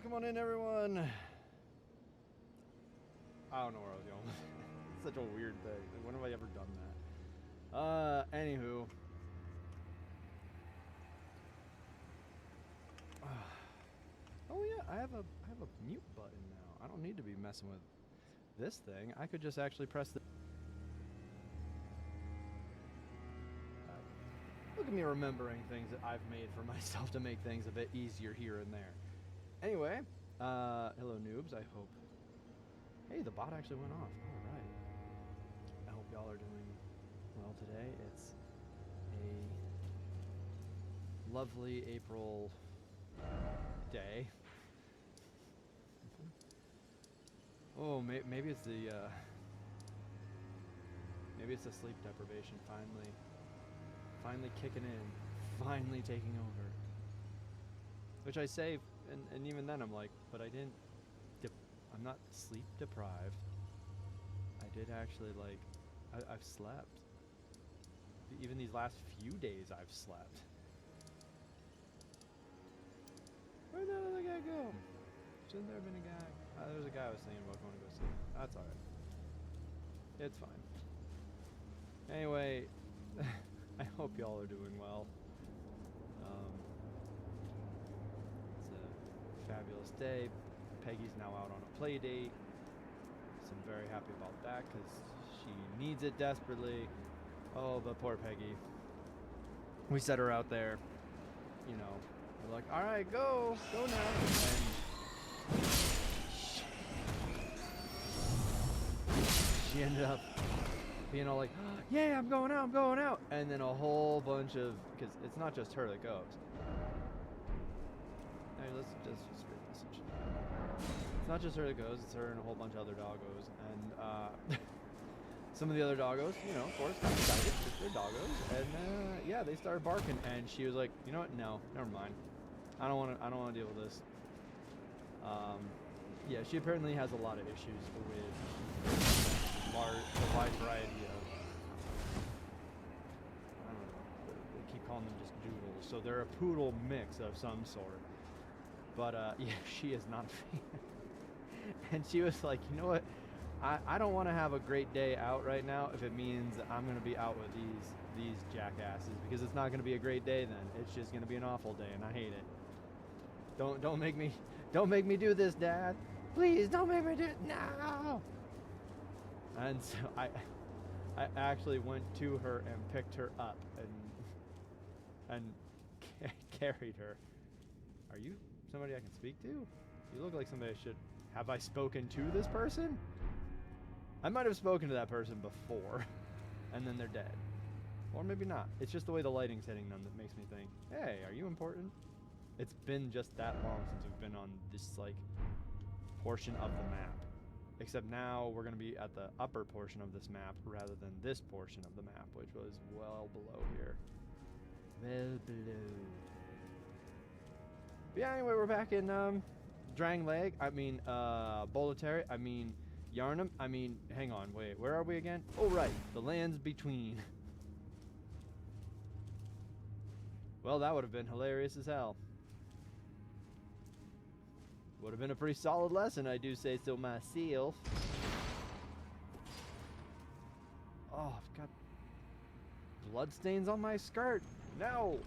Welcome on in, everyone. I don't know where I was going. It's such a weird thing. Like, when have I ever done that? Anywho. Oh yeah, I have a mute button now. I don't need to be messing with this thing. I could just actually press the. Look at me remembering things that I've made for myself to make things a bit easier here and there. Anyway, hello noobs. I hope. Hey, the bot actually went off. All right. I hope y'all are doing well today. It's a lovely April day. Oh, maybe it's the sleep deprivation finally kicking in, finally taking over. Which I say, and even then I'm like, but I didn't. I'm not sleep deprived. I did actually like. I've slept. Even these last few days, I've slept. Where did the other guy go? Shouldn't there have been a guy? There's a guy I was thinking about going to go see. That's alright. It's fine. Anyway, I hope y'all are doing well. It's a fabulous day. Peggy's now out on a play date. So I'm very happy about that because she needs it desperately. Oh, but poor Peggy. We set her out there. You know, we're like, all right, go now. And she ended up being all like, yeah, I'm going out. And then a whole bunch of, because it's not just her that goes. Hey, let's just read the message. It's not just her that goes, it's her and a whole bunch of other doggos. And some of the other doggos, you know, of course, got excited because they're doggos. And yeah, they started barking. And she was like, you know what? No, never mind. I don't want to deal with this. Yeah, she apparently has a lot of issues with the wide variety of, I don't know, they keep calling them just doodles. So they're a poodle mix of some sort. But yeah, she is not a fan. And she was like, you know what? I don't want to have a great day out right now if it means I'm going to be out with these jackasses, because it's not going to be a great day then. It's just going to be an awful day, and I hate it. Don't make me do this, Dad. Please don't make me do it. No. And so I actually went to her and picked her up and carried her. Are you somebody I can speak to? You look like somebody I should. Have I spoken to this person? I might have spoken to that person before, and then they're dead. Or maybe not. It's just the way the lighting's hitting them that makes me think, hey, are you important? It's been just that long since we've been on this, like, portion of the map. Except now we're going to be at the upper portion of this map rather than this portion of the map, which was well below here. Well below. But yeah, anyway, we're back in Drangleg. I mean, Boletaria. I mean, Yarnum. I mean, hang on, wait, where are we again? Oh, right, the lands between. Well, that would have been hilarious as hell. Would have been a pretty solid lesson, I do say so myself. Oh, I've got bloodstains on my skirt. No!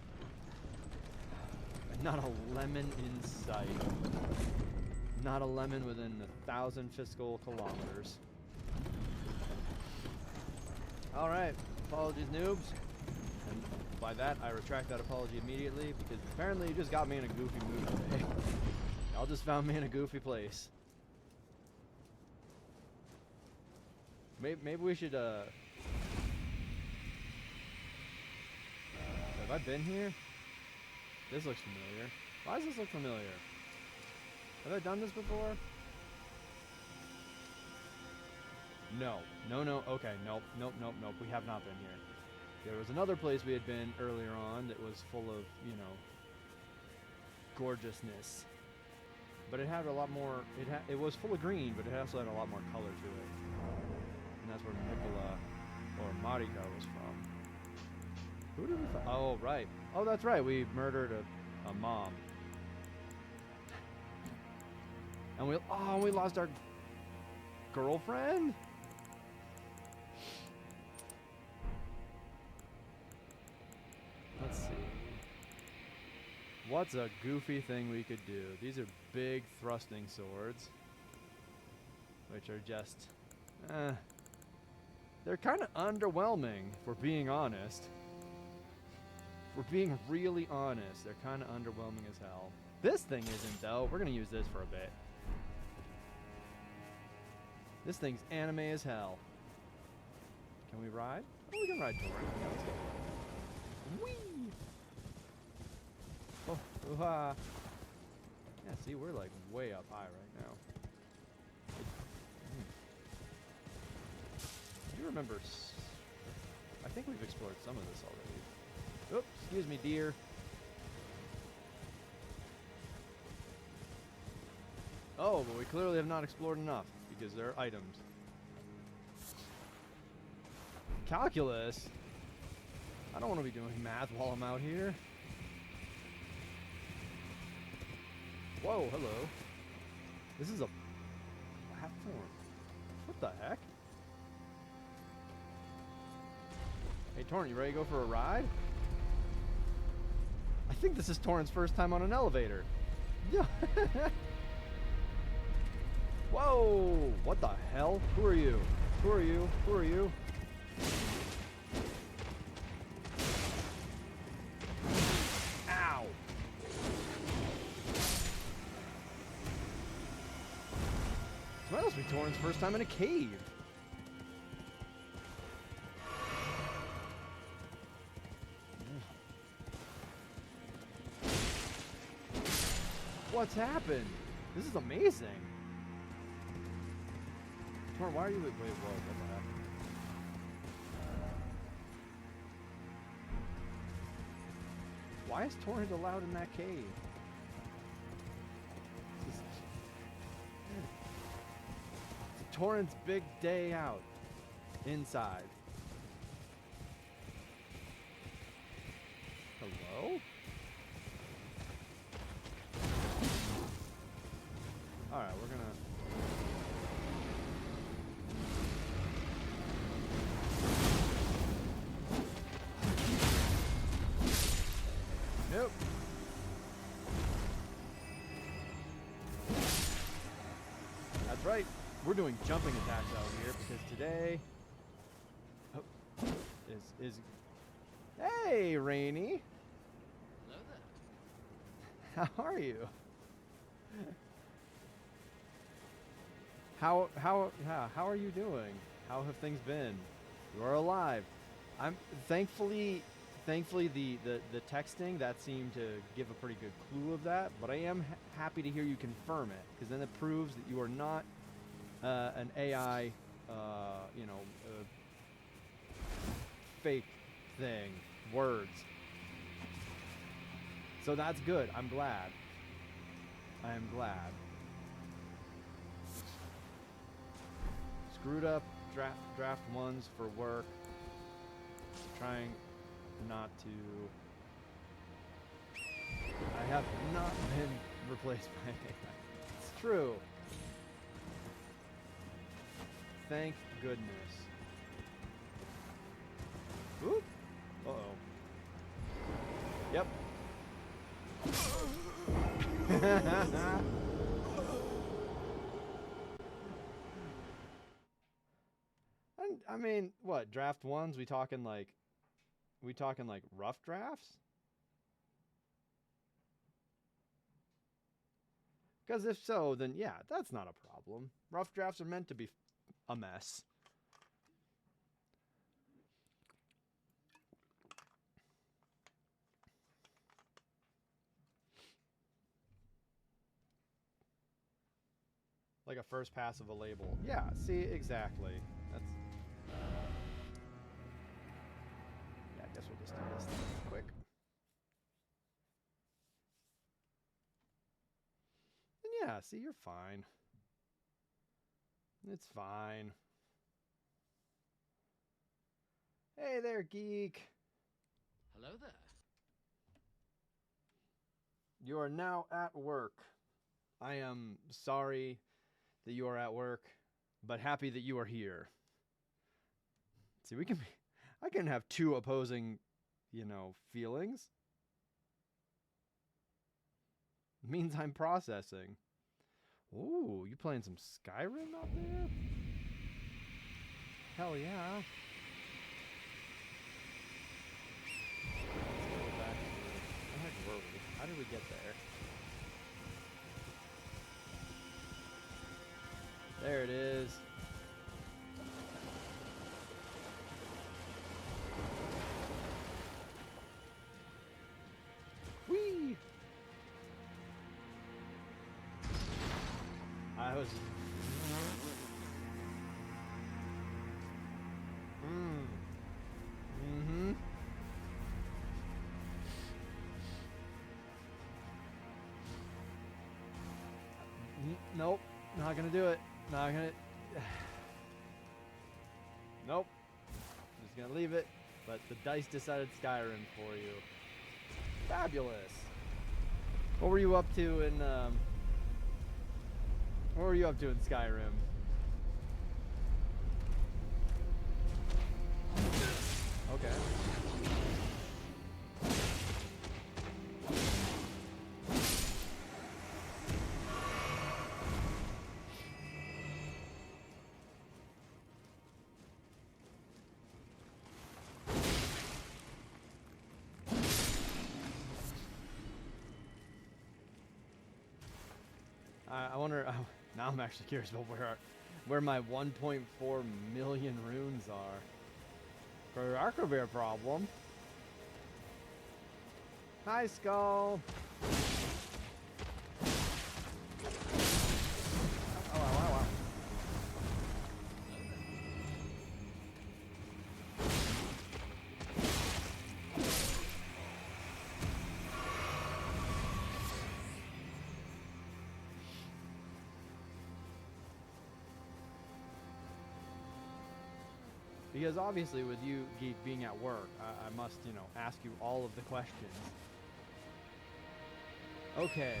Not a lemon in sight. Not a lemon within 1,000 fiscal kilometers. Alright, apologies, noobs. And by that, I retract that apology immediately, because apparently you just got me in a goofy mood today. Y'all just found me in a goofy place. Maybe we should, have I been here? This looks familiar. Why does this look familiar? Have I done this before? No. Okay, nope. We have not been here. There was another place we had been earlier on that was full of, you know, gorgeousness. But it had a lot more, it was full of green, but it also had a lot more color to it. And that's where Nicola, or Marika, was from. Who did we find? Oh, right. Oh, that's right. We murdered a mom. And we lost our girlfriend? Let's see. What's a goofy thing we could do? These are big thrusting swords, which are just, they're kind of underwhelming, if we're being honest. If we're being really honest, they're kind of underwhelming as hell. This thing isn't, though. We're going to use this for a bit. This thing's anime as hell. Can we ride? Oh, we can ride Torrent. Yeah, let's go. Whee! Oh, ooh-ha. Yeah, see, we're like way up high right now. Do you remember? I think we've explored some of this already. Oops, excuse me, dear. Oh, but we clearly have not explored enough because there are items. Calculus? I don't want to be doing math while I'm out here. Whoa, hello. This is a platform. What the heck? Hey, Torrent, you ready to go for a ride? I think this is Torrent's first time on an elevator. Yeah. Whoa! What the hell? Who are you? Who are you? Who are you? Ow! That must be Torrent's first time in a cave. What's happened? This is amazing. Torrent, why are you... Wait, whoa, what the heck? Why is Torrent allowed in that cave? It's Torrent's big day out. Inside. Hello? Alright, we're gonna... Nope. That's right. We're doing jumping attacks out here because today... Oh, is... Hey, Rainy! Hello there. How are you? How are you doing? How have things been? You are alive. I'm thankfully the texting that seemed to give a pretty good clue of that, but I am happy to hear you confirm it, because then it proves that you are not an AI fake thing, words. So that's good. I'm glad. I am glad. Screwed up draft ones for work. Trying not to... I have not been replaced by AI. It's true. Thank goodness. Oop. Uh-oh. Yep. I mean, what, draft ones? We talking like rough drafts? Because if so, then yeah, that's not a problem. Rough drafts are meant to be a mess. Like a first pass of a label. Yeah, see, exactly. That's... Yeah, I guess we'll just do this thing quick. And yeah, see, you're fine. It's fine. Hey there, geek. Hello there. You are now at work. I am sorry that you are at work, but happy that you are here. See, I can have two opposing, feelings. It means I'm processing. Ooh, you playing some Skyrim out there? Hell yeah. Let's go back to... Where the heck were we? How did we get there? There it is. Whee! I was... Mm-hmm. Nope. Not gonna do it. Not gonna... Nope. Just gonna leave it. But the dice decided Skyrim for you. Fabulous. What were you up to in, What were you up to in Skyrim? Okay. I wonder. Now I'm actually curious about where my 1.4 million runes are. For that could be a problem. Hi, Skull. Oh. Because obviously with you, Geek, being at work, I must, ask you all of the questions. Okay,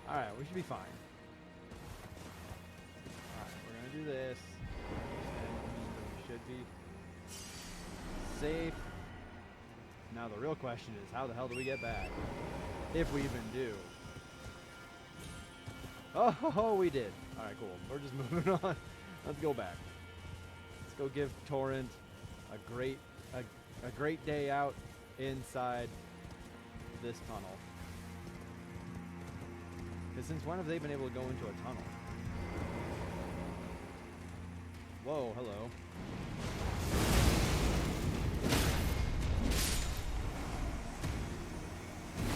alright, we should be fine. Alright, we're gonna do this. And we should be safe. Now the real question is, how the hell do we get back? If we even do. Oh, we did. Alright, cool. We're just moving on. Let's go back. Go give Torrent a great day out inside this tunnel. Because since when have they been able to go into a tunnel? Whoa, hello.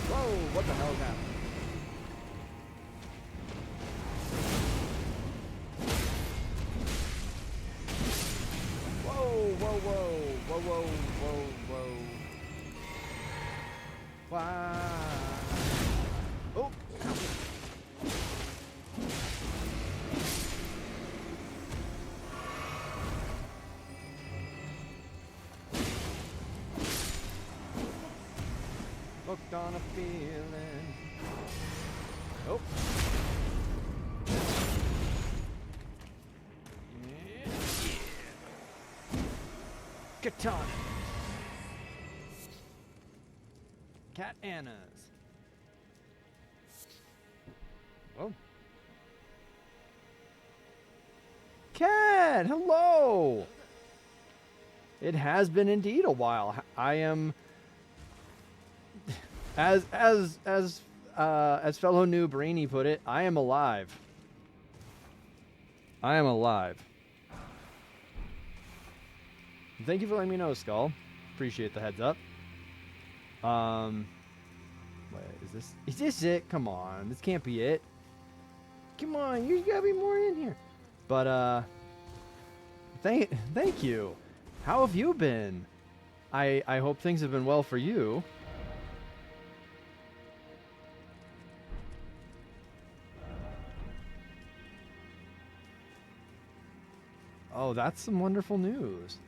Whoa, what the hell is happening? Whoa. Wow. Oh. Hooked on a feeling. Oh. Katana. Cat Anna's. Oh. Cat, hello. It has been indeed a while. I am, as fellow new Brainy put it, I am alive. I am alive. Thank you for letting me know, Skull. Appreciate the heads up. Wait, is this it? Come on, this can't be it. Come on, you gotta be more in here. But thank you. How have you been? I hope things have been well for you. Oh, that's some wonderful news.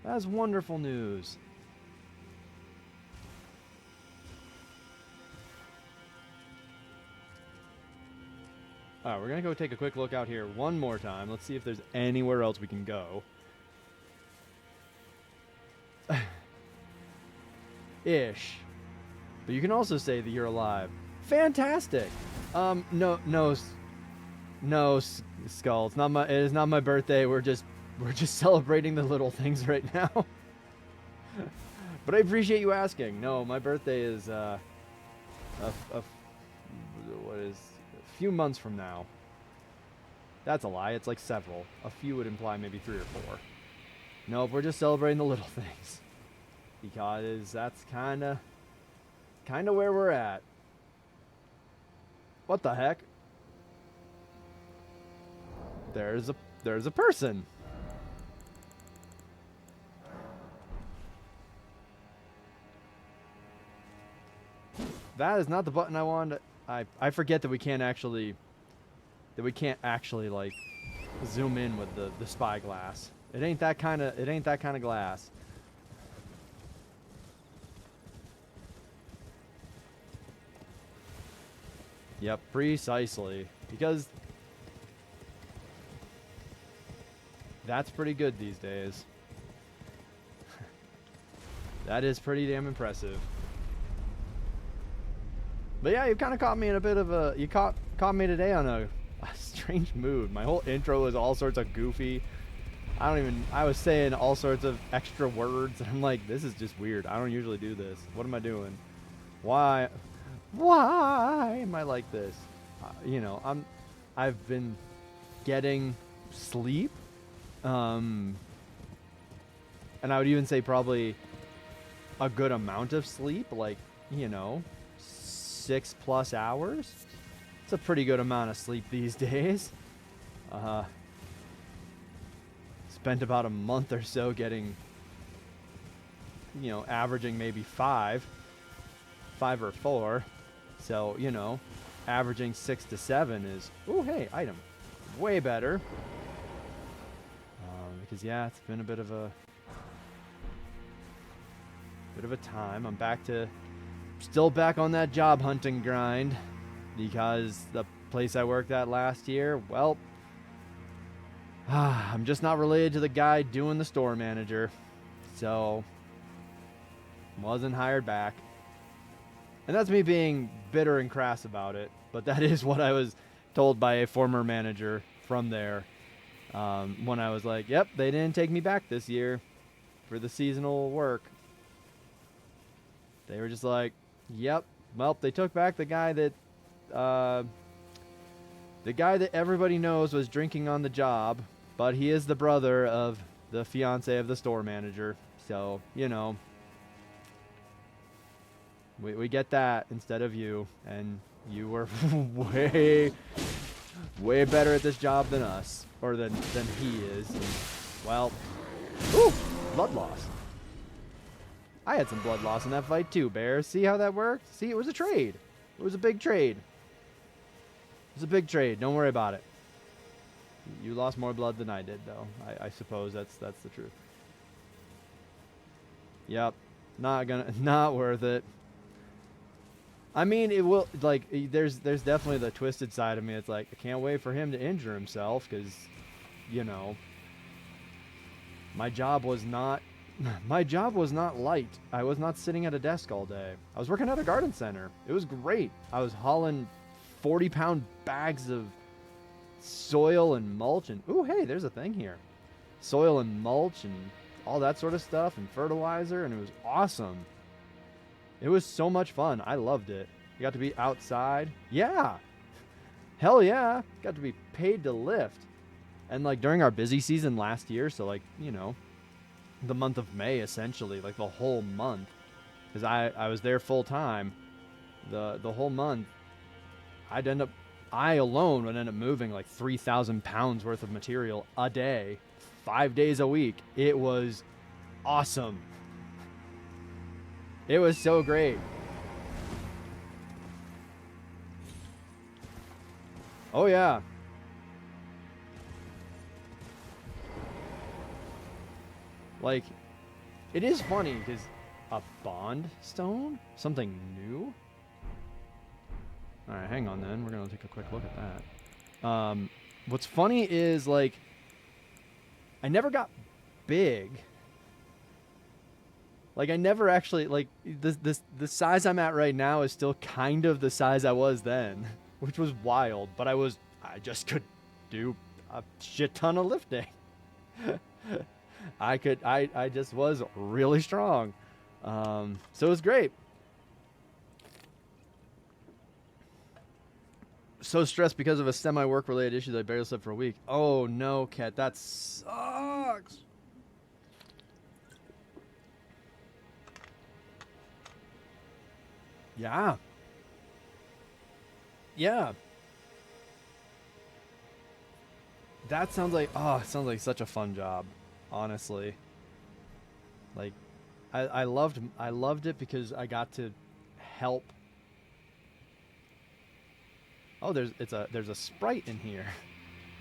That's wonderful news. Alright, we're gonna go take a quick look out here one more time. Let's see if there's anywhere else we can go. Ish. But you can also say that you're alive. Fantastic! No, Skull. It is not my birthday. We're just celebrating the little things right now. But I appreciate you asking. No, my birthday is a few months from now. That's a lie. It's like several. A few would imply maybe 3 or 4. Nope, we're just celebrating the little things. Because that's kind of where we're at. What the heck? There's a person. That is not the button I wanted. I forget that we can't actually like zoom in with the spyglass. It ain't that kind of glass. Yep, precisely. Because that's pretty good these days. That is pretty damn impressive. But yeah, you kind of caught me in a bit of a... You caught me today on a strange mood. My whole intro was all sorts of goofy. I was saying all sorts of extra words. And I'm like, this is just weird. I don't usually do this. What am I doing? Why am I like this? You know, I've been getting sleep. And I would even say probably a good amount of sleep. Like, you know... 6+ hours. It's a pretty good amount of sleep these days. Spent about a month or so getting, you know, averaging maybe 5 or 4. So, you know, averaging 6 to 7 is, oh hey, item, way better. Because yeah, it's been a bit of a time. I'm still back on that job hunting grind, because the place I worked at last year, well, I'm just not related to the guy doing the store manager, so wasn't hired back. And that's me being bitter and crass about it, but that is what I was told by a former manager from there, when I was like, yep, they didn't take me back this year for the seasonal work. They were just like, yep. Well, they took back the guy that everybody knows was drinking on the job, but he is the brother of the fiance of the store manager. So, you know, we get that instead of you, and you were way better at this job than us, or than he is. And, well, ooh, blood loss. I had some blood loss in that fight too, Bear. See how that worked? See, it was a trade. It was a big trade. It was a big trade. Don't worry about it. You lost more blood than I did, though. I suppose that's the truth. Yep. Not worth it. I mean, it will, like, there's definitely the twisted side of me. It's like, I can't wait for him to injure himself, because, you know, my job was not light. I was not sitting at a desk all day. I was working at a garden center. It was great. I was hauling 40-pound bags of soil and mulch, and ooh, hey, there's a thing here. Soil and mulch and all that sort of stuff, and fertilizer, and it was awesome. It was so much fun. I loved it. You got to be outside. Yeah. Hell yeah. Got to be paid to lift. And like during our busy season last year, so like, you know, the month of May, essentially, like the whole month, because I was there full time, the whole month, I alone would end up moving like 3,000 pounds worth of material a day, 5 days a week. It was awesome. It was so great. Oh yeah. Like, it is funny because a bond stone? Something new? Alright, hang on then. We're going to take a quick look at that. What's funny is, like, I never got big. Like, I never actually, like, the size I'm at right now is still kind of the size I was then, which was wild. But I just could do a shit ton of lifting. I just was really strong. So it was great. So stressed because of a semi-work related issue that I barely slept for a week. Oh no, Kat, that sucks. Yeah. Yeah. That sounds like, oh, it sounds like such a fun job, honestly. Like, I loved it because I got to help. Oh, there's a Sprite in here.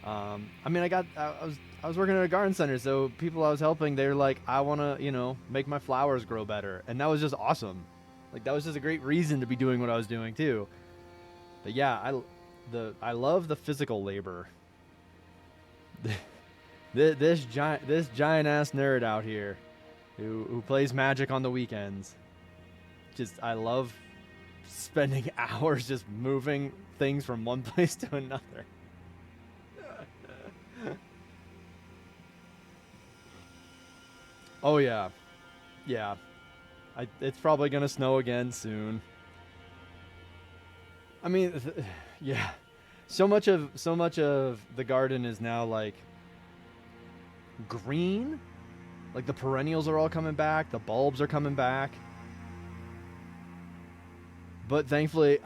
I mean, I was working at a garden center, so people I was helping, they're like, I want to, make my flowers grow better, and that was just awesome. Like, that was just a great reason to be doing what I was doing too. But yeah, I love the physical labor. this giant ass nerd out here, who plays Magic on the weekends. Just, I love spending hours just moving things from one place to another. Oh yeah, yeah. It's probably gonna snow again soon. I mean, yeah. So much of the garden is now like green. Like, the perennials are all coming back. The bulbs are coming back. But thankfully,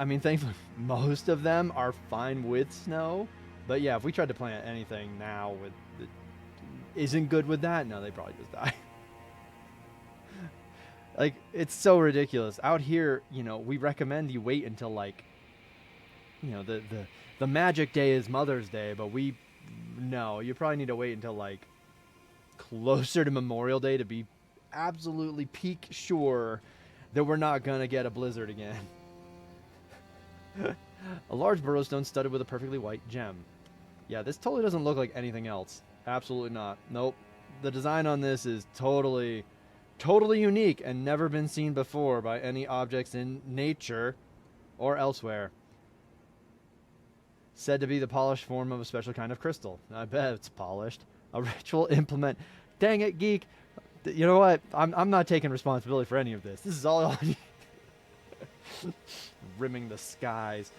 most of them are fine with snow. But yeah, if we tried to plant anything now that isn't good with that, no, they probably just die. Like, it's so ridiculous. Out here, we recommend you wait until, like, the magic day is Mother's Day, but no, you probably need to wait until, like, closer to Memorial Day to be absolutely peak sure that we're not gonna get a blizzard again. A large burrow stone studded with a perfectly white gem. Yeah, this totally doesn't look like anything else. Absolutely not. Nope. The design on this is totally unique and never been seen before by any objects in nature or elsewhere. Said to be the polished form of a special kind of crystal. I bet it's polished. A ritual implement. Dang it, geek. You know what? I'm not taking responsibility for any of this. This is all I need. Rimming the skies.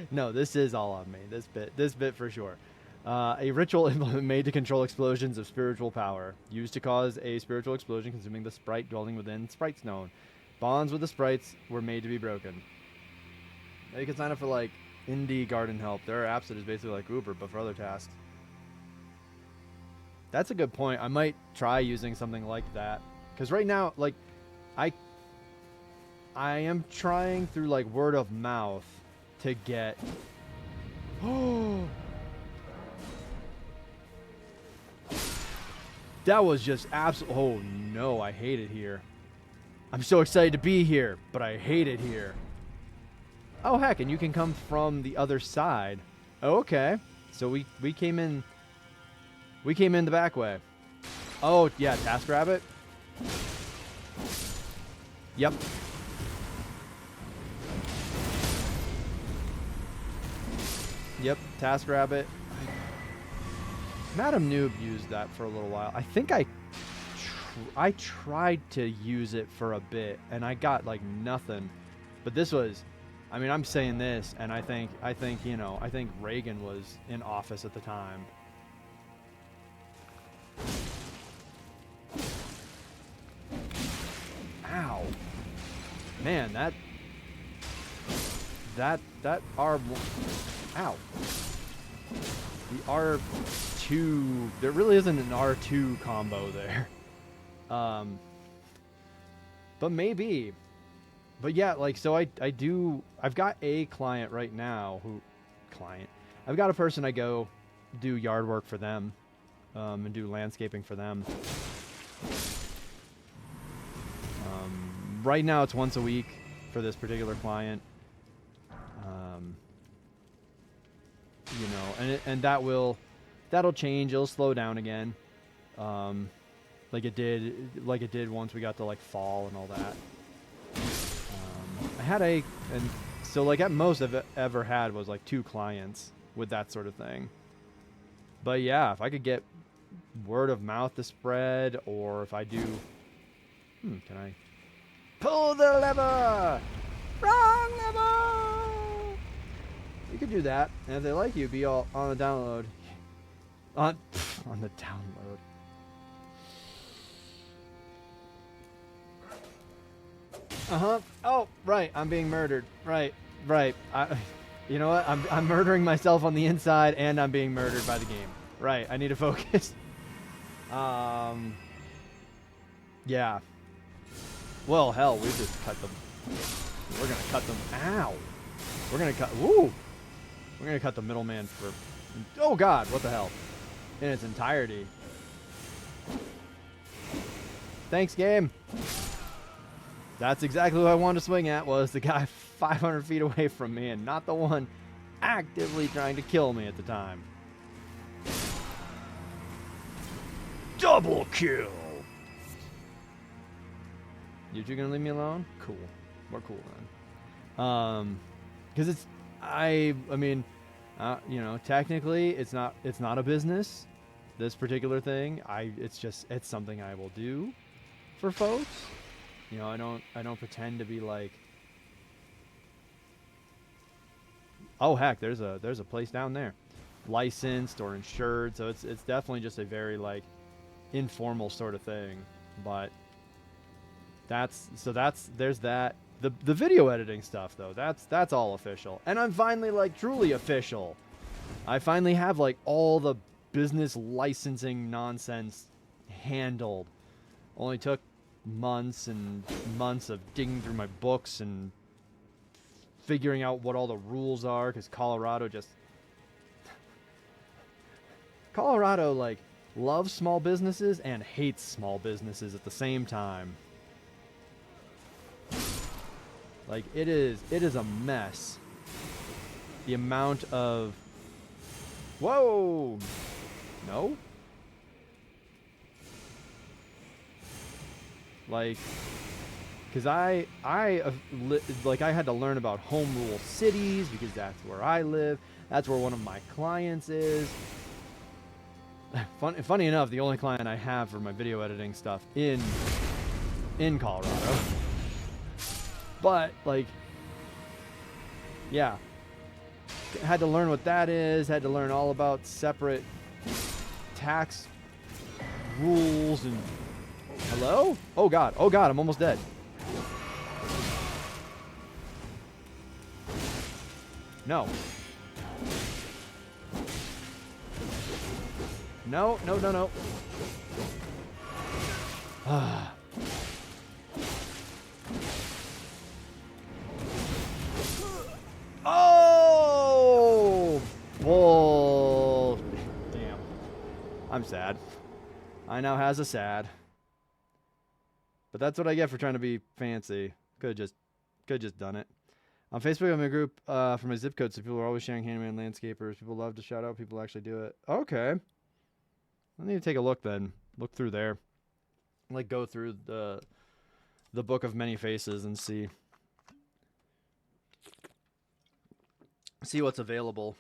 No, this is all on me. This bit for sure. A ritual implement made to control explosions of spiritual power, used to cause a spiritual explosion, consuming the sprite dwelling within Sprite Stone. Bonds with the sprites were made to be broken. Now you can sign up for, like, indie garden help. There are apps that is basically like Uber, but for other tasks. That's a good point. I might try using something like that, because right now, like, I am trying through, like, word of mouth to get. Oh, that was just absolute. Oh no, I hate it here. I'm so excited to be here, but I hate it here. Oh heck, and you can come from the other side. Oh, okay, so we came in. We came in the back way. Oh yeah, TaskRabbit. Yep. Yep, TaskRabbit. Madam Noob used that for a little while. I think I tried to use it for a bit, and I got, like, nothing. But this was, I mean, I'm saying this, and I think I think Reagan was in office at the time. Ow. Man, that R... Ow. The R2... There really isn't an R2 combo there. But maybe. But yeah, like, so I've got a client right now I've got a person I go do yard work for them, and do landscaping for them. Right now it's once a week for this particular client. you know, and that'll change. It'll slow down again, like it did once we got to like fall and all that. I had and so like at most I've ever had was like 2 clients with that sort of thing. But yeah, if I could get word of mouth to spread, or if I do, can I pull the lever? Wrong lever. You could do that, and if they like you, be all on the download. On the download. Oh, right. I'm being murdered. Right. You know what? I'm murdering myself on the inside, and I'm being murdered by the game. Right. I need to focus. Yeah. Well, hell, we just cut them. We're gonna cut them. Ow. We're gonna cut. Woo. We're gonna cut the middleman for. Oh God! What the hell? In its entirety. Thanks, game. That's exactly who I wanted to swing at, was the guy 500 feet away from me, and not the one actively trying to kill me at the time. Double kill! You two gonna leave me alone? Cool. We're cool then. Because it's, I mean, you know, technically it's not a business, this particular thing. It's something I will do for folks. You know, I don't pretend to be like, oh heck, there's a place down there, licensed or insured. So it's definitely just a very like informal sort of thing. But there's that. The video editing stuff though, that's all official. And I'm finally like truly official. I finally have like all the business licensing nonsense handled. Only took months and months of digging through my books and figuring out what all the rules are, because Colorado like loves small businesses and hates small businesses at the same time. Like it is a mess. The amount of whoa, no. Like, because I had to learn about home rule cities because that's where I live. That's where one of my clients is. Funny enough, the only client I have for my video editing stuff in Colorado. But like, yeah, had to learn what that is. Had to learn all about separate tax rules and. Hello? Oh God, I'm almost dead. No. No. Oh! Bull. Damn. I'm sad. I now has a sad. But that's what I get for trying to be fancy. Could have just done it. On Facebook, I'm in a group for my zip code, so people are always sharing handyman landscapers. People love to shout out. People actually do it. Okay. I need to take a look then. Look through there. Like go through the book of many faces and see what's available.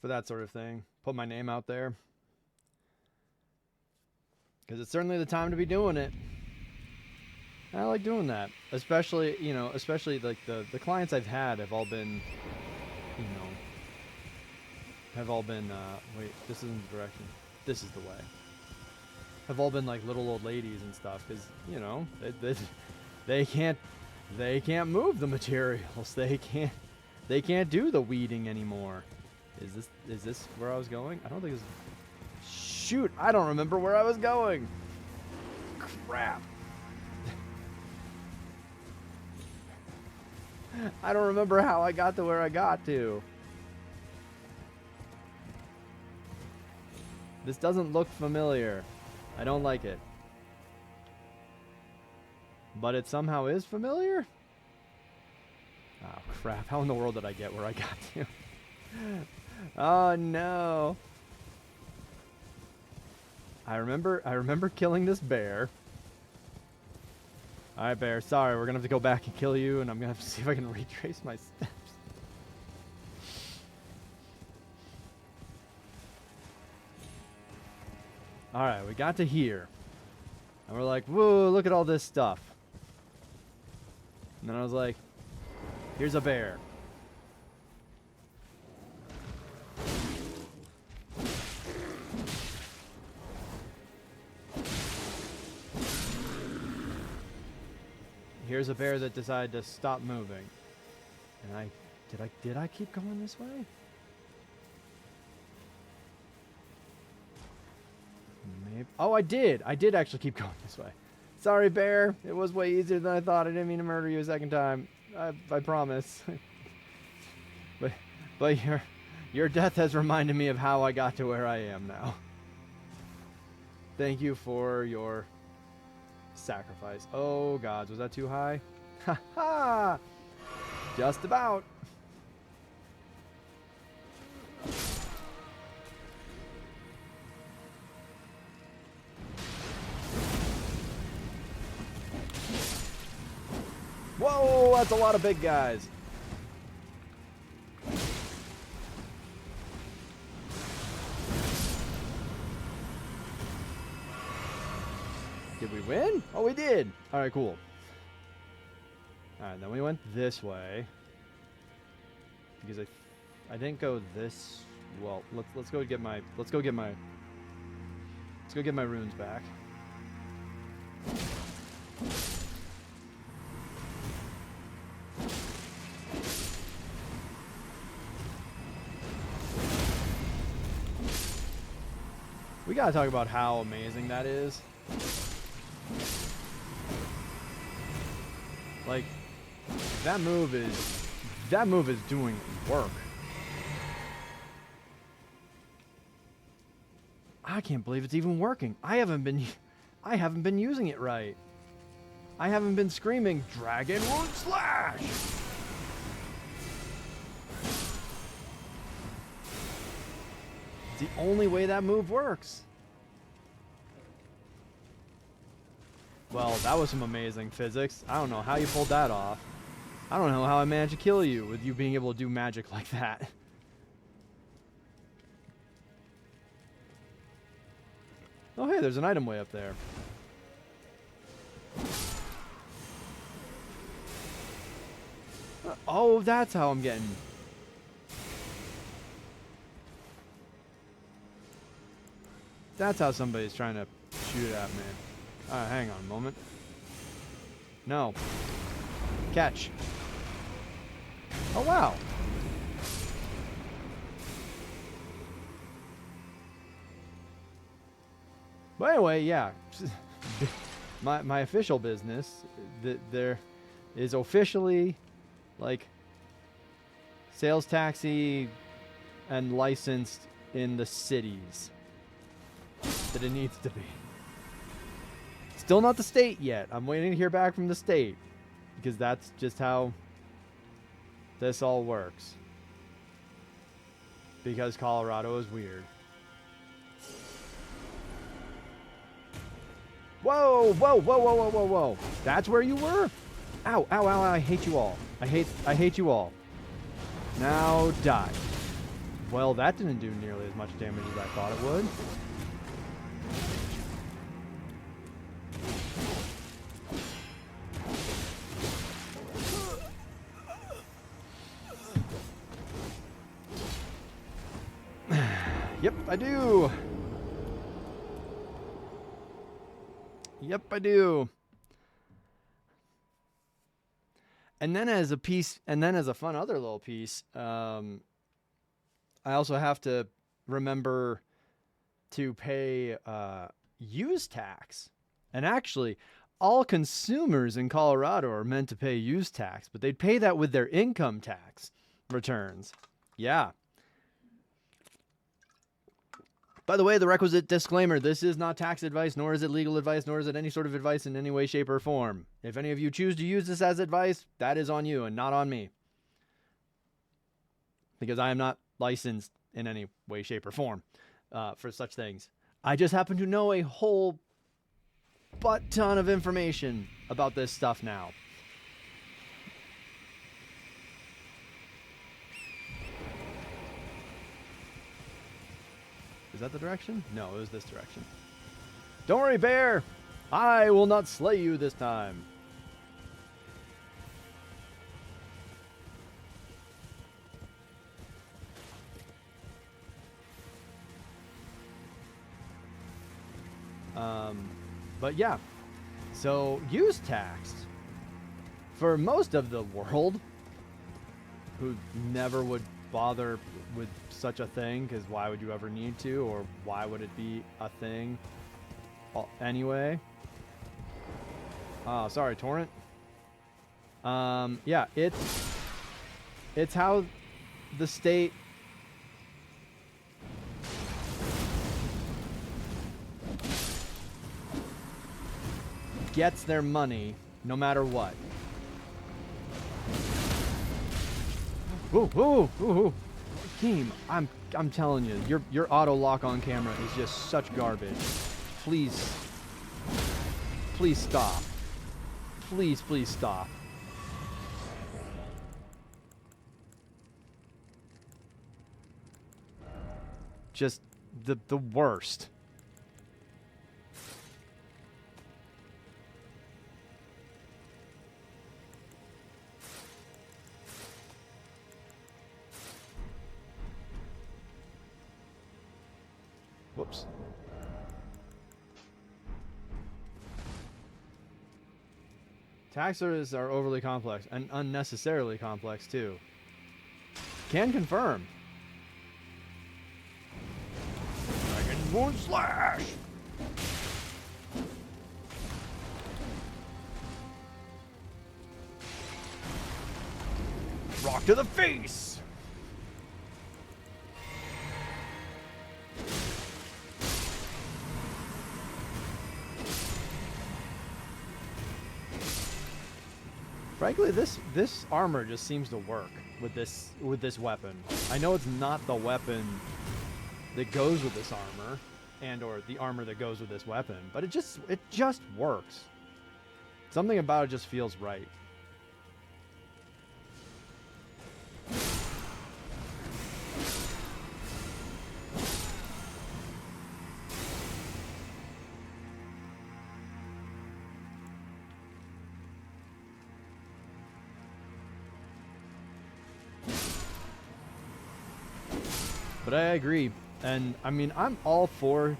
For that sort of thing. Put my name out there. Because it's certainly the time to be doing it. I like doing that. Especially like the clients I've had have all been, wait, this isn't the direction. This is the way. Have all been like little old ladies and stuff. Because, they can't move the materials. They can't do the weeding anymore. Is this where I was going? I don't think it's... Shoot, I don't remember where I was going. Crap. I don't remember how I got to where I got to. This doesn't look familiar. I don't like it. But it somehow is familiar? Oh, crap. How in the world did I get where I got to? Oh, no. I remember killing this bear. Alright, bear. Sorry, we're going to have to go back and kill you, and I'm going to have to see if I can retrace my steps. Alright, we got to here. And we're like, whoa, look at all this stuff. And then I was like, here's a bear. Here's a bear that decided to stop moving. And did I keep going this way? Maybe. Oh, I did. I did actually keep going this way. Sorry, bear. It was way easier than I thought. I didn't mean to murder you a second time. I promise. but your death has reminded me of how I got to where I am now. Thank you for your sacrifice. Oh, gods. Was that too high? Ha ha! Just about. Whoa, that's a lot of big guys. Did we win? Oh, we did. All right, cool. All right, then we went this way because I didn't go this. Well, let's go get my runes back. We gotta talk about how amazing that is. Like, that move is doing work. I can't believe it's even working. I haven't been using it right. I haven't been screaming Dragon Root Slash. It's the only way that move works. Well, that was some amazing physics. I don't know how you pulled that off. I don't know how I managed to kill you with you being able to do magic like that. Oh, hey, there's an item way up there. Oh, that's how I'm getting. That's how somebody's trying to shoot at me. Alright, hang on a moment. No. Catch. Oh, wow. But anyway, yeah. my official business, there is officially, like, sales taxi and licensed in the cities that it needs to be. Still not the state yet. I'm waiting to hear back from the state because that's just how this all works. Because Colorado is weird. Whoa, whoa, whoa, whoa, whoa, whoa, whoa. That's where you were? Ow, ow, ow, I hate you all. I hate you all. Now die. Well, that didn't do nearly as much damage as I thought it would. Yep, I do. Yep, I do. And then as a piece, and then as a fun other little piece, I also have to remember to pay use tax. And actually, all consumers in Colorado are meant to pay use tax, but they'd pay that with their income tax returns. Yeah. By the way, the requisite disclaimer, this is not tax advice, nor is it legal advice, nor is it any sort of advice in any way, shape, or form. If any of you choose to use this as advice, that is on you and not on me. Because I am not licensed in any way, shape, or form for such things. I just happen to know a whole butt ton of information about this stuff now. Is that the direction? No, it was this direction. Don't worry, bear. I will not slay you this time. But yeah, so use tax. For most of the world, who never would bother with such a thing, because why would you ever need to, or why would it be a thing anyway? Oh, sorry, torrent. Yeah, it's how the state gets their money no matter what. Ooh, ooh, ooh, ooh. Game, I'm telling you, your auto lock on camera is just such garbage. Please stop. Please stop. Just the worst. Whoops. Taxers are overly complex and unnecessarily complex too. Can confirm. Dragon Moon Slash! Rock to the face! Frankly, this armor just seems to work with this weapon. I know it's not the weapon that goes with this armor, and or the armor that goes with this weapon, but it just works. Something about it just feels right. But I agree, and I mean I'm all for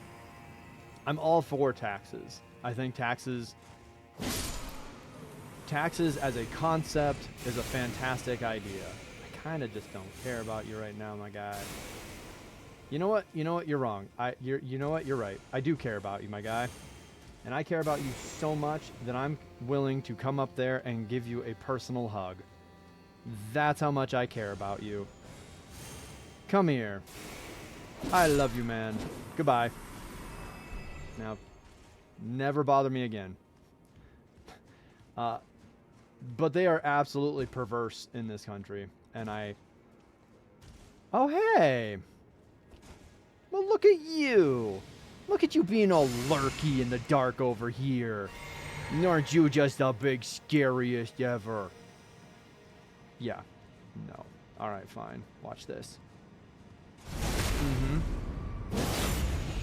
taxes. I think taxes as a concept is a fantastic idea. I kind of just don't care about you right now, my guy. You know what? You're wrong. You know what? You're right. I do care about you, my guy. And I care about you so much that I'm willing to come up there and give you a personal hug. That's how much I care about you. Come here. I love you, man. Goodbye. Now, never bother me again. But they are absolutely perverse in this country. And Oh, hey! Well, look at you! Look at you being all lurky in the dark over here. Aren't you just the big scariest ever? Yeah. No. Alright, fine. Watch this.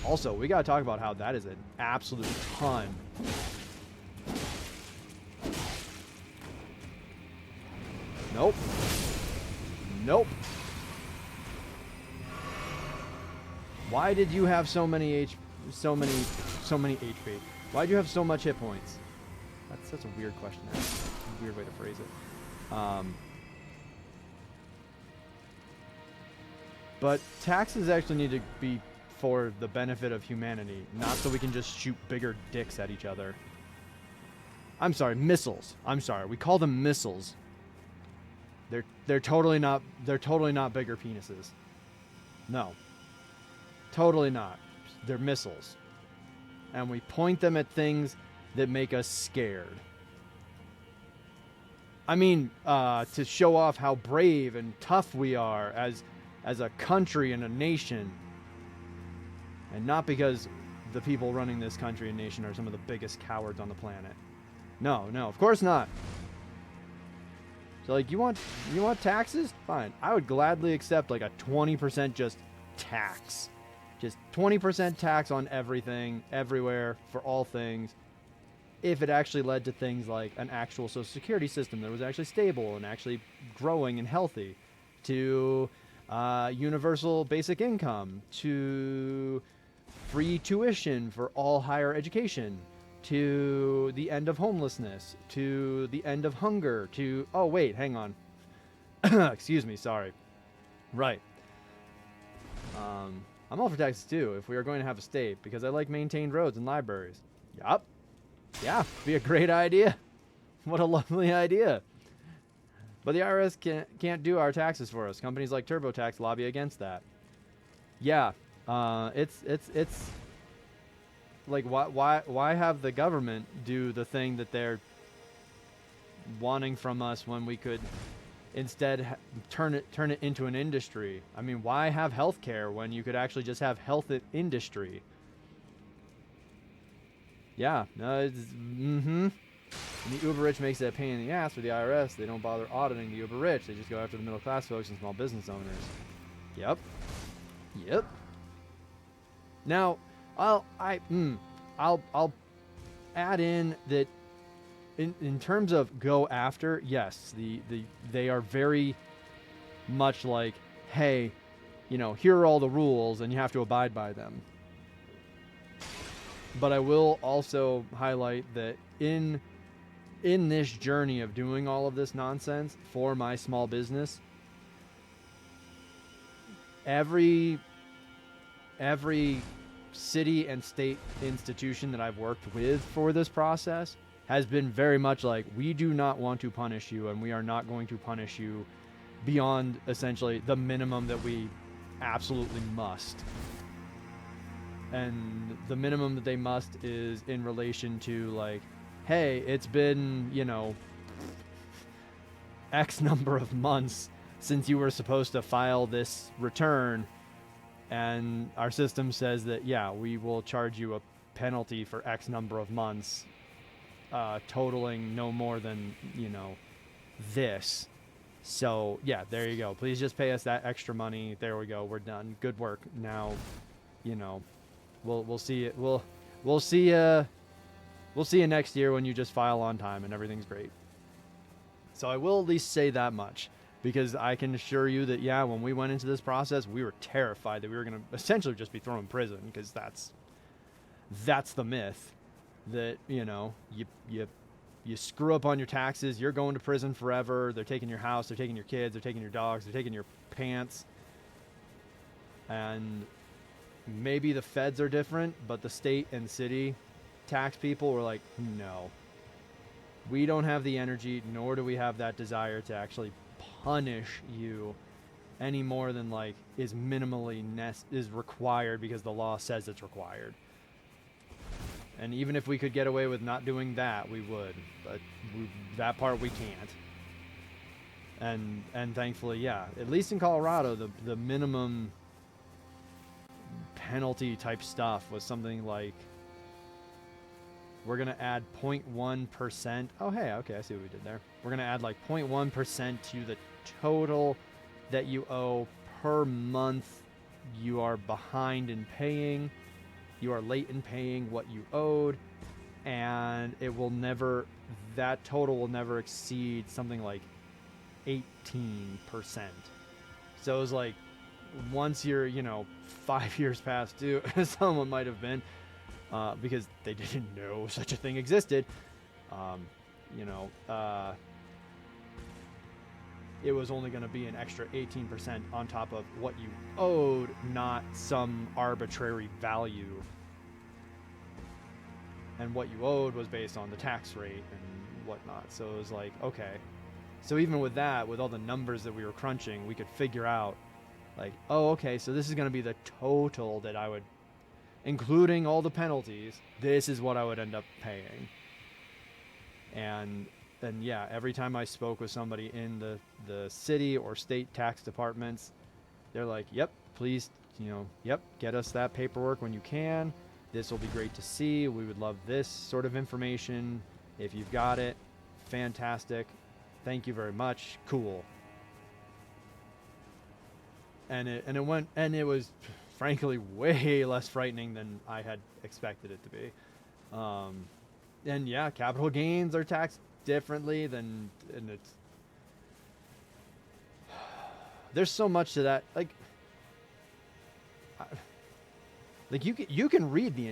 Also, we gotta talk about how that is an absolute ton. Nope. Nope. Why did you have so many HP? Why do you have so much hit points? That's such a weird question. That's a weird way to phrase it. But taxes actually need to be for the benefit of humanity, not so we can just shoot bigger dicks at each other. I'm sorry, missiles. I'm sorry, we call them missiles. They're totally not bigger penises. No. Totally not. They're missiles. And we point them at things that make us scared. I mean, to show off how brave and tough we are as a country and a nation. And not because the people running this country and nation are some of the biggest cowards on the planet. No, of course not. So, like, you want taxes? Fine. I would gladly accept, like, a 20% just tax. Just 20% tax on everything, everywhere, for all things. If it actually led to things like an actual social security system that was actually stable and actually growing and healthy, to universal basic income, to free tuition for all higher education, to the end of homelessness, to the end of hunger, to... Oh, wait, hang on. Excuse me, sorry. Right. I'm all for taxes too, if we are going to have a state, because I like maintained roads and libraries. Yup. Yeah, be a great idea. What a lovely idea. But the IRS can't do our taxes for us. Companies like TurboTax lobby against that. Yeah, it's like, why have the government do the thing that they're wanting from us when we could instead turn it into an industry? I mean, why have healthcare when you could actually just have health industry? Yeah, no, it's, And the uber rich makes that pain in the ass for the IRS. They don't bother auditing the uber rich. They just go after the middle class folks and small business owners. Yep. Now, I'll add in that in terms of go after, yes, they are very much like, hey, here are all the rules and you have to abide by them. But I will also highlight that in this journey of doing all of this nonsense for my small business, every city and state institution that I've worked with for this process has been very much like, we do not want to punish you, and we are not going to punish you beyond essentially the minimum that we absolutely must. And the minimum that they must is in relation to, like, hey, it's been, X number of months since you were supposed to file this return, and our system says that, yeah, we will charge you a penalty for X number of months, totaling no more than, this. So, yeah, there you go. Please just pay us that extra money. There we go. We're done. Good work. Now, we'll see it. We'll see you next year when you just file on time and everything's great. So I will at least say that much, because I can assure you that, yeah, when we went into this process, we were terrified that we were going to essentially just be thrown in prison, because that's the myth, that, you screw up on your taxes, you're going to prison forever. They're taking your house, they're taking your kids, they're taking your dogs, they're taking your pants. And maybe the feds are different, but the state and city tax people were like, no, we don't have the energy, nor do we have that desire to actually punish you any more than, like, is minimally is required because the law says it's required. And even if we could get away with not doing that, we would, but that part we can't. And thankfully, yeah, at least in Colorado, the minimum penalty type stuff was something like, we're going to add 0.1%. Oh, hey, okay, I see what we did there. We're going to add like 0.1% to the total that you owe per month you are behind in paying. You are late in paying what you owed, and it will never, that total will never exceed something like 18%. So it was like, once you're, 5 years past due, someone might have been, because they didn't know such a thing existed, it was only going to be an extra 18% on top of what you owed, not some arbitrary value. And what you owed was based on the tax rate and whatnot. So it was like, okay. So even with that, with all the numbers that we were crunching, we could figure out, like, oh, okay, so this is going to be the total that I would including all the penalties, this is what I would end up paying. And yeah, every time I spoke with somebody in the city or state tax departments, they're like, yep, please, yep, get us that paperwork when you can. This will be great to see. We would love this sort of information. If you've got it, fantastic. Thank you very much. Cool. And it was frankly way less frightening than I had expected it to be. And yeah, capital gains are taxed differently and it's, there's so much to that. Like you can read the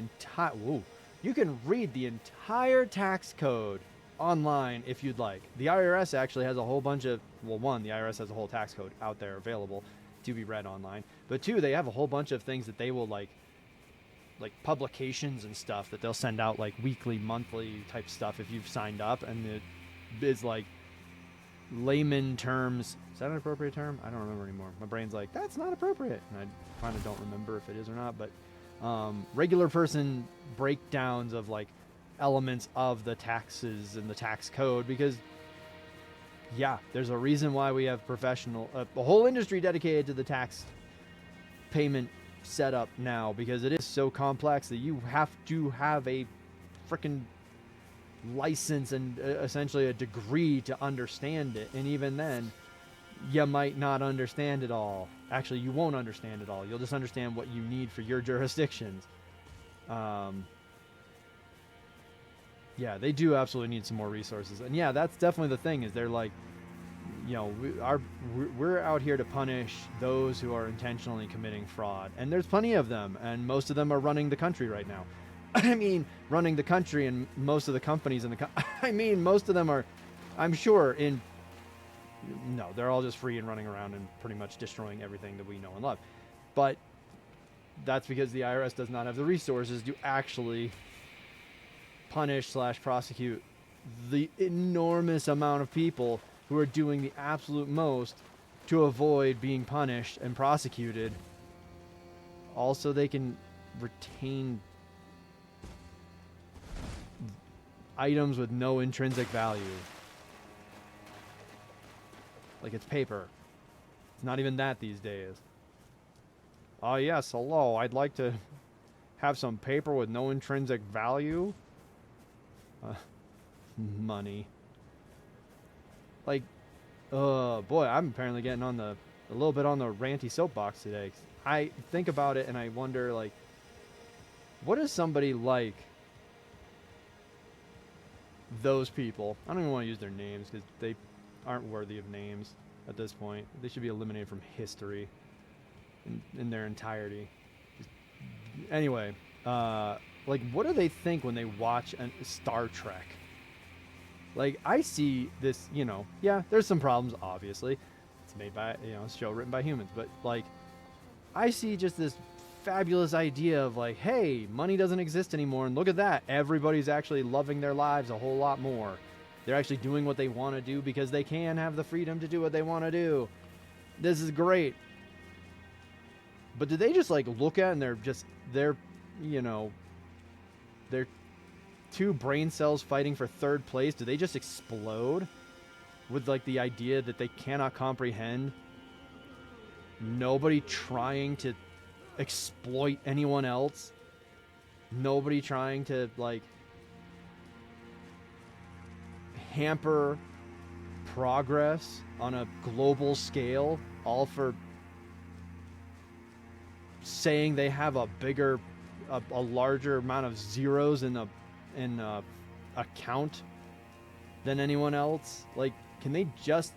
entire tax code online if you'd like. The IRS actually has a whole bunch of, well, one, the IRS has a whole tax code out there available to be read online, but two, they have a whole bunch of things that they will like publications and stuff that they'll send out, like weekly, monthly type stuff if you've signed up, and it is like layman terms. Is that an appropriate term? I don't remember anymore. My brain's like, that's not appropriate, and I kind of don't remember if it is or not, but regular person breakdowns of like elements of the taxes and the tax code, because yeah, there's a reason why we have professional, a whole industry dedicated to the tax payment setup now, because it is so complex that you have to have a freaking license and essentially a degree to understand it. And even then, you might not understand it all. Actually, you won't understand it all. You'll just understand what you need for your jurisdictions. Yeah, they do absolutely need some more resources. And yeah, that's definitely the thing, is they're like, we're out here to punish those who are intentionally committing fraud. And there's plenty of them, and most of them are running the country right now. I mean, running the country, and most of the companies in the most of them are, I'm sure, no, they're all just free and running around and pretty much destroying everything that we know and love. But that's because the IRS does not have the resources to actually punish/prosecute the enormous amount of people who are doing the absolute most to avoid being punished and prosecuted. Also, they can retain items with no intrinsic value. Like it's paper. It's not even that these days. Oh yes, hello, I'd like to have some paper with no intrinsic value. Money. Like, boy, I'm apparently getting on a little bit on the ranty soapbox today. I think about it and I wonder, like, what is somebody like those people? I don't even want to use their names because they aren't worthy of names at this point. They should be eliminated from history in their entirety. Anyway, like, what do they think when they watch Star Trek? Like, I see this, yeah, there's some problems, obviously. It's made by, a show written by humans. But, like, I see just this fabulous idea of, like, hey, money doesn't exist anymore. And look at that. Everybody's actually loving their lives a whole lot more. They're actually doing what they want to do because they can have the freedom to do what they want to do. This is great. But do they just, like, look at it and they're two brain cells fighting for third place? Do they just explode with, like, the idea that they cannot comprehend nobody trying to exploit anyone else? Nobody trying to, like, hamper progress on a global scale, all for saying they have a larger amount of zeros in a account than anyone else. Like, they just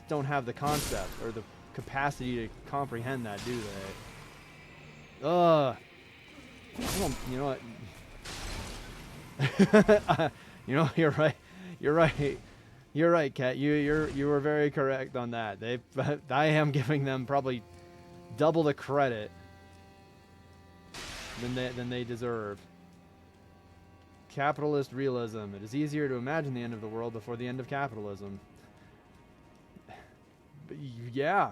don't have the concept or the capacity to comprehend that, do they? You know what? You're right, Kat. You were very correct on that. I am giving them probably double the credit than they deserve. Capitalist realism. It is easier to imagine the end of the world before the end of capitalism. But yeah.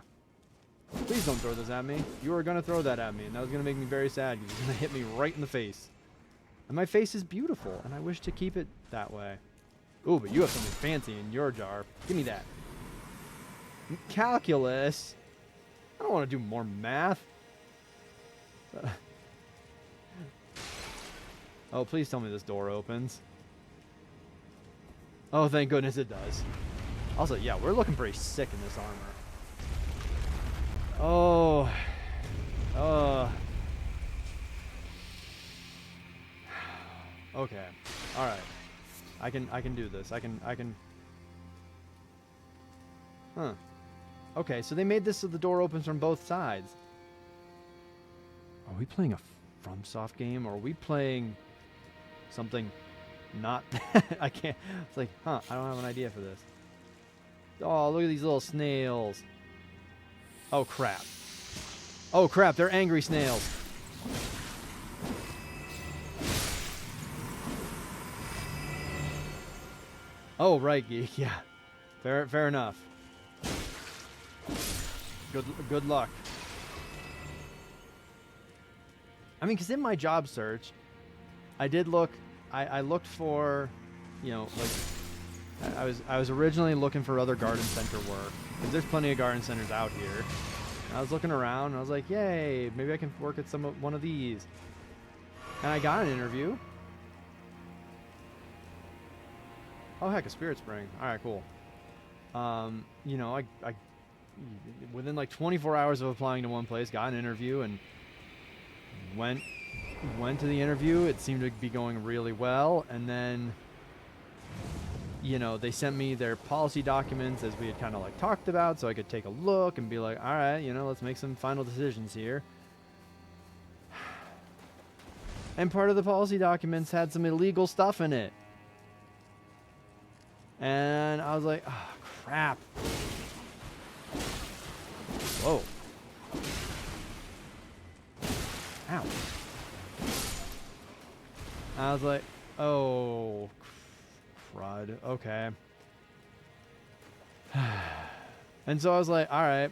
Please don't throw this at me. You were going to throw that at me, and that was going to make me very sad because it's going to hit me right in the face. And my face is beautiful, and I wish to keep it that way. Ooh, but you have something fancy in your jar. Give me that. Calculus? I don't want to do more math. Oh, please tell me this door opens. Oh, thank goodness it does. Also, yeah, we're looking pretty sick in this armor. Oh. Okay. All right. I can do this. I can. Huh. Okay, so they made this so the door opens from both sides. Are we playing a FromSoft game, or are we playing something not? I can't. It's like, I don't have an idea for this. Oh, look at these little snails. Oh, crap. Oh, crap, they're angry snails. Oh, right, Geek, yeah. Fair enough. Good luck. I mean, because in my job search, I did look, I looked for, you know, like, I was originally looking for other garden center work, because there's plenty of garden centers out here. And I was looking around, and I was like, yay, maybe I can work at one of these. And I got an interview. Oh, heck, a spirit spring. All right, cool. You know, I within like 24 hours of applying to one place, got an interview and went to the interview. It seemed to be going really well. And then, you know, they sent me their policy documents as we had kind of like talked about, so I could take a look and be like, all right, you know, let's make some final decisions here. And part of the policy documents had some illegal stuff in it. And I was like, oh, crap. Whoa. Ow. I was like, oh, crud. Okay. And so I was like, all right,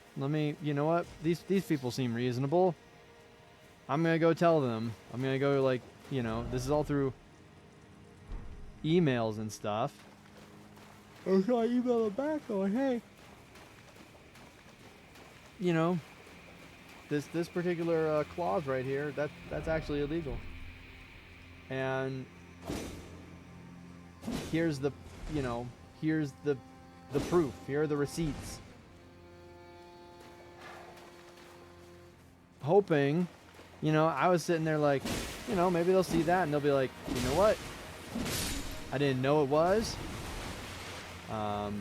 you know what? These people seem reasonable. I'm going to go tell them. I'm going to go, like, you know, this is all through emails and stuff. And so I emailed them back going, hey, you know, this particular clause right here, that's actually illegal. And here's the, you know, here's the proof. Here are the receipts. Hoping, you know, I was sitting there like, you know, maybe they'll see that and they'll be like, you know what? I didn't know it was.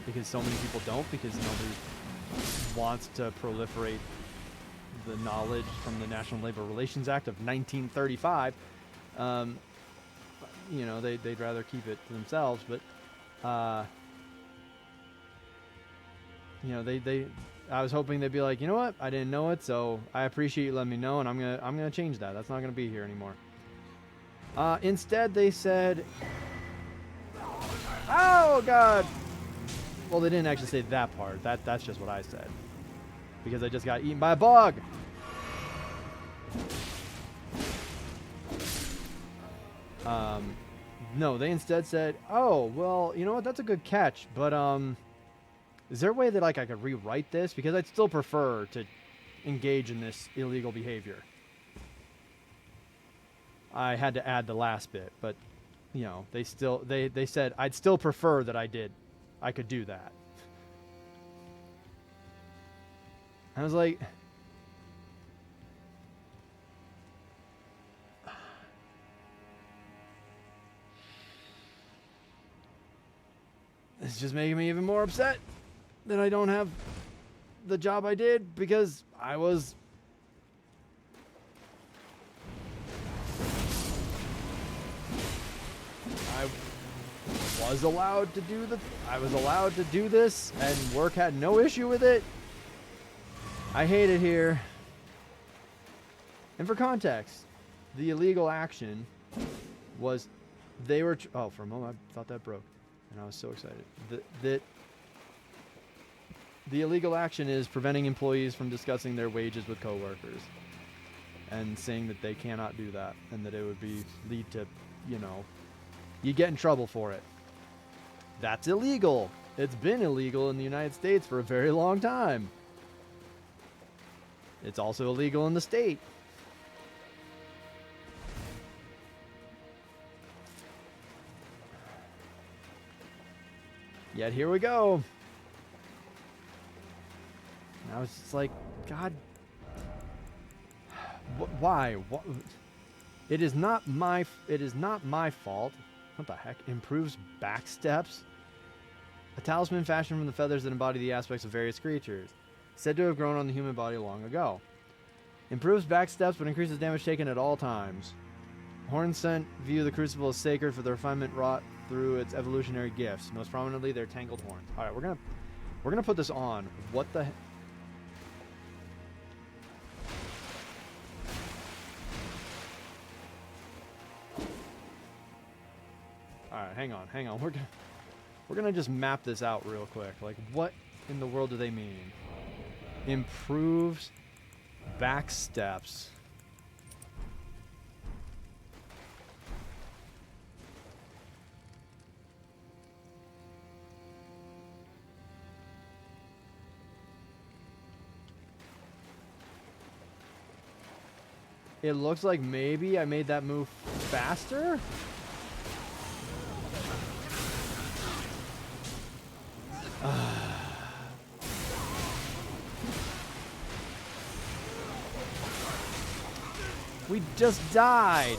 Because so many people don't, because nobody wants to proliferate the knowledge from the National Labor Relations Act of 1935. You know, they'd rather keep it to themselves, but, you know, I was hoping they'd be like, you know what, I didn't know it, so I appreciate you letting me know, and I'm gonna change that. That's not gonna be here anymore. Instead, they said, oh God. Well, they didn't actually say that part. That's just what I said. Because I just got eaten by a bug. No, they instead said, oh, well, you know what? That's a good catch. But, is there a way that, like, I could rewrite this? Because I'd still prefer to engage in this illegal behavior. I had to add the last bit, but, you know, they said I'd still prefer that I could do that. I was like, it's just making me even more upset that I don't have the job I did, because I was allowed to do this, and work had no issue with it. I hate it here. And for context, the illegal action was they were for a moment I thought that broke, and I was so excited that The illegal action is preventing employees from discussing their wages with coworkers and saying that they cannot do that and that it would lead to, you know, you get in trouble for it. That's illegal. It's been illegal in the United States for a very long time. It's also illegal in the state. Yet here we go. And I was just like, God, why? What? It is not my fault. What the heck? Improves back steps. A talisman fashioned from the feathers that embody the aspects of various creatures, said to have grown on the human body long ago. Improves back steps, but increases damage taken at all times. Horns sent view the crucible as sacred for the refinement wrought through its evolutionary gifts. Most prominently, their tangled horns. All right, we're gonna put this on. What the? All right, hang on. We're gonna just map this out real quick. Like, what in the world do they mean? Improves back steps. It looks like maybe I made that move faster? We just died.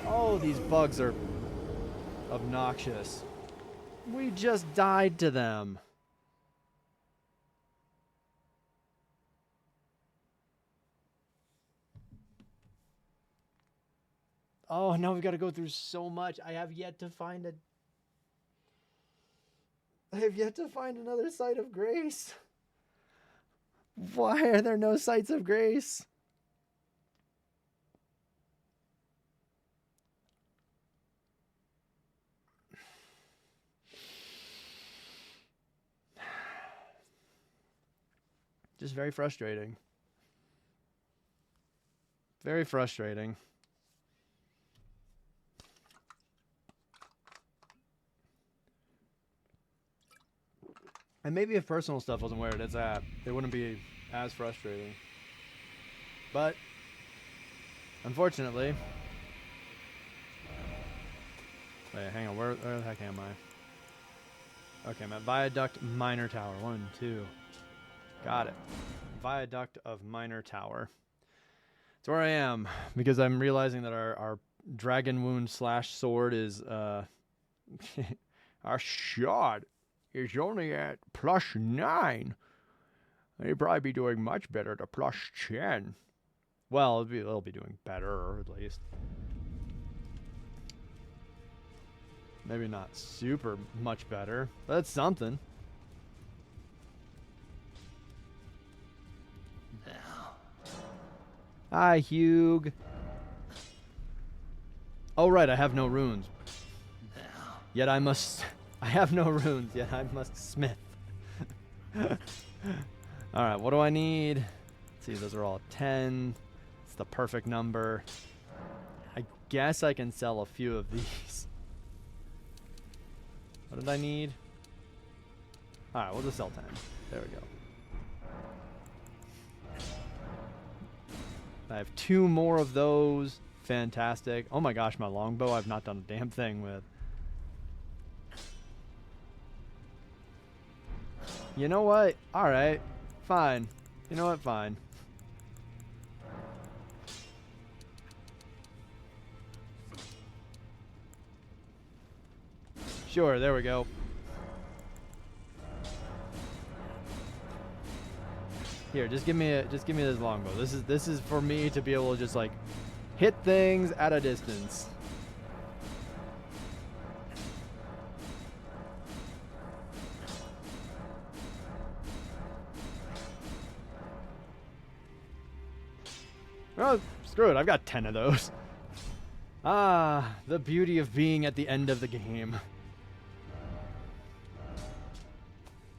Oh, these bugs are obnoxious. We just died to them. Oh, now we've got to go through so much. I have yet to find another site of grace. Why are there no sites of grace? Just very frustrating. Very frustrating. And maybe if personal stuff wasn't where it's at, it wouldn't be as frustrating. But, unfortunately... Wait, hang on. Where the heck am I? Okay, I'm at Viaduct Minor Tower. 1, 2. Got it. Viaduct of Minor Tower. That's where I am, because I'm realizing that our dragon wound / sword is, our shot is only at +9. They'd probably be doing much better to +10. Well, they'll be doing better, at least. Maybe not super much better, but it's something. Hi, Hugh. Oh, right, I have no runes. Yet I must... I have no runes, yet I must smith. Alright, what do I need? Let's see, those are all 10. It's the perfect number. I guess I can sell a few of these. What did I need? Alright, we'll just sell 10. There we go. I have 2 more of those. Fantastic. Oh my gosh, my longbow I've not done a damn thing with. You know what? Alright. Fine. You know what? Fine. Sure, there we go. Here, just give me this longbow. This is for me to be able to just like hit things at a distance. Oh, screw it. I've got 10 of those. Ah, the beauty of being at the end of the game.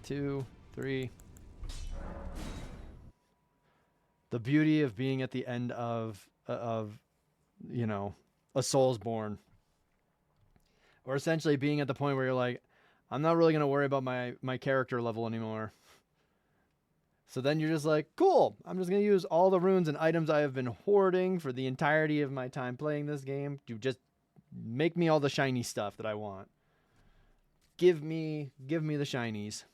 2, 3. The beauty of being at the end of you know, a Soulsborne. Or essentially being at the point where you're like, I'm not really going to worry about my character level anymore. So then you're just like, cool, I'm just going to use all the runes and items I have been hoarding for the entirety of my time playing this game to just make me all the shiny stuff that I want. Give me the shinies.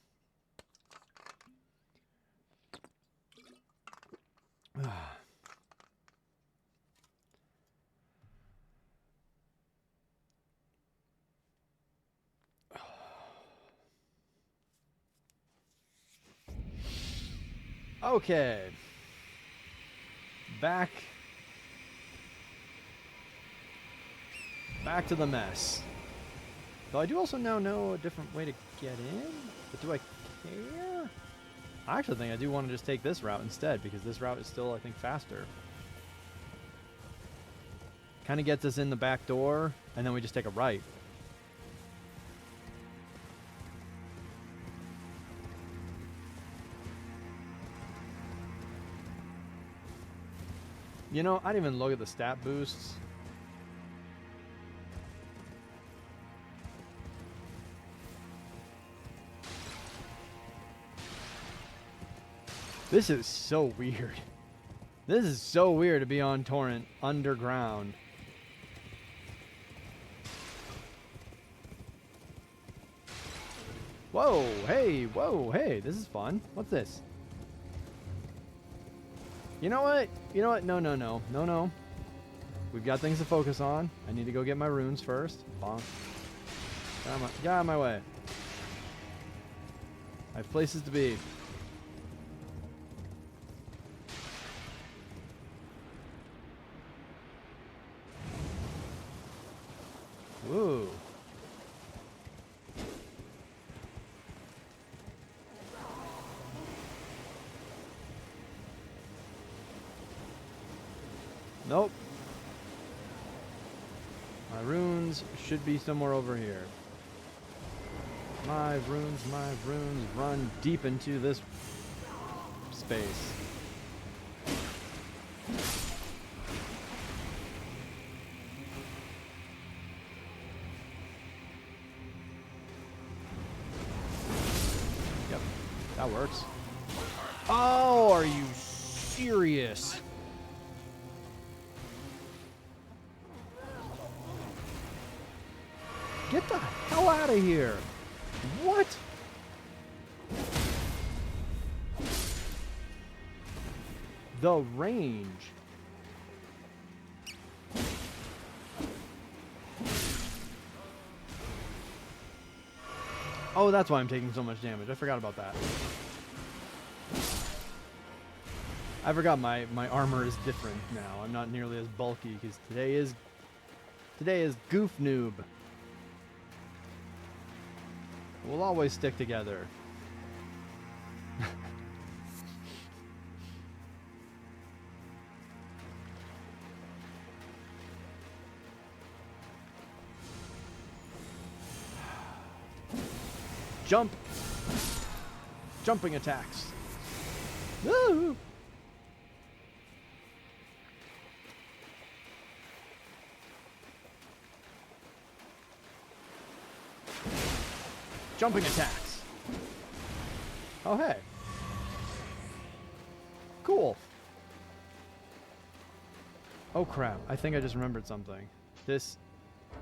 Okay. Back to the mess. Though I do also now know a different way to get in, but do I care? I actually think I do want to just take this route instead, because this route is still, I think, faster. Kind of gets us in the back door, and then we just take a right. You know, I didn't even look at the stat boosts. This is so weird. This is so weird to be on Torrent underground. Whoa, hey, this is fun. What's this? You know what? No. We've got things to focus on. I need to go get my runes first. Bonk. Get out of my way. I have places to be. Woo. Nope. My runes should be somewhere over here. My runes run deep into this space. Yep, that works. Oh, are you serious? Get the hell out of here. What? The range. Oh, that's why I'm taking so much damage. I forgot about that. I forgot my armor is different now. I'm not nearly as bulky because today is Goof Noob. We'll always stick together. Jump! Jumping attacks. Woo! Jumping attacks. Oh, hey. Cool. Oh, crap. I think I just remembered something. This...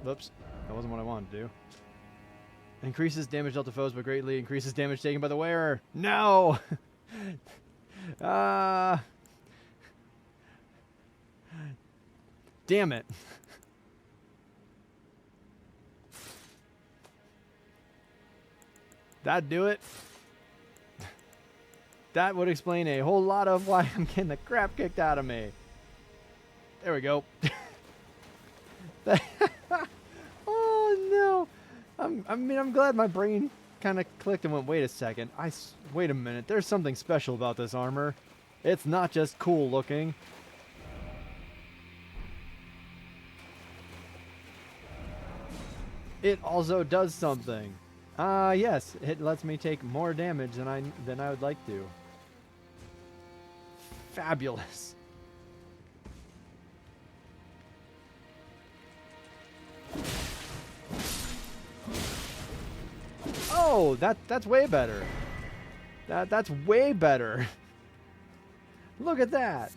Whoops. That wasn't what I wanted to do. Increases damage dealt to foes, but greatly increases damage taken by the wearer. No! Damn it. That'd do it. That would explain a whole lot of why I'm getting the crap kicked out of me. There we go. Oh no. I'm glad my brain kind of clicked and went, wait a second. Wait a minute. There's something special about this armor. It's not just cool looking. It also does something. Yes, it lets me take more damage than I would like to. Fabulous. Oh, that's way better. That's way better. Look at that.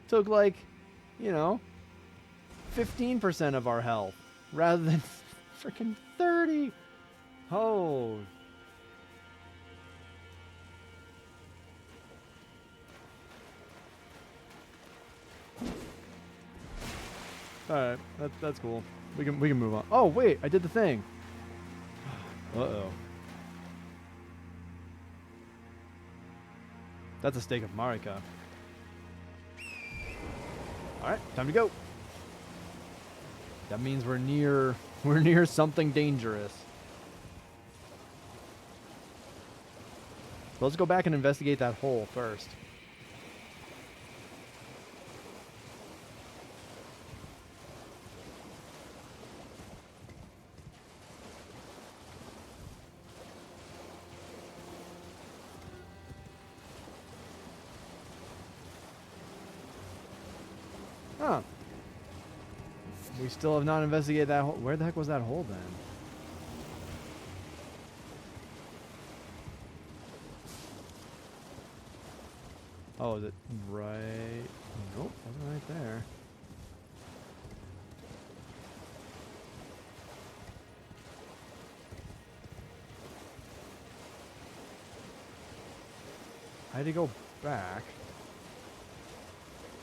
Took like, you know, 15% of our health rather than freaking 30. Oh. All right, that's cool. We can move on. Oh wait, I did the thing. Uh-oh. That's a stake of Marika. All right, time to go. That means we're near something dangerous. Let's go back and investigate that hole first. Huh. We still have not investigated that hole. Where the heck was that hole then? Oh, is it right? Nope, wasn't right there. I had to go back.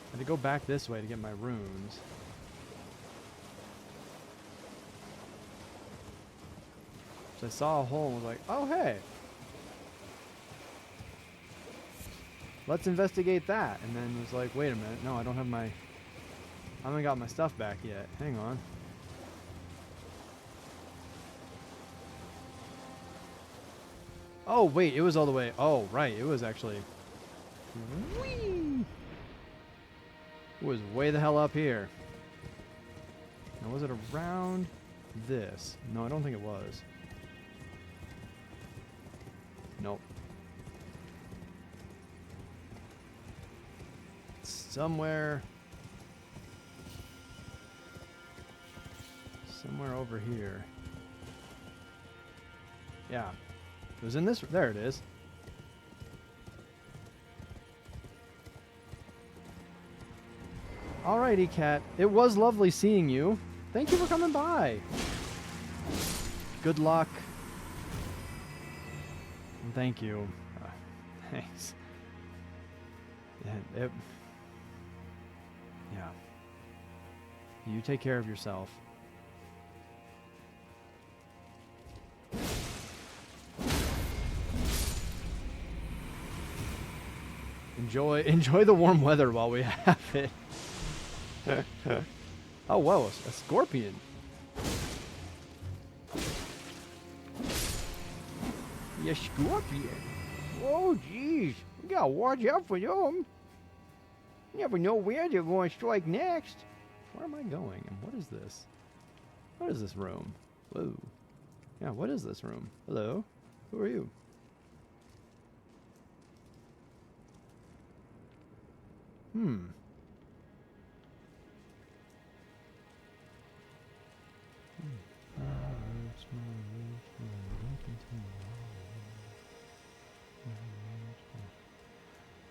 I had to go back this way to get my runes. So I saw a hole and was like, oh hey. Let's investigate that. And then was like, wait a minute, no, I haven't got my stuff back yet. Hang on. Oh wait, it was all the way. Oh right, it was actually. Whee! It was way the hell up here. Now was it around this? No, I don't think it was. Nope. Somewhere over here. Yeah. It was in this. There it is. Alrighty, cat. It was lovely seeing you. Thank you for coming by. Good luck. And thank you. Thanks. Yeah. You take care of yourself. Enjoy the warm weather while we have it. Oh, whoa, a scorpion. Yeah, scorpion. Oh, jeez. You gotta watch out for them. You never know where they're going to strike next. Where am I going? And what is this? What is this room? Whoa. Yeah, what is this room? Hello? Who are you?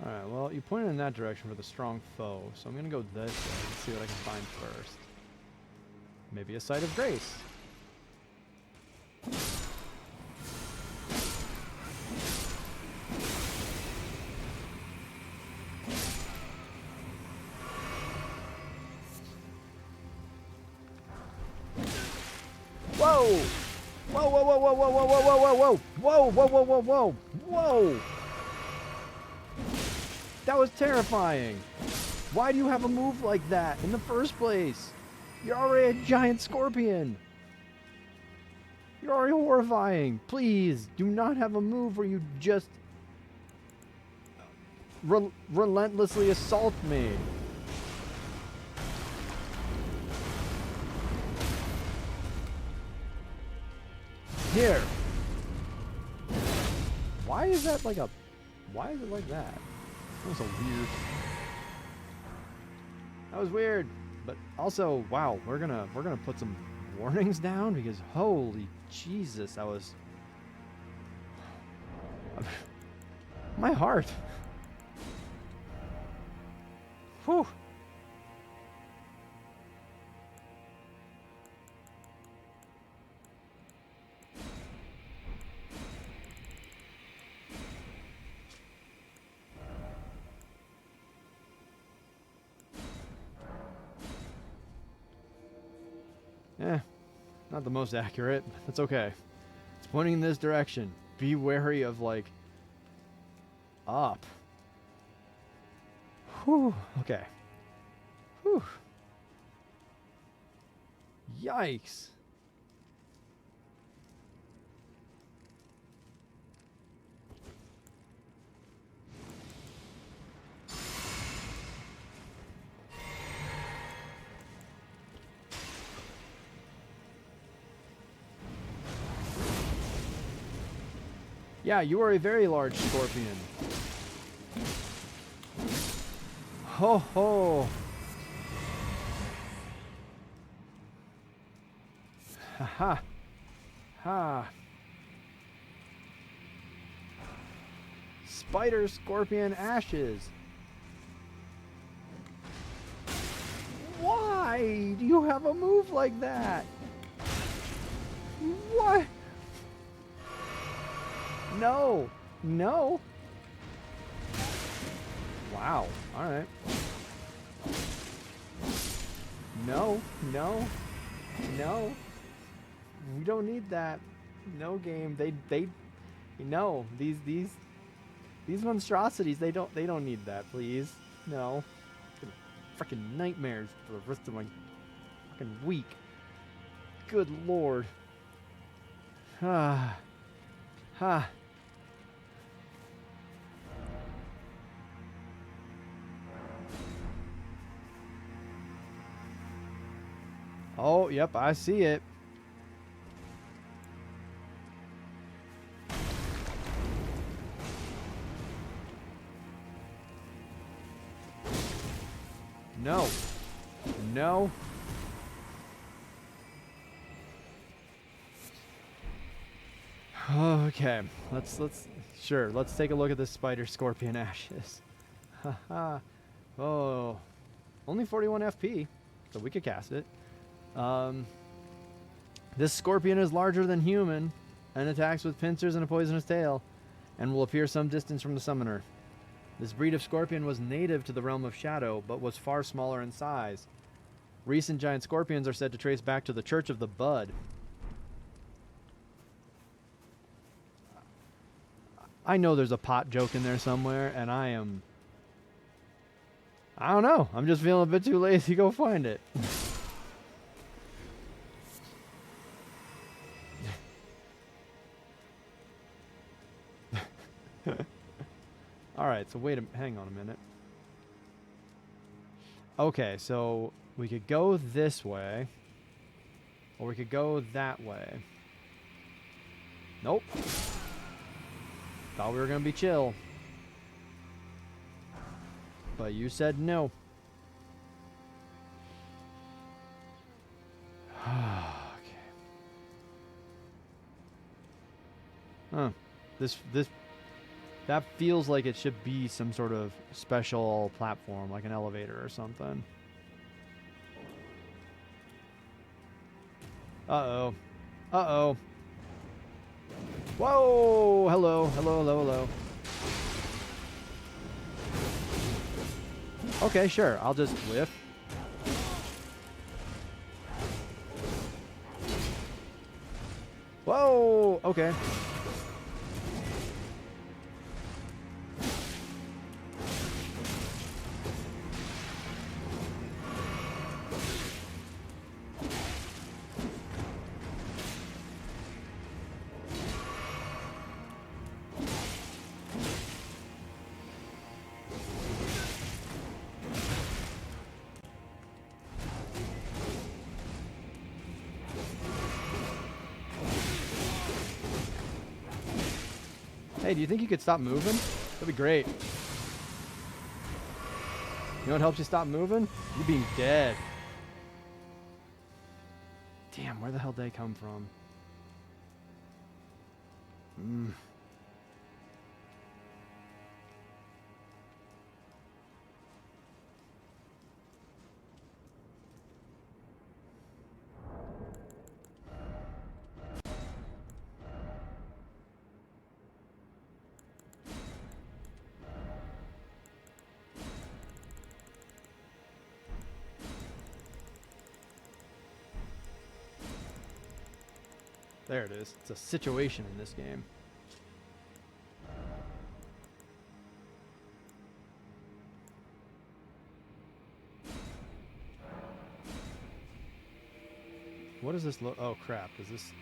Alright, well, you pointed in that direction for the strong foe, so I'm gonna go this way and see what I can find first. Maybe a site of grace. Whoa! Whoa, whoa, whoa, whoa, whoa, whoa, whoa, whoa, whoa, whoa, whoa, whoa, whoa, whoa, whoa! That was terrifying. Why do you have a move like that in the first place? You're already a giant scorpion. You're already horrifying. Please, do not have a move where you just relentlessly assault me. Here. Why is that like a... Why is it like that? That was so weird. That was weird. But also, wow, we're gonna put some warnings down because holy Jesus, that was... My heart. Whew. Not the most accurate, but that's okay. It's pointing in this direction. Be wary of, like, up. Whew. Okay. Whew. Yikes. Yeah, you are a very large scorpion. Ho ho! Ha ha! Ha! Spider scorpion ashes! Why do you have a move like that? What? No! No! Wow. Alright. No. No. No. We don't need that. No game. They no. These monstrosities, they don't need that, please. No. Freaking nightmares for the rest of my fucking week. Good lord. Ah. Ha. Oh, yep, I see it. No. No. Okay, let's take a look at this spider scorpion ashes. Haha. Oh, only 41 FP, so we could cast it. This scorpion is larger than human and attacks with pincers and a poisonous tail, and will appear some distance from the summoner. This breed of scorpion was native to the realm of shadow, but was far smaller in size. Recent giant scorpions are said to trace back to the Church of the Bud. I know there's a pot joke in there somewhere, and I don't know. I'm just feeling a bit too lazy to go find it. Alright, so hang on a minute. Okay, so we could go this way, or we could go that way. Nope. Thought we were gonna be chill. But you said no. Okay. Huh. That feels like it should be some sort of special platform, like an elevator or something. Uh-oh. Uh-oh. Whoa! Hello, hello, hello, hello. Okay, sure. I'll just whiff. Whoa! Okay. Hey, do you think you could stop moving? That'd be great. You know what helps you stop moving? You being dead. Damn, where the hell did they come from? There it is. It's a situation in this game. What does this look? Oh crap! Does this?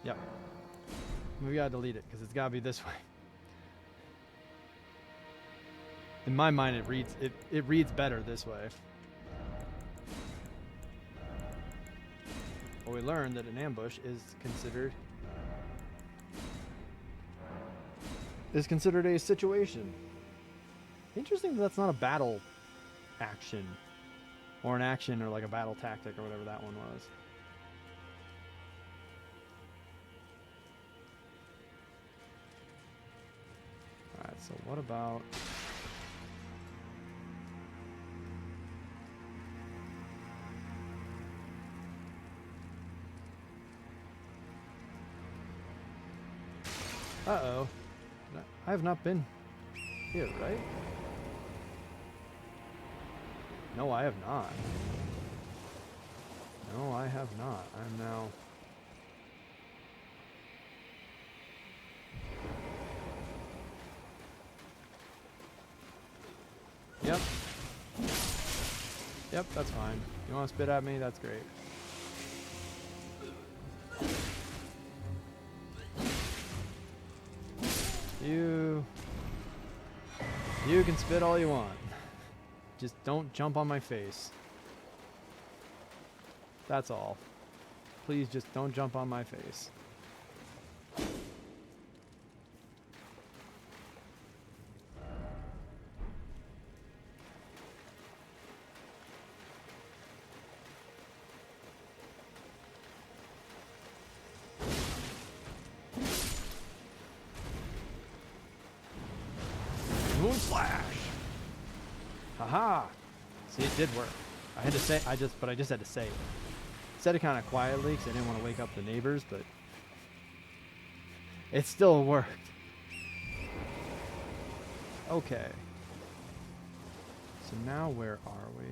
Yep. We gotta delete it because it's gotta be this way. In my mind, it reads better this way. Well, we learned that an ambush is considered a situation. Interesting that that's not a battle action, or an action, or like a battle tactic, or whatever that one was. All right. So what about? Uh-oh. I have not been here, right? No, I have not. No, I have not. I'm now... Yep. Yep, that's fine. You want to spit at me? That's great. You can spit all you want. Just don't jump on my face. That's all. Please just don't jump on my face. Moonslash! Haha! See, it did work. I had to say, I just had to say it. Said it kind of quietly because I didn't want to wake up the neighbors, but it still worked. Okay. So now where are we?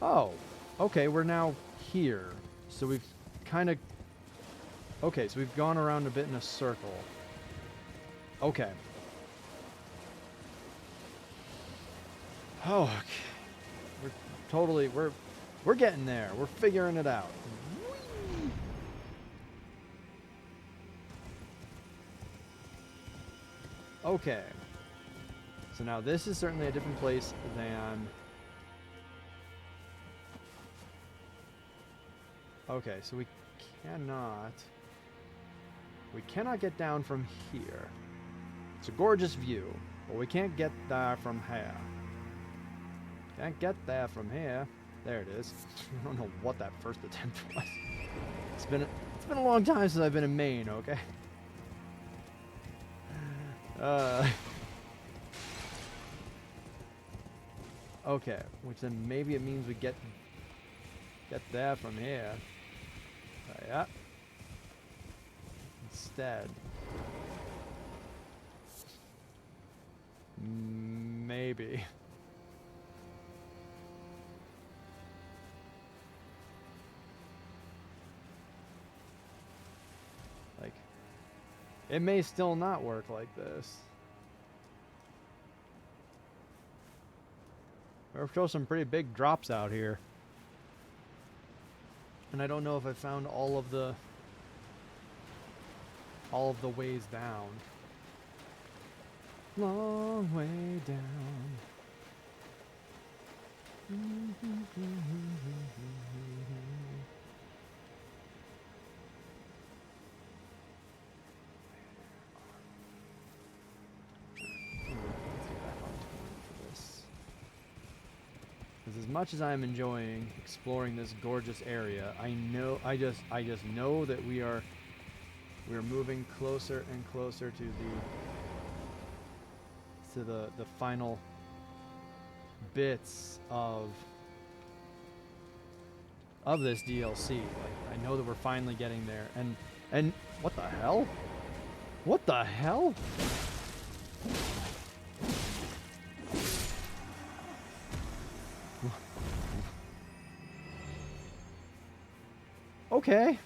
Oh, okay, we're now here. So we've kind of... Okay, so we've gone around a bit in a circle. Okay. Oh, okay. We're getting there. We're figuring it out. Okay. So now this is certainly a different place than... Okay, so we cannot get down from here. It's a gorgeous view, but we can't get there from here. Can't get there from here. There it is. I don't know what that first attempt was. It's been a long time since I've been in Maine, okay? Okay, which then maybe it means we get there from here. Yeah. Instead. Maybe. Like, it may still not work like this. There are some pretty big drops out here. And I don't know if I found all of the ways down. long way down. Let's get back on time for this. Because as much as I'm enjoying exploring this gorgeous area, I just know that we're moving closer and closer to the final bits of this DLC. Like, I know that we're finally getting there. And what the hell? What the hell? Okay.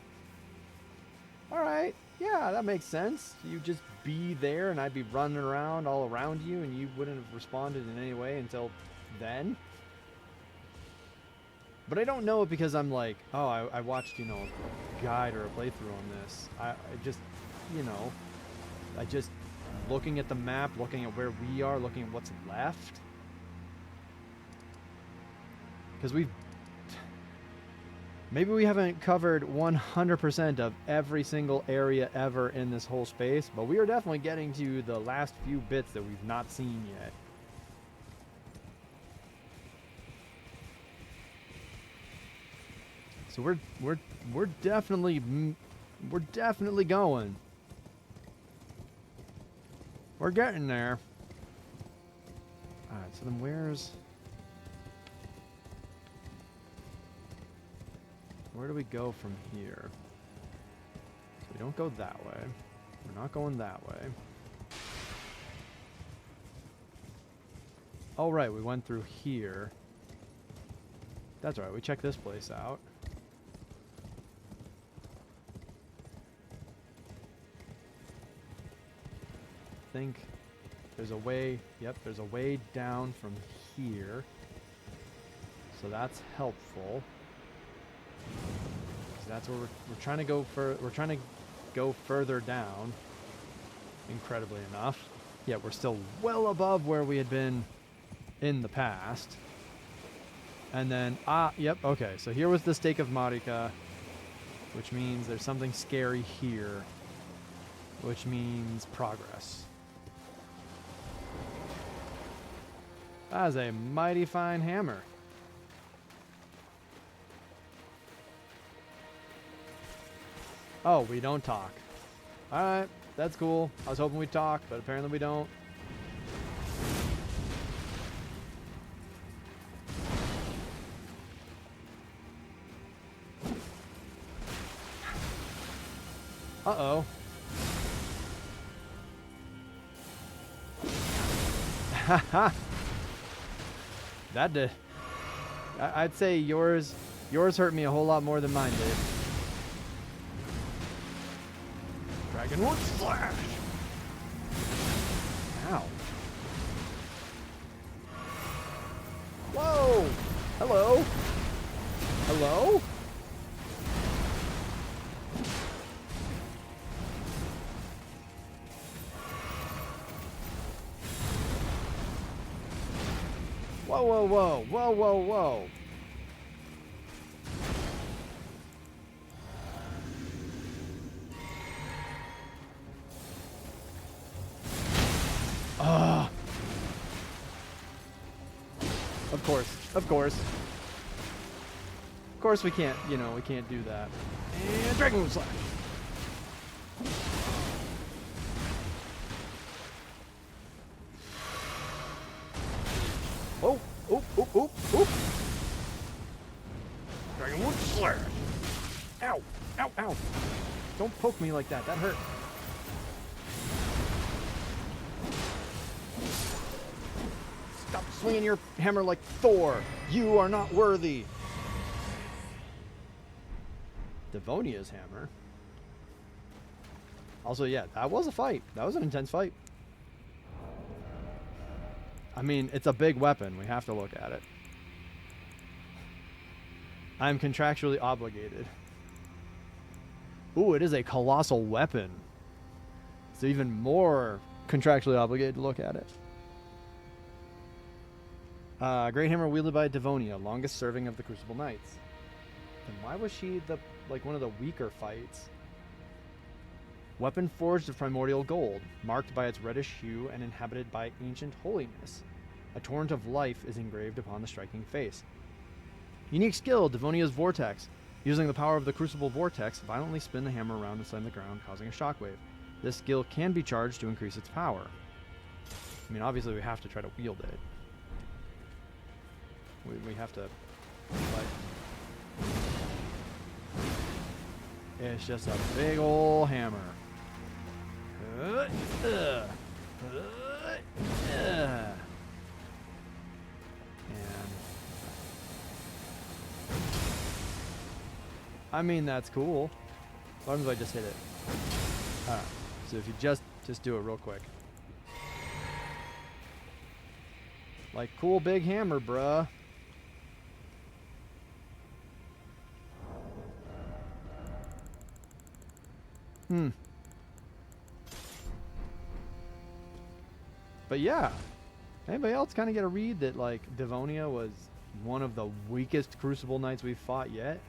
All right. Yeah, that makes sense. You just be there and I'd be running around all around you and you wouldn't have responded in any way until then. But I don't know it because I'm like, oh, I watched, you know, a guide or a playthrough on this. I just, you know, I just looking at the map, looking at where we are, looking at what's left. Because maybe we haven't covered 100% of every single area ever in this whole space, but we are definitely getting to the last few bits that we've not seen yet. So we're definitely going. We're getting there. All right, so then where do we go from here? So we don't go that way. We're not going that way. Oh, right, we went through here. That's right, we checked this place out. I think there's a way, yep, there's a way down from here. So that's helpful. So that's where we're trying to go we're trying to go further down. Incredibly enough. Yet we're still well above where we had been in the past. And then yep, okay. So here was the stake of Marika, which means there's something scary here, which means progress. That is a mighty fine hammer. Oh, we don't talk. Alright, that's cool. I was hoping we'd talk, but apparently we don't. Uh-oh. Haha. That did. I'd say yours hurt me a whole lot more than mine did. Dragonwood Slash! Ow. Whoa! Hello? Hello? Whoa, whoa, whoa, whoa, whoa, whoa. Of course, of course. Of course we can't, you know, we can't do that. And Dragon Slash. Oh, oop, oop, oop, oop. Dragon Slash. Ow, ow, ow. Don't poke me like that, that hurt. Stop swinging your hammer like Thor. You are not worthy. Devonia's hammer. Also, yeah, that was a fight. That was an intense fight. I mean, it's a big weapon. We have to look at it. I'm contractually obligated. Ooh, it is a colossal weapon. It's even more contractually obligated to look at it. Great hammer wielded by Devonia, longest serving of the Crucible Knights. Then why was she one of the weaker fights? Weapon forged of primordial gold, marked by its reddish hue and inhabited by ancient holiness. A torrent of life is engraved upon the striking face. Unique skill, Devonia's Vortex. Using the power of the Crucible Vortex, violently spin the hammer around and slam the ground, causing a shockwave. This skill can be charged to increase its power. I mean, obviously we have to try to wield it. We have to, like... It's just a big ol' hammer. And I mean, that's cool. As long as I just hit it. Alright, so if you just do it real quick. Like, cool big hammer, bruh. But yeah, anybody else kind of get a read that, like, Devonia was one of the weakest Crucible Knights we've fought yet?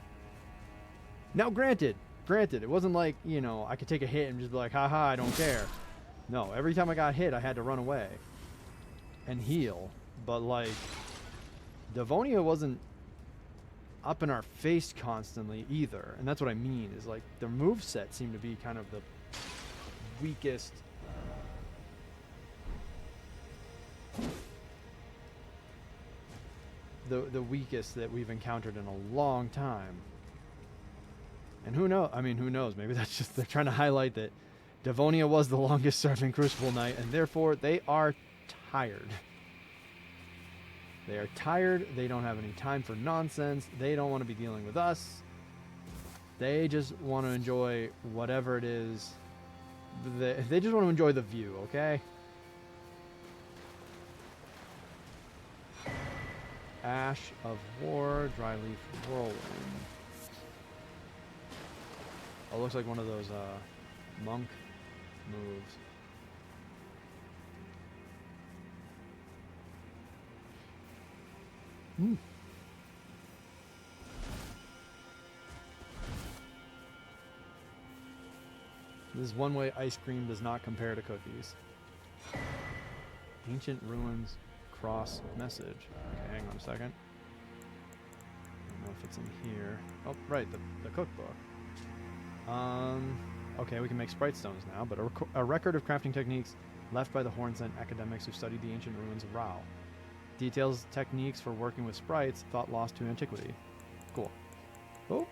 Now, granted, it wasn't like, you know, I could take a hit and just be like, haha, I don't care. No, every time I got hit, I had to run away and heal. But, like, Devonia wasn't up in our face constantly either. And that's what I mean, is, like, the moveset seemed to be kind of the weakest. The weakest that we've encountered in a long time. And who knows? I mean, who knows? Maybe that's just, they're trying to highlight that Devonia was the longest serving Crucible Knight, and therefore they are tired. They are tired. They don't have any time for nonsense. They don't want to be dealing with us. They just want to enjoy whatever it is. They just want to enjoy the view, okay? Ash of War, Dryleaf Whirlwind. Oh, looks like one of those monk moves. This is one way ice cream does not compare to cookies. Ancient Ruins Cross Message. Okay, hang on a second. I don't know if it's in here. Oh, right, the cookbook. Okay, we can make sprite stones now, but a record of crafting techniques left by the Hornsent academics who studied the ancient ruins of Rao. Details techniques for working with sprites, thought lost to antiquity. Cool. Oh.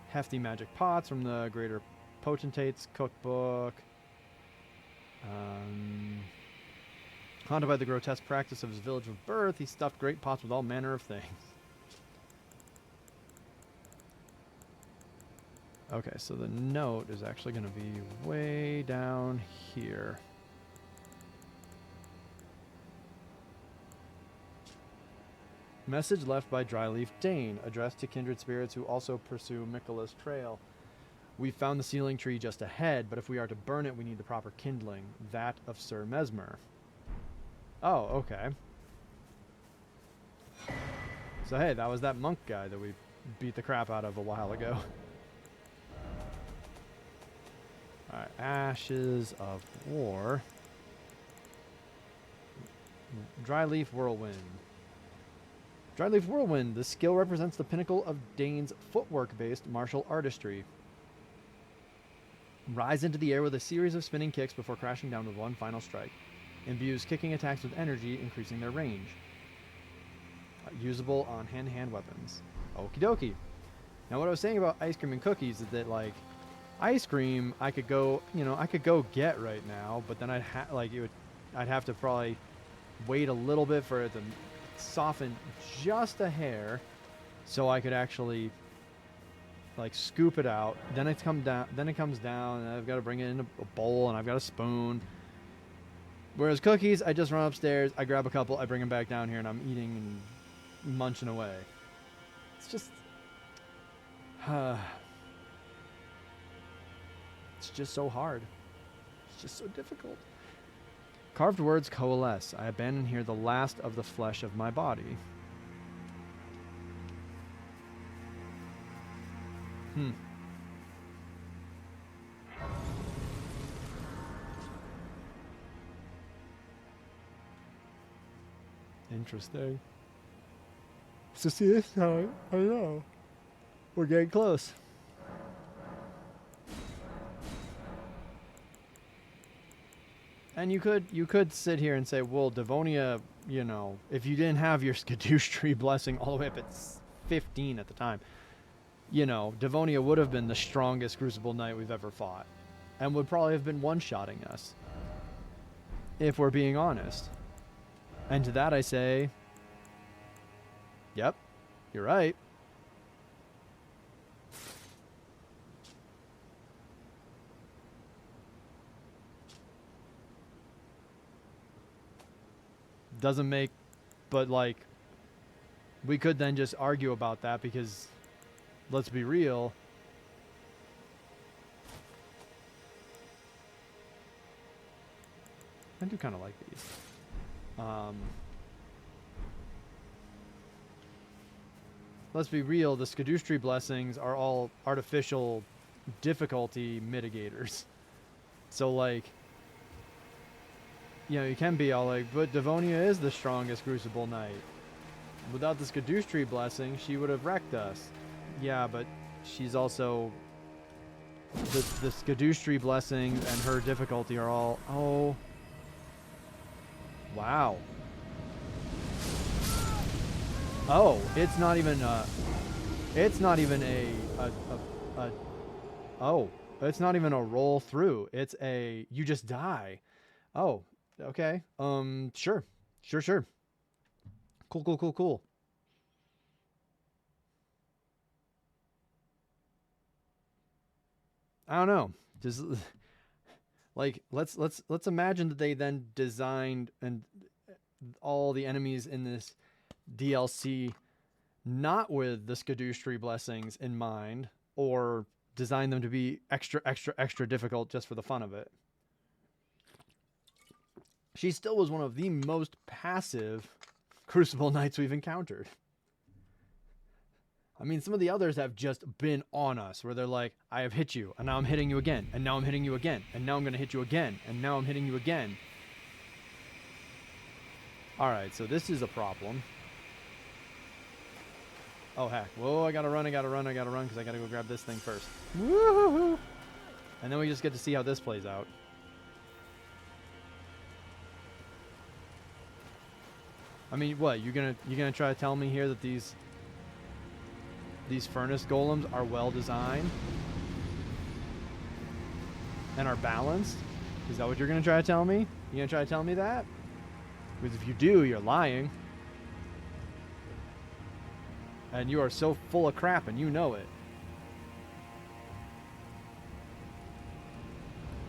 Hefty magic pots from the Greater Potentate's cookbook. Haunted by the grotesque practice of his village of birth, he stuffed great pots with all manner of things. Okay, so the note is actually going to be way down here. Message left by Dryleaf Dane, addressed to kindred spirits who also pursue Michaela's trail. We found the sealing tree just ahead, but if we are to burn it, we need the proper kindling, that of Sir Mesmer. Oh, okay. So hey, that was that monk guy that we beat the crap out of a while ago. Alright, Ashes of War. Dryleaf Whirlwind. Dryleaf Whirlwind. This skill represents the pinnacle of Dane's footwork-based martial artistry. Rise into the air with a series of spinning kicks before crashing down with one final strike. Imbues kicking attacks with energy, increasing their range. Usable on hand-to-hand weapons. Okie dokie. Now what I was saying about ice cream and cookies is that, like, ice cream I could go, I could go get right now, but then I'd have to probably wait a little bit for it to soften just a hair so I could actually, like, scoop it out. Then it comes down and I've got to bring it in a bowl and I've got a spoon. Whereas cookies, I just run upstairs, I grab a couple, I bring them back down here, and I'm eating and munching away. It's just... it's just so hard. It's just so difficult. Carved words coalesce. I abandon here the last of the flesh of my body. Interesting. So see this time, I know. We're getting close. And you could sit here and say, well, Devonia, you know, if you didn't have your Skadoosh blessing all the way up at 15 at the time, you know, Devonia would have been the strongest Crucible Knight we've ever fought. And would probably have been one-shotting us. If we're being honest. And to that I say, yep, you're right. Doesn't make, but like, we could then just argue about that because, let's be real, I do kind of like these. Let's be real, the Skadoosh blessings are all artificial difficulty mitigators. So like, you know, you can be all like, but Devonia is the strongest Crucible Knight. Without the Skadoosh blessing, she would have wrecked us. Yeah, but she's also... The Skadoosh blessings and her difficulty are all... Oh. Wow. Oh, it's not even it's not even oh, it's not even a roll through. It's a, you just die. Oh, okay. Sure. Cool. I don't know. Just like, let's imagine that they then designed and all the enemies in this DLC not with the Skadoosh blessings in mind, or design them to be extra difficult just for the fun of it. She still was one of the most passive Crucible Knights we've encountered. I mean, some of the others have just been on us, where they're like, I have hit you, and now I'm hitting you again, and now I'm hitting you again, and now I'm going to hit you again, and now I'm hitting you again. Alright, so this is a problem. Oh, heck. Whoa, I gotta run, because I gotta go grab this thing first. Woohoo! And then we just get to see how this plays out. I mean, what? You're gonna try to tell me here that these furnace golems are well designed and are balanced? Is that what you're gonna try to tell me? You gonna try to tell me that? Because if you do, you're lying. And you are so full of crap and you know it.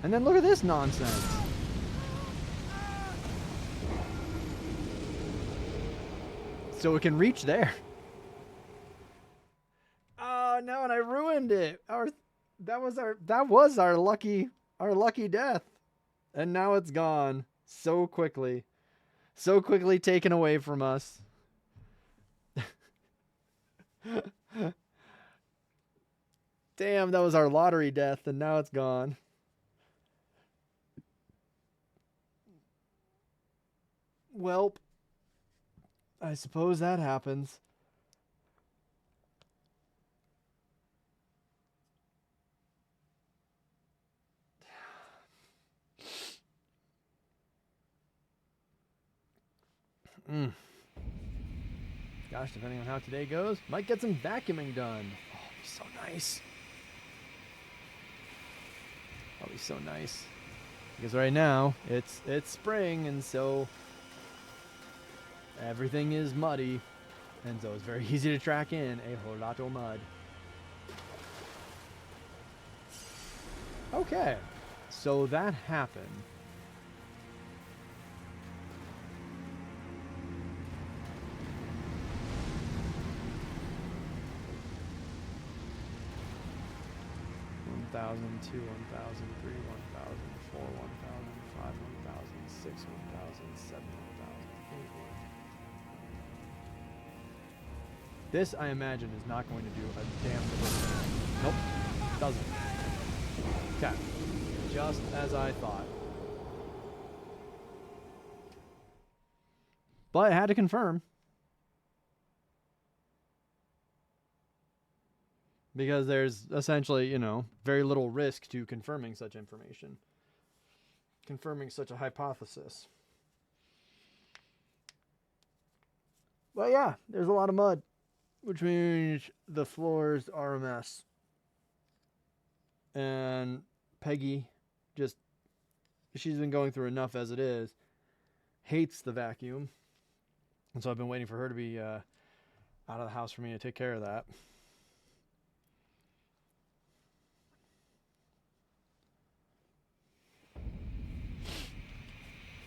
And then look at this nonsense. So it can reach there. Oh no, and I ruined it. That was our lucky death. And now it's gone so quickly. So quickly taken away from us. Damn, that was our lottery death, and now it's gone. Welp. I suppose that happens. Gosh, depending on how today goes, might get some vacuuming done. Oh, it'll be so nice. That'll be so nice. Because right now, it's spring, and so everything is muddy. And so it's very easy to track in a whole lot of mud. Okay, so that happened. 2 1,000, 3 1,000, 4 1,000, 5 1,000, 6 1,000, 7 1,000, 8 1,000. This, I imagine, is not going to do a damn thing. Nope, doesn't. Okay, just as I thought. But I had to confirm. Because there's essentially, you know, very little risk to confirming such information. Confirming such a hypothesis. But yeah, there's a lot of mud. Which means the floors are a mess. And Peggy just, she's been going through enough as it is, hates the vacuum. And so I've been waiting for her to be out of the house for me to take care of that.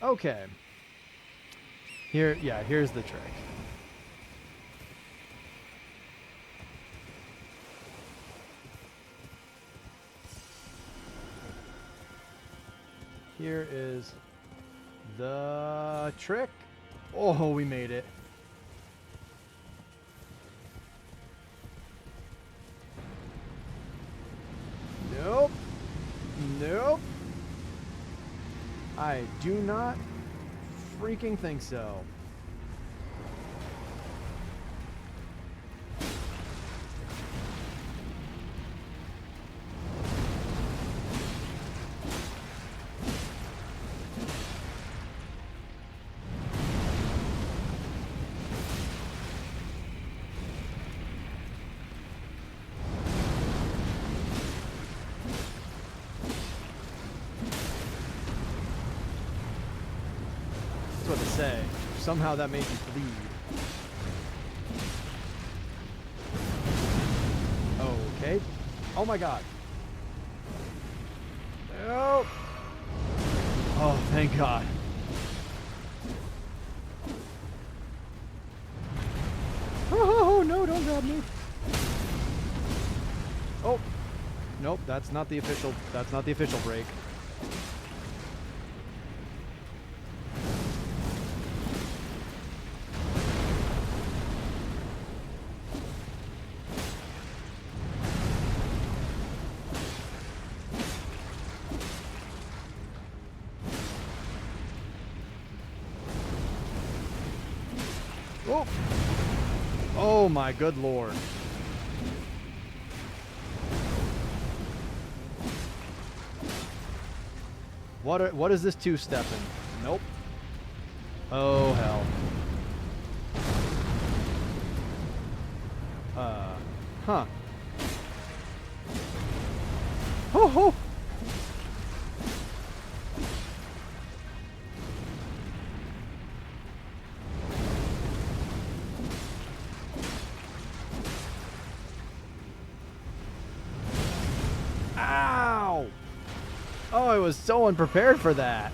Okay. Here's the trick. Here is the trick. Oh, we made it. Nope. Nope. I do not freaking think so. What to say. Somehow that made you bleed. Okay. Oh my god. Oh. Oh, thank god. Oh no, don't grab me. Oh. Nope, that's not the official break. Oh! Oh my good lord. What is this two-stepping? Nope. Oh hell. Huh. Oh ho! Ow! Oh, I was so unprepared for that.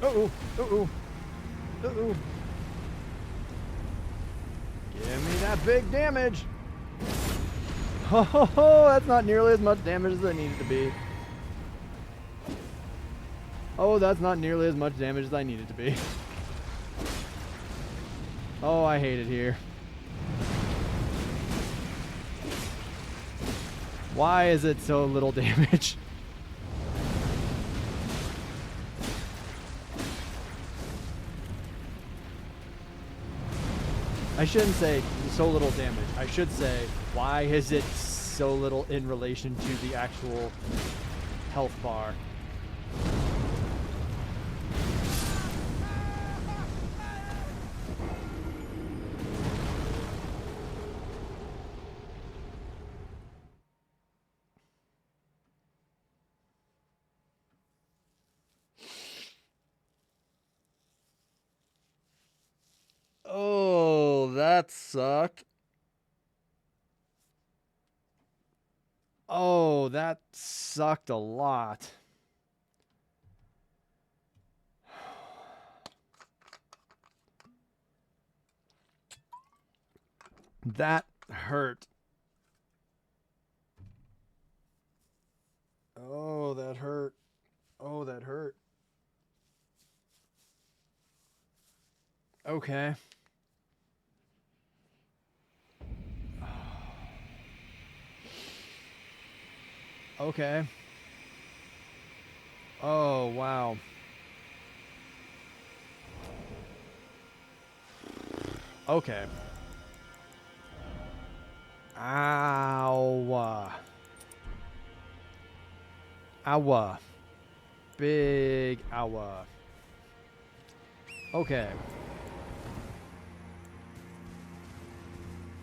Uh-oh. Uh-oh. Uh-oh. Give me that big damage. Oh, ho, ho, that's not nearly as much damage as I needed to be. Oh, that's not nearly as much damage as I needed to be. Oh, I hate it here. Why is it so little damage? I shouldn't say so little damage. I should say, why is it so little in relation to the actual health bar? Oh, that sucked. Oh, that sucked a lot. That hurt. Oh, that hurt. Oh, that hurt. Okay. Okay. Oh, wow. Okay. Ow. Ow. Big ow. Okay.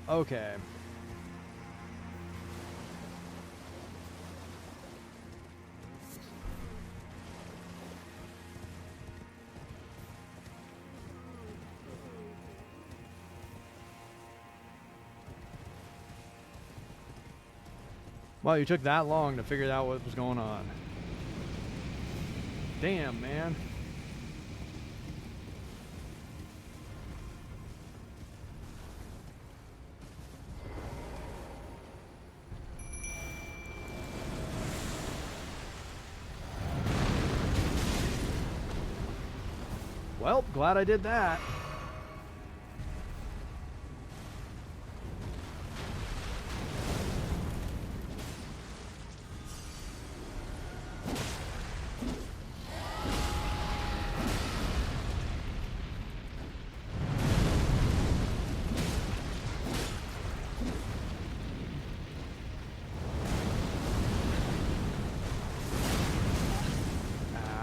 Okay. Wow, you took that long to figure out what was going on. Damn, man. Well, glad I did that.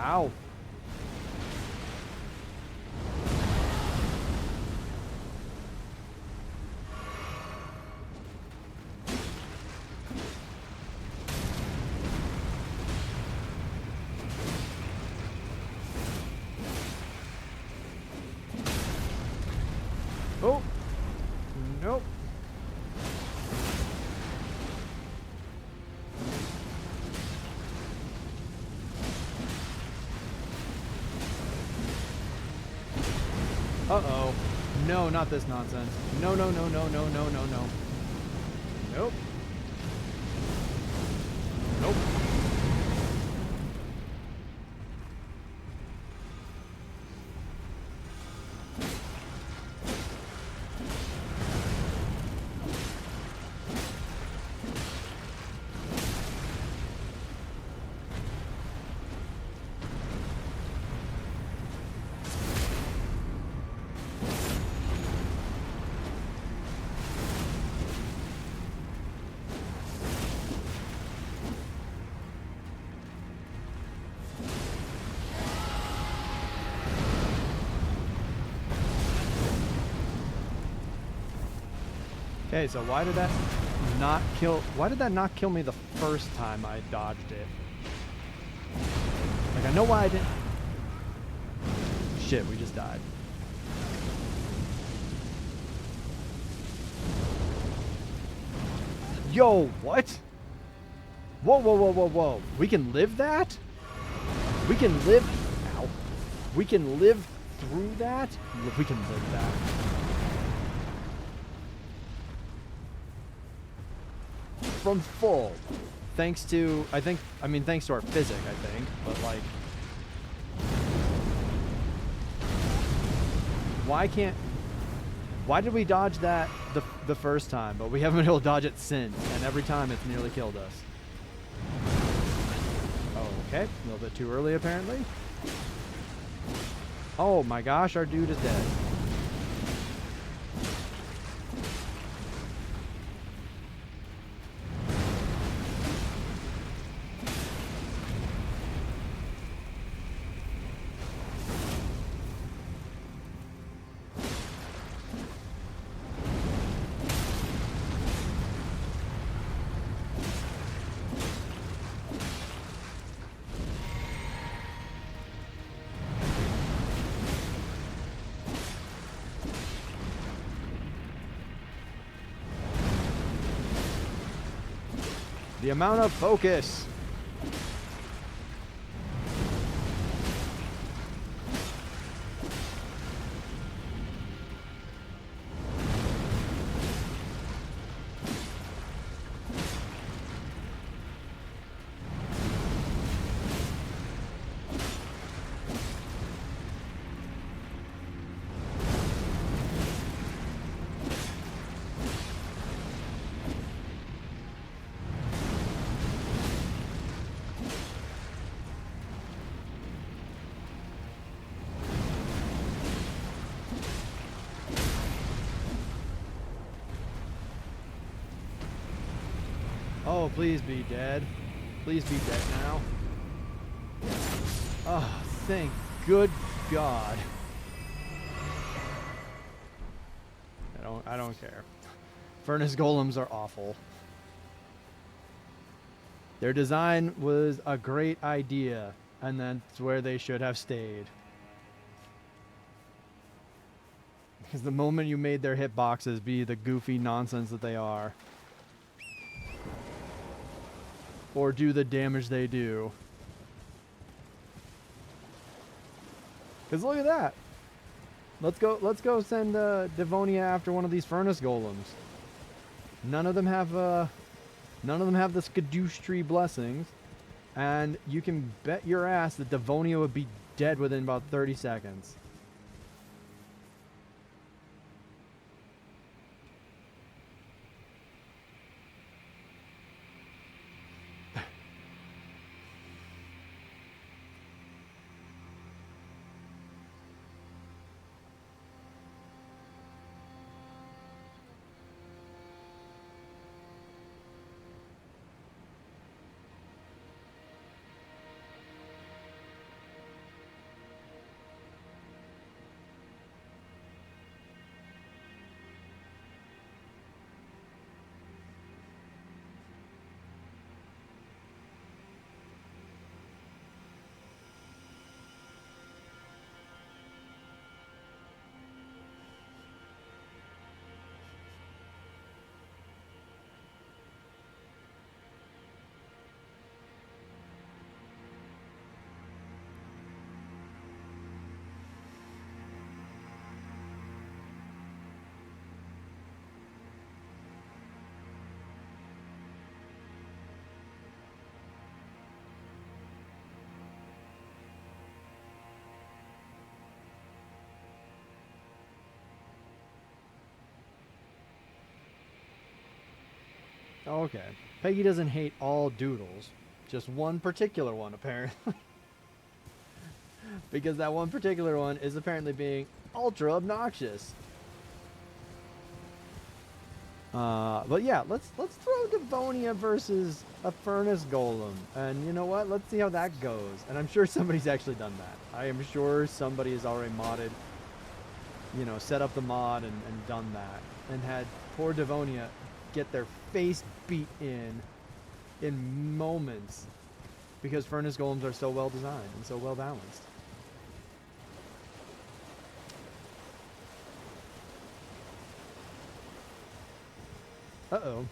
Ow. Oh. Nope. Uh-oh. No, not this nonsense. No, no, no, no, no, no, no, no. Nope. Nope. Okay, so why did that not kill me the first time I dodged it? Like, I know why I didn't. Shit, we just died. Yo, what? Whoa, whoa, whoa, whoa, whoa. We can live that? We can live. Ow. We can live through that? We can live that. From full. Thanks to, thanks to our physic, I think. But, like. Why did we dodge that the first time, but we haven't been able to dodge it since, and every time it's nearly killed us? Okay, a little bit too early apparently. Oh my gosh, our dude is dead. The amount of focus. Oh, please be dead. Please be dead now. Oh, thank good God. I don't care. Furnace golems are awful. Their design was a great idea, and that's where they should have stayed. Because the moment you made their hitboxes be the goofy nonsense that they are, or do the damage they do. Because look at that. Let's go send Devonia after one of these furnace golems. None of them have the Skadoosh tree blessings, and you can bet your ass that Devonia would be dead within about 30 seconds. Okay. Peggy doesn't hate all doodles. Just one particular one, apparently. Because that one particular one is apparently being ultra obnoxious. But yeah, let's throw Devonia versus a Furnace Golem. And you know what? Let's see how that goes. And I'm sure somebody's actually done that. I am sure somebody has already modded, you know, set up the mod and done that. And had poor Devonia get their face beat in moments, because Furnace Golems are so well designed and so well balanced. Uh-oh.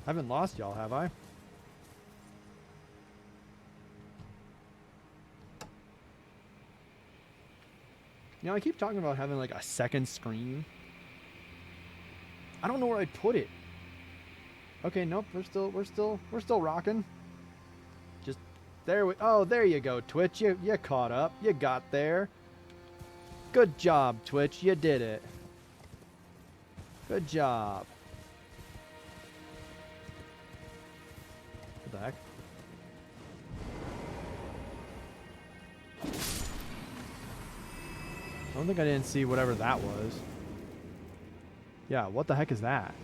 I haven't lost y'all, have I? You know, I keep talking about having like a second screen. I don't know where I'd put it. Okay, nope, we're still rocking. Just there there you go, Twitch. You caught up. You got there. Good job, Twitch. You did it. Good job. What the heck? I don't think I didn't see whatever that was. Yeah, what the heck is that?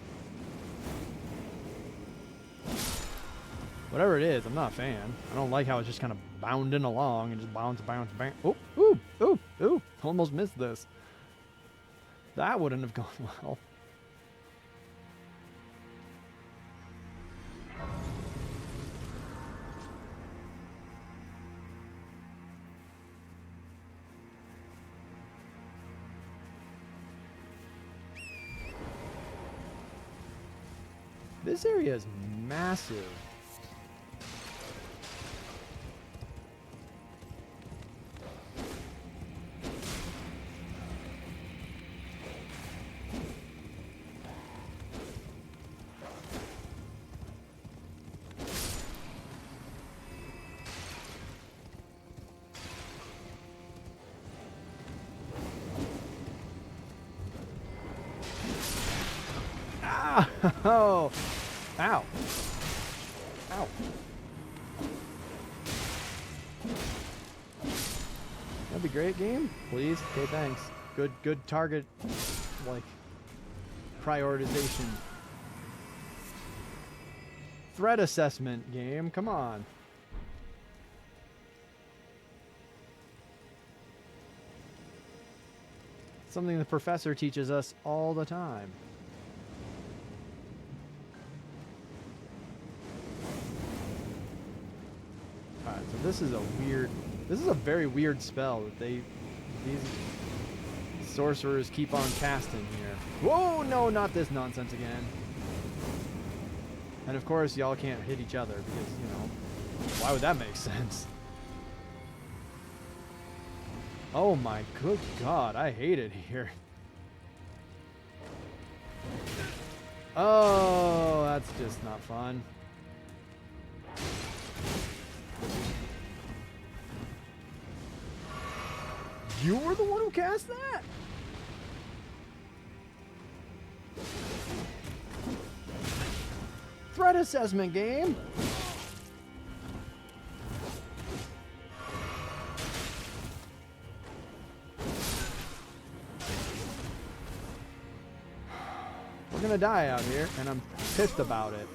Whatever it is, I'm not a fan. I don't like how it's just kind of bounding along and just bounce. Oh, ooh. Almost missed this. That wouldn't have gone well. This area is massive. Ah! Oh! Ow. Ow. That'd be great, game. Please. Okay, thanks. Good target. Like. prioritization. Threat assessment game. Come on. Something the professor teaches us all the time. Alright, so this is a very weird spell that these sorcerers keep on casting here. Whoa, no, not this nonsense again. And of course, y'all can't hit each other because, you know, why would that make sense? Oh my good God, I hate it here. Oh, that's just not fun. You were the one who cast that? Threat assessment game. We're gonna die out here, and I'm pissed about it.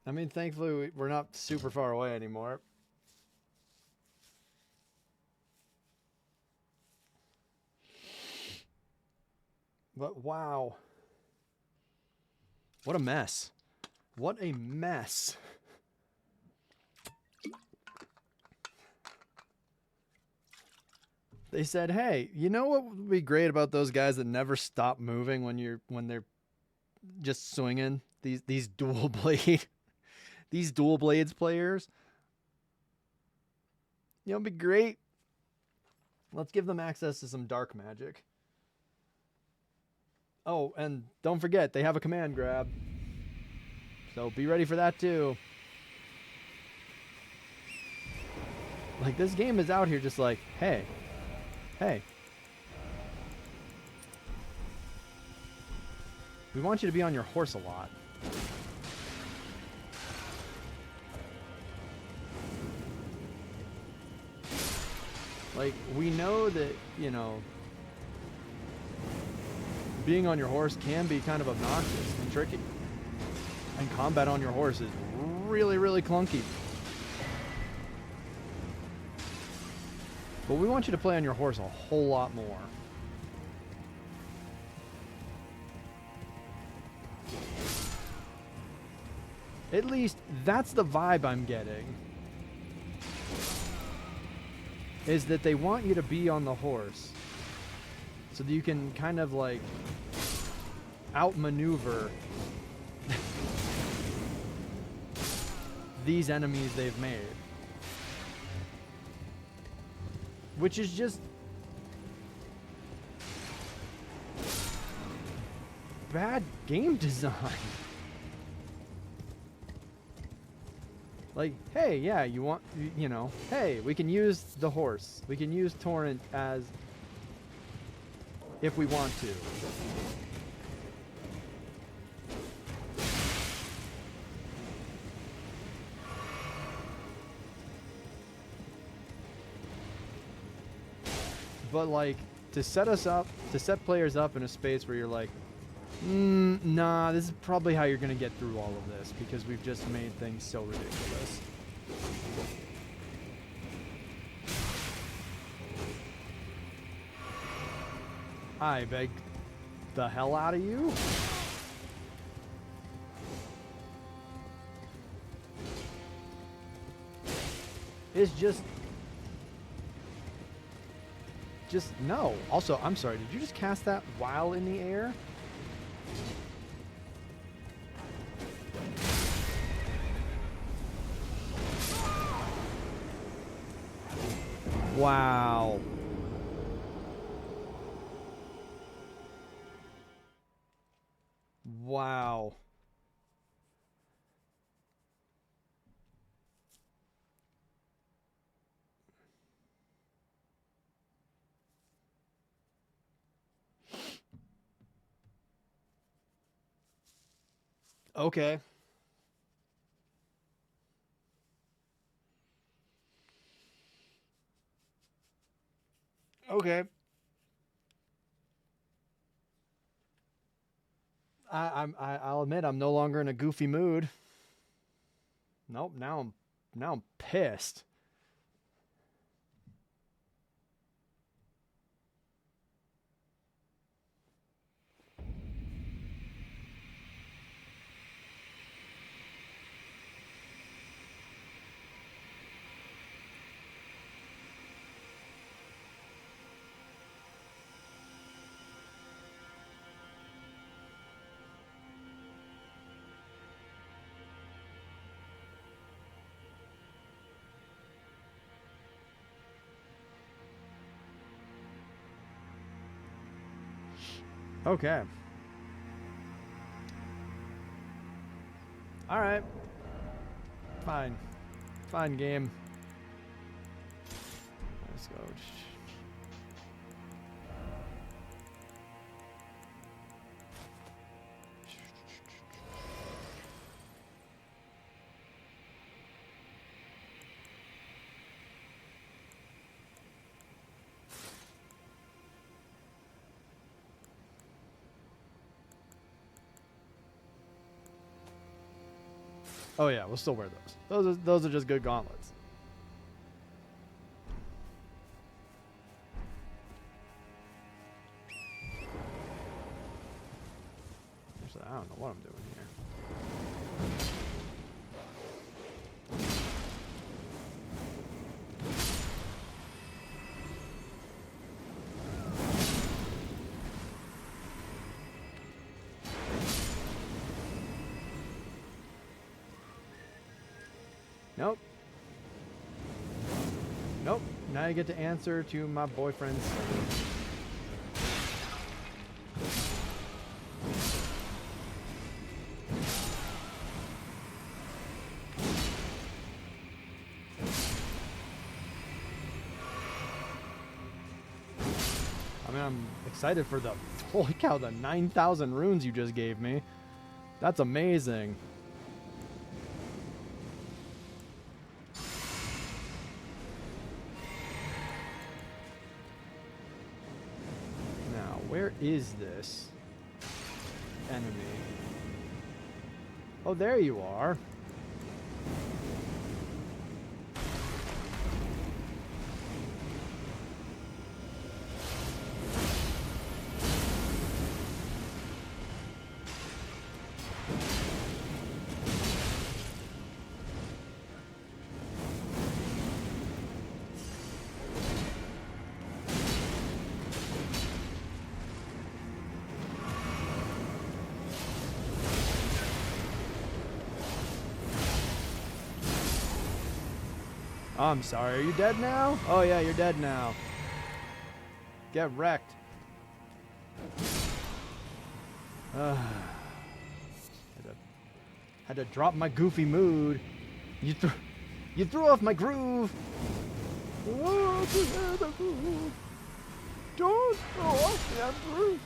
I mean, thankfully, we're not super far away anymore. But wow. What a mess. What a mess. They said, "Hey, you know what would be great about those guys that never stop moving when they're just swinging these dual blade these dual blades players? You know, it'd be great. Let's give them access to some dark magic. Oh, and don't forget, they have a command grab. So be ready for that too." Like, this game is out here just like, hey. We want you to be on your horse a lot. Like, we know that, you know, being on your horse can be kind of obnoxious and tricky. And combat on your horse is really, really clunky. But we want you to play on your horse a whole lot more. At least that's the vibe I'm getting. Is that they want you to be on the horse so that you can kind of like outmaneuver these enemies they've made. Which is just bad game design. Like, hey, yeah, you know, hey, we can use the horse. We can use Torrent as if we want to. But like, to set players up in a space where you're like, nah, this is probably how you're gonna get through all of this because we've just made things so ridiculous. I beg the hell out of you. It's just no. Also, I'm sorry, did you just cast that while in the air? Wow. Wow. Okay. Okay. I'll admit I'm no longer in a goofy mood. Nope, now I'm pissed. Okay. All right. Fine. Fine game. Let's go. Oh yeah, we'll still wear those. Those are just good gauntlets. Actually, I don't know what I'm doing here. Nope. Nope. Now you get to answer to my boyfriend's. I mean, I'm excited for the. Holy cow, the 9,000 runes you just gave me. That's amazing. Where is this enemy? Oh, there you are. Oh, I'm sorry. Are you dead now? Oh, yeah, you're dead now. Get wrecked. Had to drop my goofy mood. You threw off my groove. Oh, the groove. Don't throw off that groove.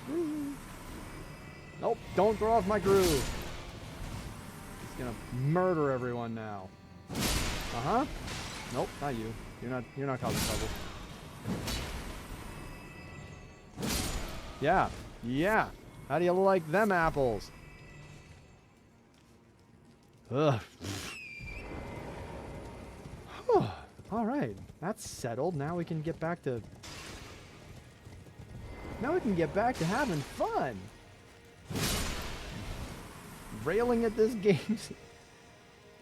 Nope, don't throw off my groove. He's gonna murder everyone now. Uh-huh. Nope, not you. You're not causing trouble. Yeah. Yeah. How do you like them apples? Ugh. All right. That's settled. Now we can get back to having fun. Railing at this game's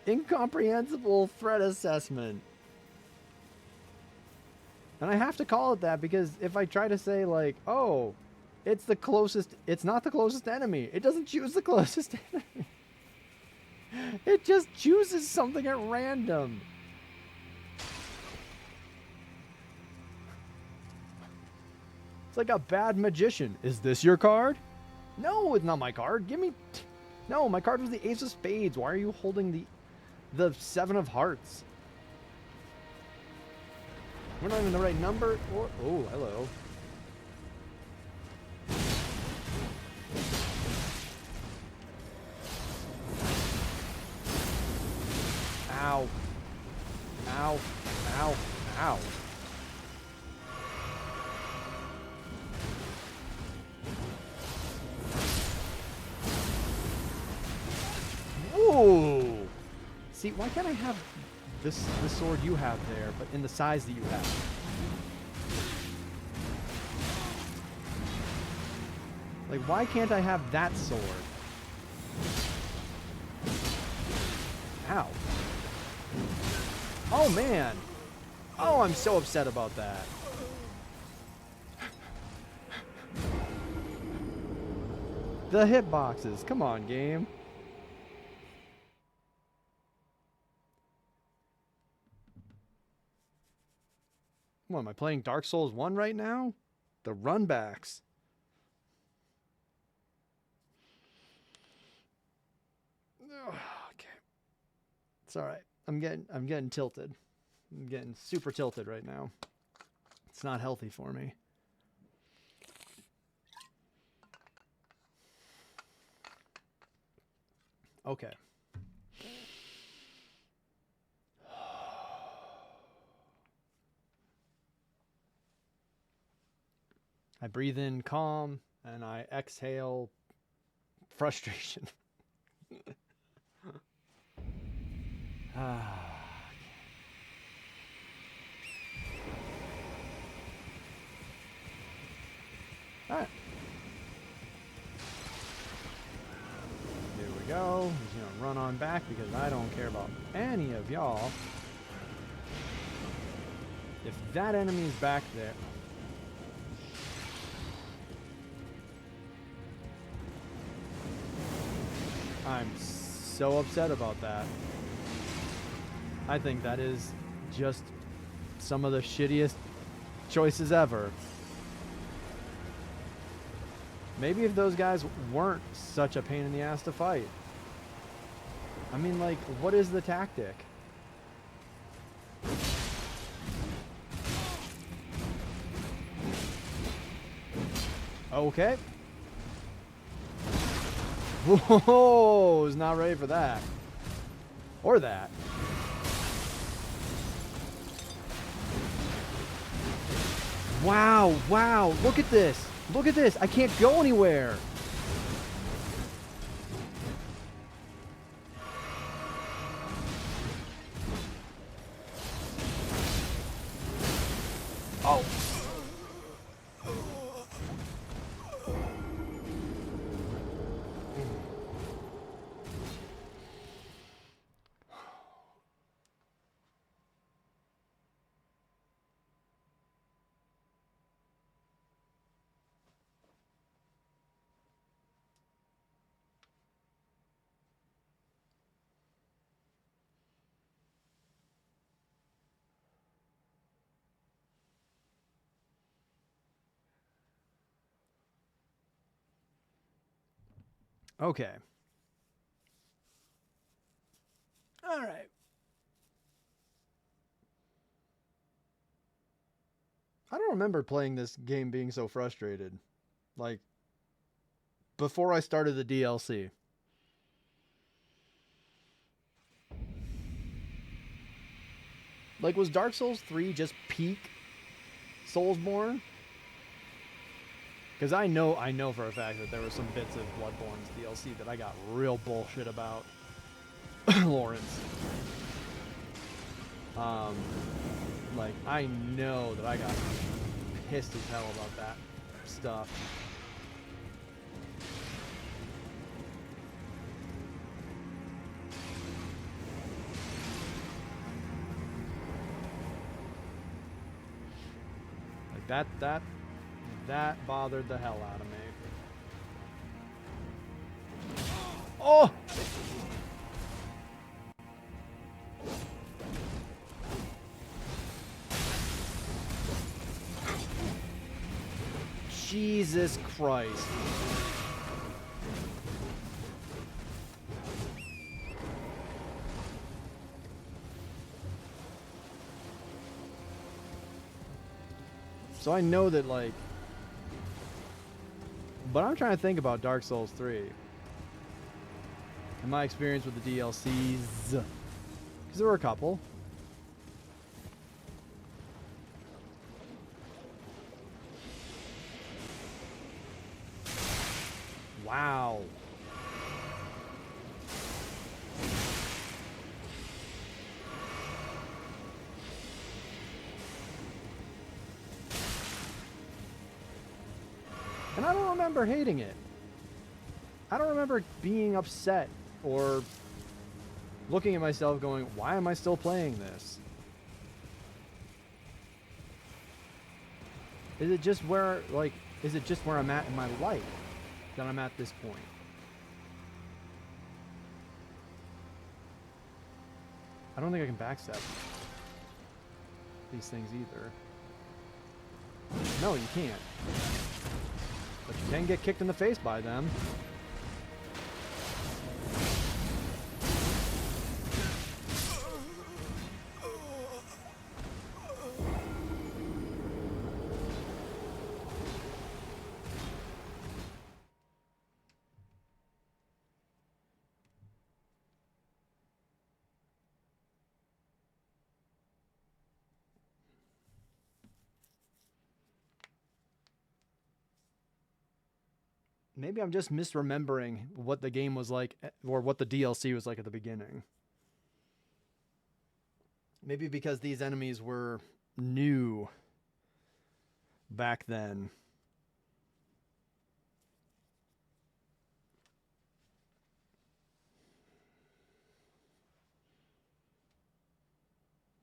incomprehensible threat assessment. And I have to call it that because if I try to say like, oh, it's not the closest enemy. It doesn't choose the closest enemy. It just chooses something at random. It's like a bad magician. Is this your card? No, it's not my card. Give me... No, my card was the Ace of Spades. Why are you holding the Seven of Hearts? We're not even the right number. Or oh, hello. Ow. Ow. Ow. Ow. See, why can't I have the sword you have there, but in the size that you have? Like, why can't I have that sword? Ow. Oh, man. Oh, I'm so upset about that. The hitboxes. Come on, game. What, am I playing Dark Souls 1 right now? The runbacks. Okay. It's all right. I'm getting tilted. I'm getting super tilted right now. It's not healthy for me. Okay. I breathe in calm and I exhale frustration. Alright. Here we go. He's gonna run on back because I don't care about any of y'all. If that enemy's back there. I'm so upset about that. I think that is just some of the shittiest choices ever. Maybe if those guys weren't such a pain in the ass to fight. I mean, like, what is the tactic? Okay. Whoa, was not ready for that. Or that. Wow, wow, look at this. Look at this. I can't go anywhere. Oh. Okay. All right. I don't remember playing this game being so frustrated. Like, before I started the DLC. Like, was Dark Souls 3 just peak Soulsborne? Because I know for a fact that there were some bits of Bloodborne's DLC that I got real bullshit about. Lawrence. Like, I know that I got pissed as hell about that stuff. Like, that bothered the hell out of me. Oh! Jesus Christ. So I know that, like... But I'm trying to think about Dark Souls 3. And my experience with the DLCs. Because there were a couple. Wow. I don't remember hating it. I don't remember being upset or looking at myself going, why am I still playing this? Is it just where, like, is it just where I'm at in my life that I'm at this point? I don't think I can backstep these things either. No, you can't. But you can get kicked in the face by them. Maybe I'm just misremembering what the game was like, or what the DLC was like at the beginning. Maybe because these enemies were new back then.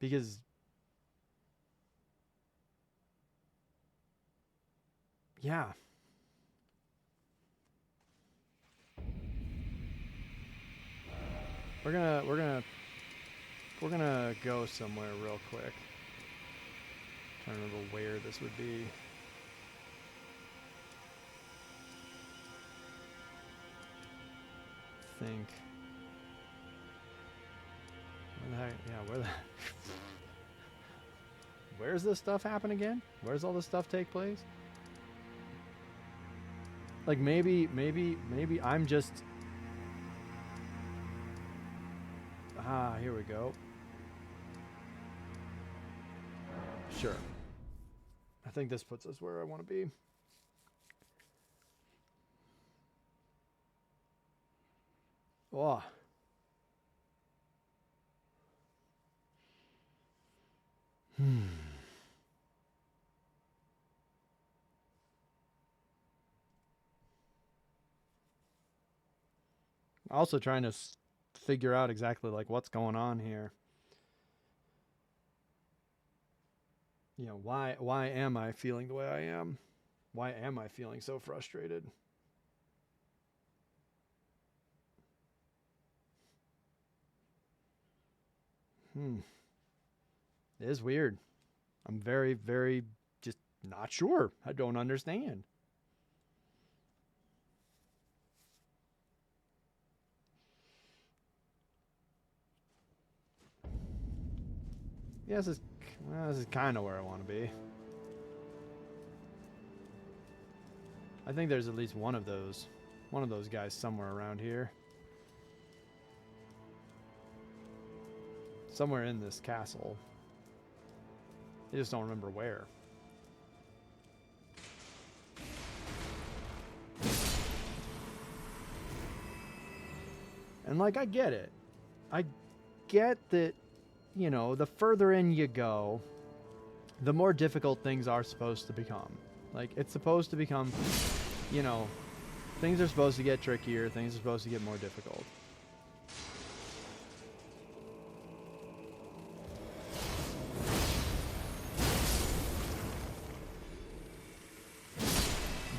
Because yeah. We're gonna go somewhere real quick. Trying to remember where this would be. Think. Where the heck? Yeah, where the where's this stuff happen again? Where's all this stuff take place? Like maybe I'm just here we go. Sure. I think this puts us where I want to be. Oh. Also trying to figure out exactly like what's going on here. You know, why am I feeling the way I am? Why am I feeling so frustrated? It is weird. I'm very, very just not sure. I don't understand. Yeah, this is kind of where I want to be. I think there's at least one of those guys somewhere around here. Somewhere in this castle. I just don't remember where. And like, I get it. I get that, you know, the further in you go, the more difficult things are supposed to become. Like, it's supposed to become, you know, things are supposed to get trickier, things are supposed to get more difficult.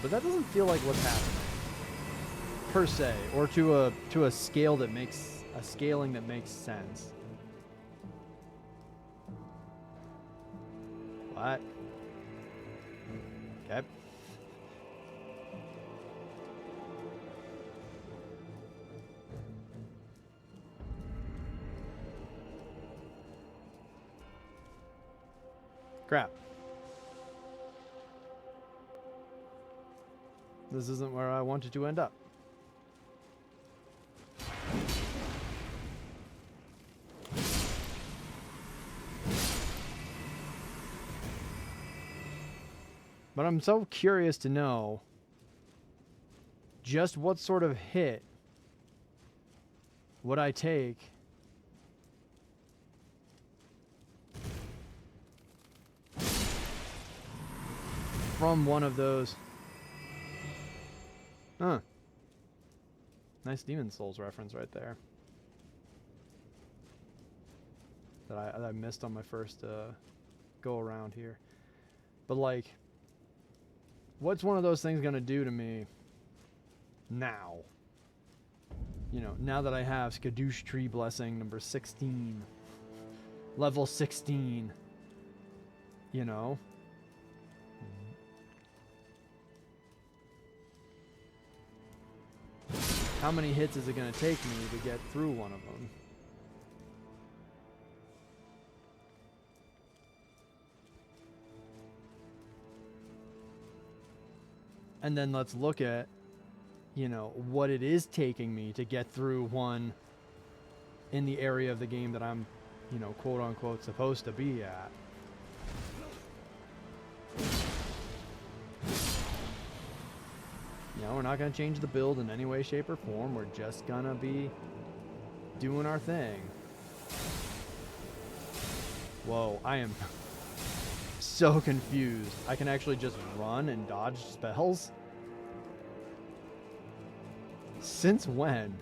But that doesn't feel like what's happening, per se, or to a scale that makes a scaling that makes sense. What? Okay. Crap. This isn't where I wanted to end up. But I'm so curious to know just what sort of hit would I take from one of those. Huh. Nice Demon Souls reference right there. That I missed on my first go around here. But like, what's one of those things gonna do to me now? You know, now that I have Skadoosh Tree Blessing number 16. Level 16. You know? How many hits is it gonna take me to get through one of them? And then let's look at, you know, what it is taking me to get through one in the area of the game that I'm, you know, quote unquote supposed to be at. You know, we're not going to change the build in any way, shape, or form. We're just going to be doing our thing. Whoa, I am so confused. I can actually just run and dodge spells? Since when?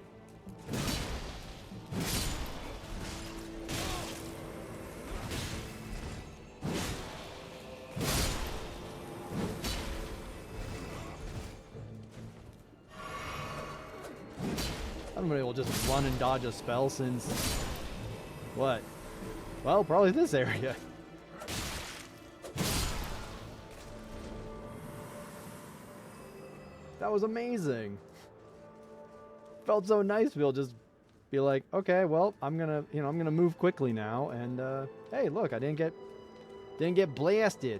Somebody will just run and dodge a spell since... what? Well, probably this area. That was amazing. Felt so nice to be able to just be like, okay, well, I'm gonna move quickly now, and hey, look, I didn't get blasted.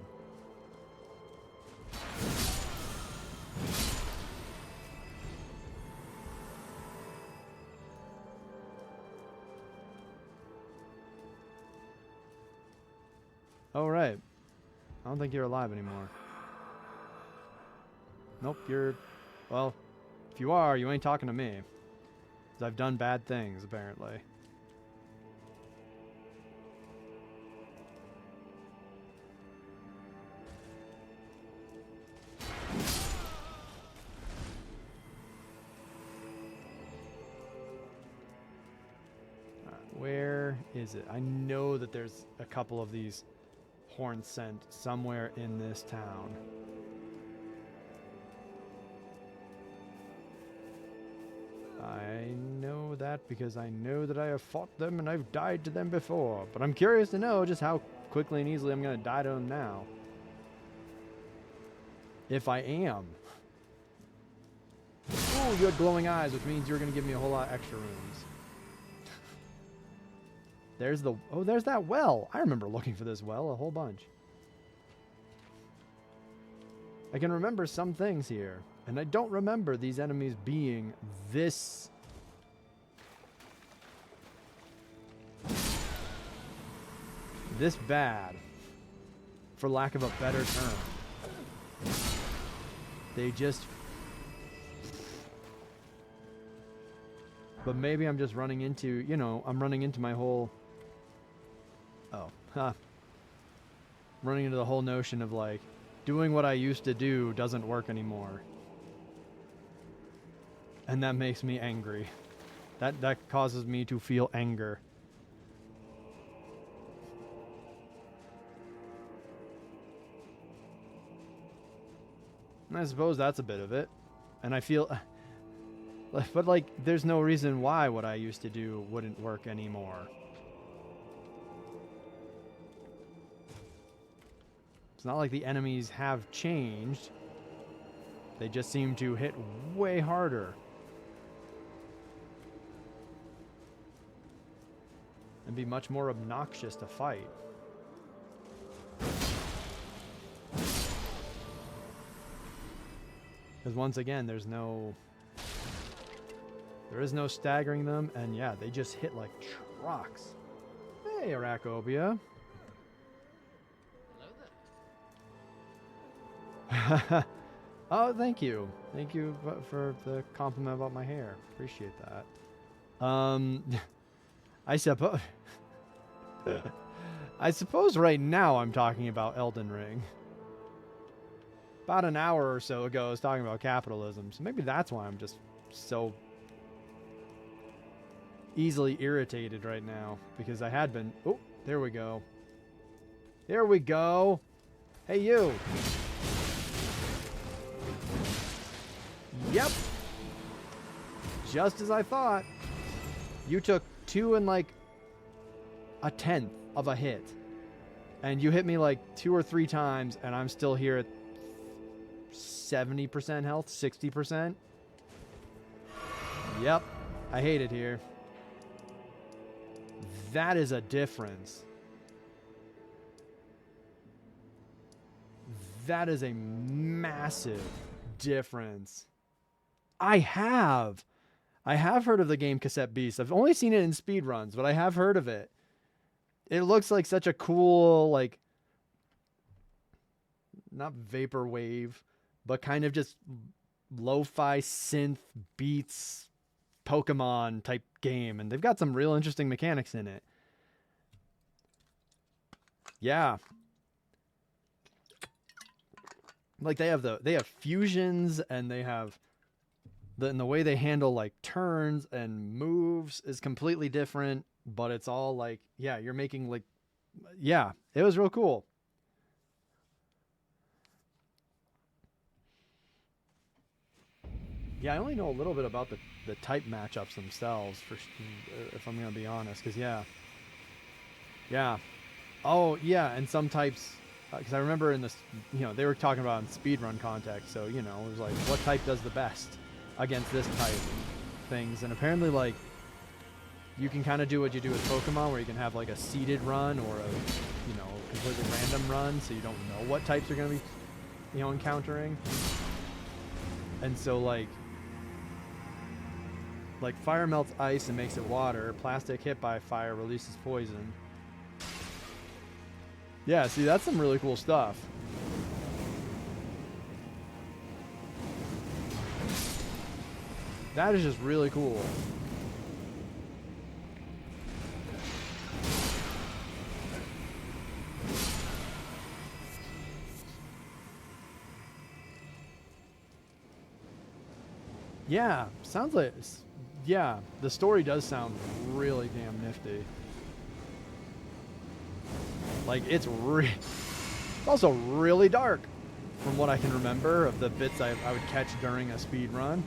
Oh, right. I don't think you're alive anymore. Nope, you're... well, if you are, you ain't talking to me. 'Cause I've done bad things, apparently. Where is it? I know that there's a couple of these horn scent somewhere in this town. I know that because I know that I have fought them and I've died to them before. But I'm curious to know just how quickly and easily I'm going to die to them now. If I am. Ooh, you had glowing eyes, which means you're going to give me a whole lot extra rooms. There's the... oh, there's that well. I remember looking for this well a whole bunch. I can remember some things here. And I don't remember these enemies being this... this bad. For lack of a better term. They just... but maybe I'm just running into, you know, I'm running into my whole... oh, huh. Running into the whole notion of, like, doing what I used to do doesn't work anymore. And that makes me angry. That causes me to feel anger. And I suppose that's a bit of it. And I feel... but, like, there's no reason why what I used to do wouldn't work anymore. It's not like the enemies have changed. They just seem to hit way harder. And be much more obnoxious to fight. Because once again, there is no staggering them, and yeah, they just hit like trucks. Hey, Arachobia. Hello there. Oh, thank you. Thank you for the compliment about my hair. Appreciate that. I suppose... I suppose right now I'm talking about Elden Ring. about an hour or so ago I was talking about capitalism. So maybe that's why I'm just so easily irritated right now, because I had been. Oh, there we go. There we go. Hey, you. Yep. Just as I thought. You took 2 and like a 1/10 of a hit. And you hit me like 2 or 3 times, and I'm still here at 70% health, 60%. Yep. I hate it here. That is a difference. That is a massive difference. I have heard of the game Cassette Beast. I've only seen it in speedruns, but I have heard of it. It looks like such a cool, like, not vaporwave, but kind of just lo-fi synth beats Pokemon type game, and they've got some real interesting mechanics in it. Yeah. Like they have fusions, and they have the way they handle like turns and moves is completely different, but it's all like, yeah, you're making like, yeah, it was real cool. Yeah, I only know a little bit about the type matchups themselves, if I'm going to be honest, because yeah. Oh, yeah, and some types, because I remember in this, they were talking about in speedrun context, so, it was like, what type does the best against this type things, and apparently, like, you can kind of do what you do with Pokemon, where you can have, like, a seeded run or a, completely random run, so you don't know what types you're going to be, encountering. And so, like, fire melts ice and makes it water. Plastic hit by fire releases poison. Yeah, see, that's some really cool stuff. That is just really cool. Yeah, sounds like... Yeah, the story does sound really damn nifty. Like, it's also really dark, from what I can remember of the bits I would catch during a speed run.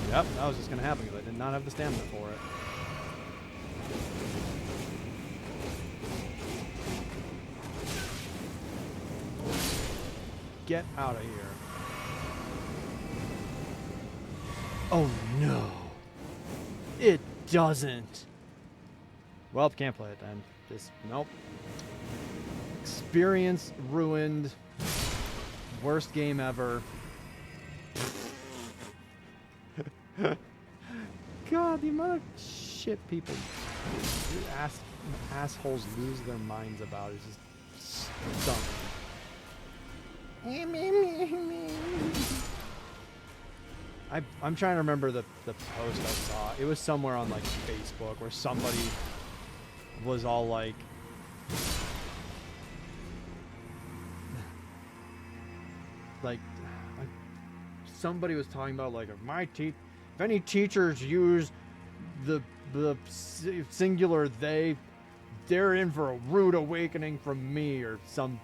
Yep, that was just going to happen because I did not have the stamina for it. Get out of here. Oh no. It doesn't. Well, can't play it then. Just, nope. Experience ruined. Worst game ever. God, the amount of shit people, assholes lose their minds about is just stunning. I'm trying to remember the post I saw. It was somewhere on like Facebook where somebody was all like, somebody was talking about like, if any teachers use the singular they're in for a rude awakening from me, or some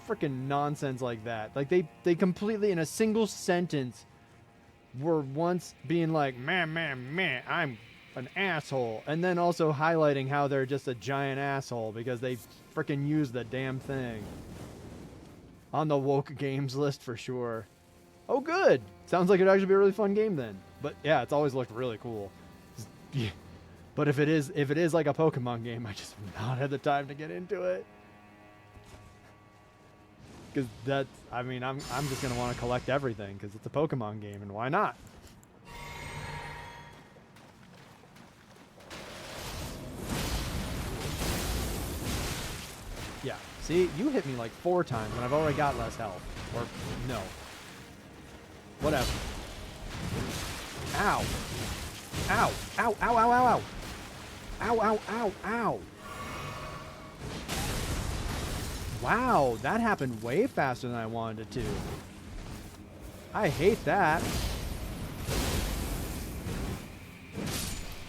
freaking nonsense like that. Like they completely in a single sentence were once being like, man, I'm an asshole, and then also highlighting how they're just a giant asshole because they freaking use the damn thing. On the woke games list for sure. Oh, good. Sounds like it'd actually be a really fun game then. But yeah, it's always looked really cool. But if it is like a Pokemon game, I just have not had the time to get into it. Because that's, I mean, I'm just gonna want to collect everything because it's a Pokemon game, and why not? Yeah. See, you hit me like 4 times, and I've already got less health. Or no. Whatever. Ow. Ow. Ow. Ow. Ow. Ow. Ow. Ow. Ow. Ow. Ow. Wow, that happened way faster than I wanted it to. I hate that.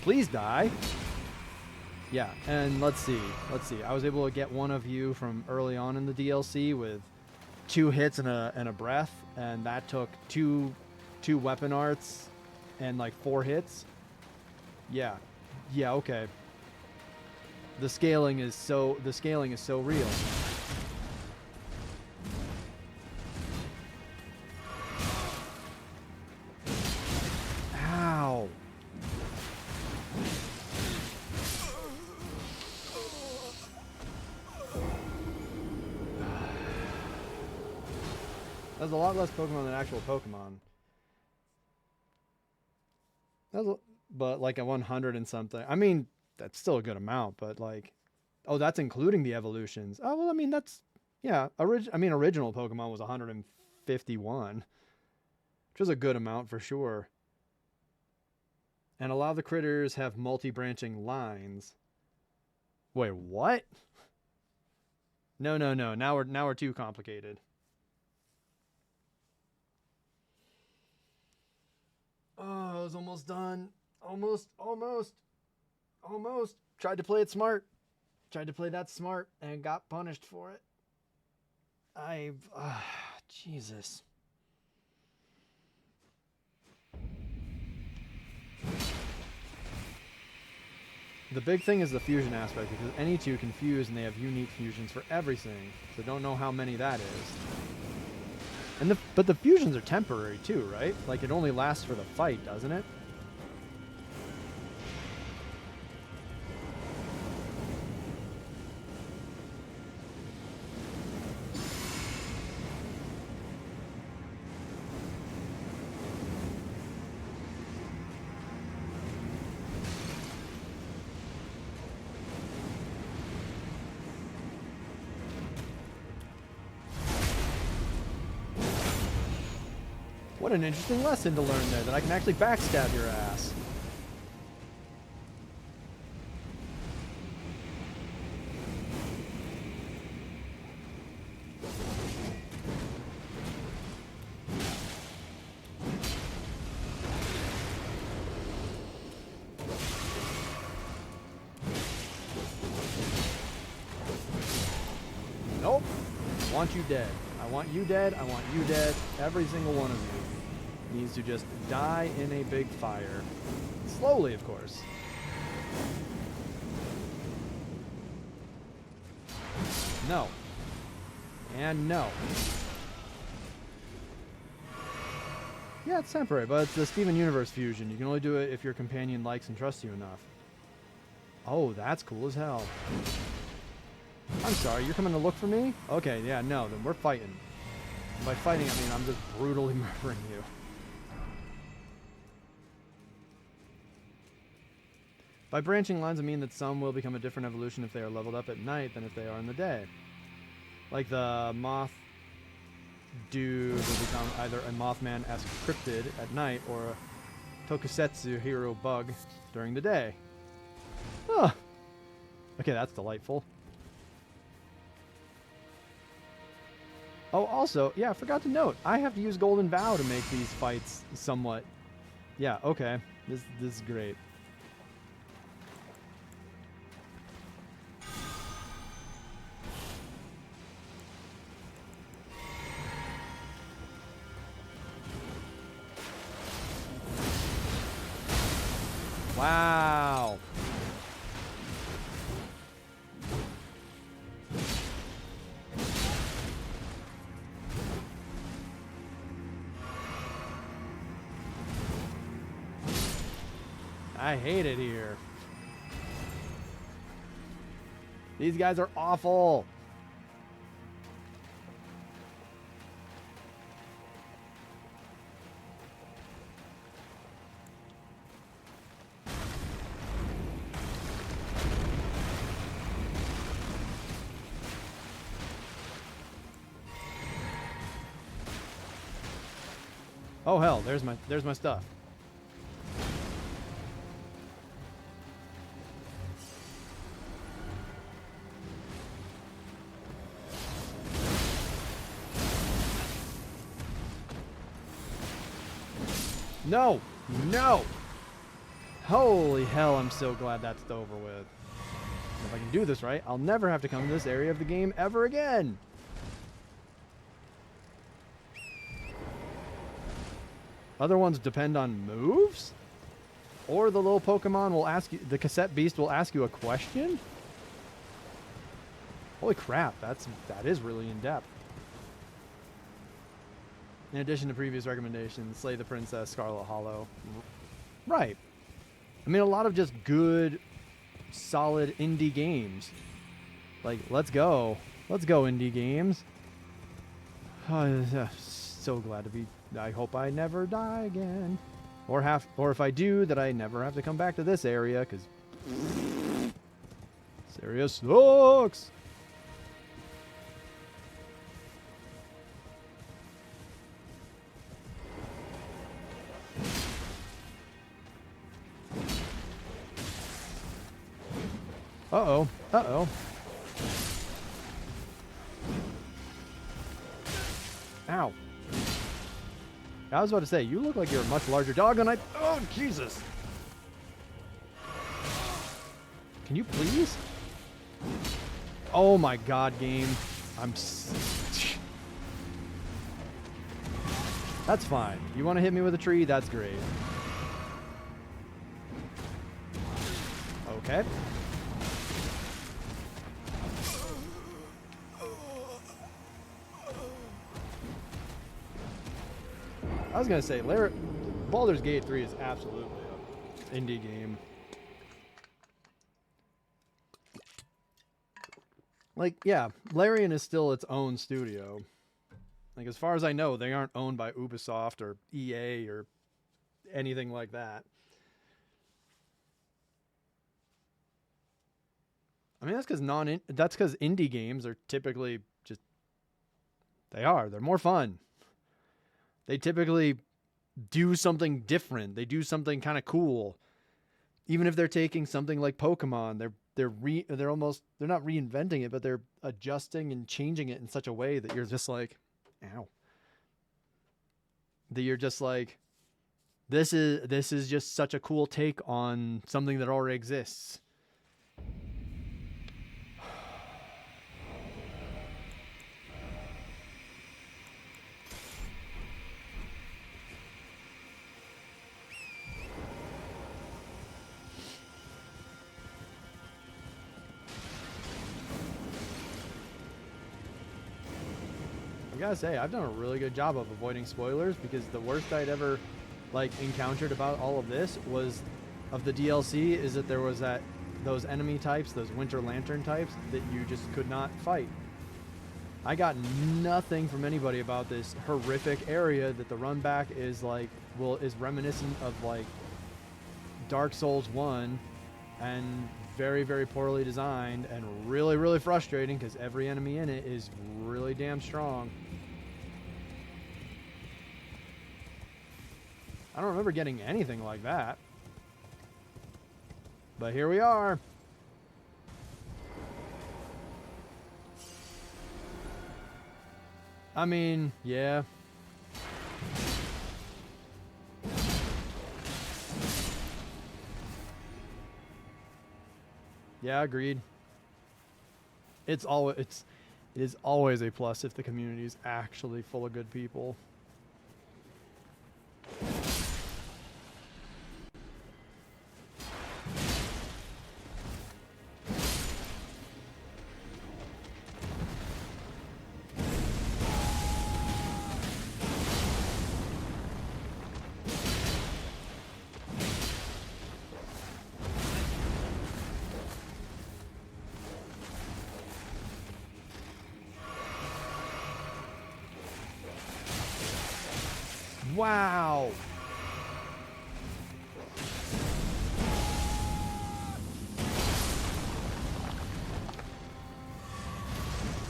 Please die. Yeah, and let's see. I was able to get one of you from early on in the DLC with 2 hits and a breath, and that took two weapon arts and like 4 hits. Yeah. Yeah, okay. The scaling is so real. Ow. That's a lot less Pokemon than actual Pokemon. But like a 100 and something. I mean, that's still a good amount, but like, oh, that's including the evolutions. Oh, well, I mean, that's, yeah. Original Pokemon was 151, which was a good amount for sure. And a lot of the critters have multi-branching lines. Wait, what? No. Now we're too complicated. Oh, I was almost done. Almost. Tried to play it smart. Tried to play that smart and got punished for it. Jesus. The big thing is the fusion aspect, because any 2 can fuse and they have unique fusions for everything. So don't know how many that is. And but the fusions are temporary too, right? Like it only lasts for the fight, doesn't it? What an interesting lesson to learn there, that I can actually backstab your ass. Nope. I want you dead. I want you dead. I want you dead. Every single one of you needs to just die in a big fire. Slowly, of course. No. And no. Yeah, it's temporary, but it's the Steven Universe fusion. You can only do it if your companion likes and trusts you enough. Oh, that's cool as hell. I'm sorry, you're coming to look for me? Okay, yeah, no, then we're fighting. And by fighting, I mean I'm just brutally murdering you. By branching lines, I mean that some will become a different evolution if they are leveled up at night than if they are in the day. Like the moth dude will become either a Mothman-esque cryptid at night or a Tokusetsu hero bug during the day. Huh. Okay, that's delightful. Oh, also, yeah, I forgot to note, I have to use Golden Vow to make these fights somewhat... Yeah, okay. This is great. Wow. I hate it here. These guys are awful. Oh hell, there's my stuff. No! No! Holy hell, I'm so glad that's over with. If I can do this right, I'll never have to come to this area of the game ever again. Other ones depend on moves? Or the little Pokemon will ask you, the cassette beast will ask you a question? Holy crap, that is really in depth. In addition to previous recommendations, Slay the Princess, Scarlet Hollow. Right. I mean, a lot of just good, solid indie games. Like, let's go. Let's go, indie games. So glad to be... I hope I never die again. Or if I do, that I never have to come back to this area, because... this area sucks! Uh-oh. Uh-oh. Ow. I was about to say, you look like you're a much larger dog than I... Oh, Jesus. Can you please? Oh, my God, game. That's fine. You want to hit me with a tree? That's great. Okay. I was going to say, Baldur's Gate 3 is absolutely an indie game. Like, yeah, Larian is still its own studio. Like, as far as I know, they aren't owned by Ubisoft or EA or anything like that. I mean, that's because indie games are typically just... They're more fun. They typically do something different. They do something kind of cool. Even if they're taking something like Pokemon, they're not reinventing it, but they're adjusting and changing it in such a way that you're just like, ow. That you're just like, this is just such a cool take on something that already exists. I gotta say, I've done a really good job of avoiding spoilers, because the worst I'd ever encountered about all of this was of the DLC is that there was those enemy types, those Winter Lantern types, that you just could not fight. I got nothing from anybody about this horrific area that the run back is is reminiscent of Dark Souls 1 and very, very poorly designed and really, really frustrating, because every enemy in it is really damn strong. I don't remember getting anything like that. But here we are. I mean, yeah. Yeah, agreed. It is always a plus if the community is actually full of good people. Wow.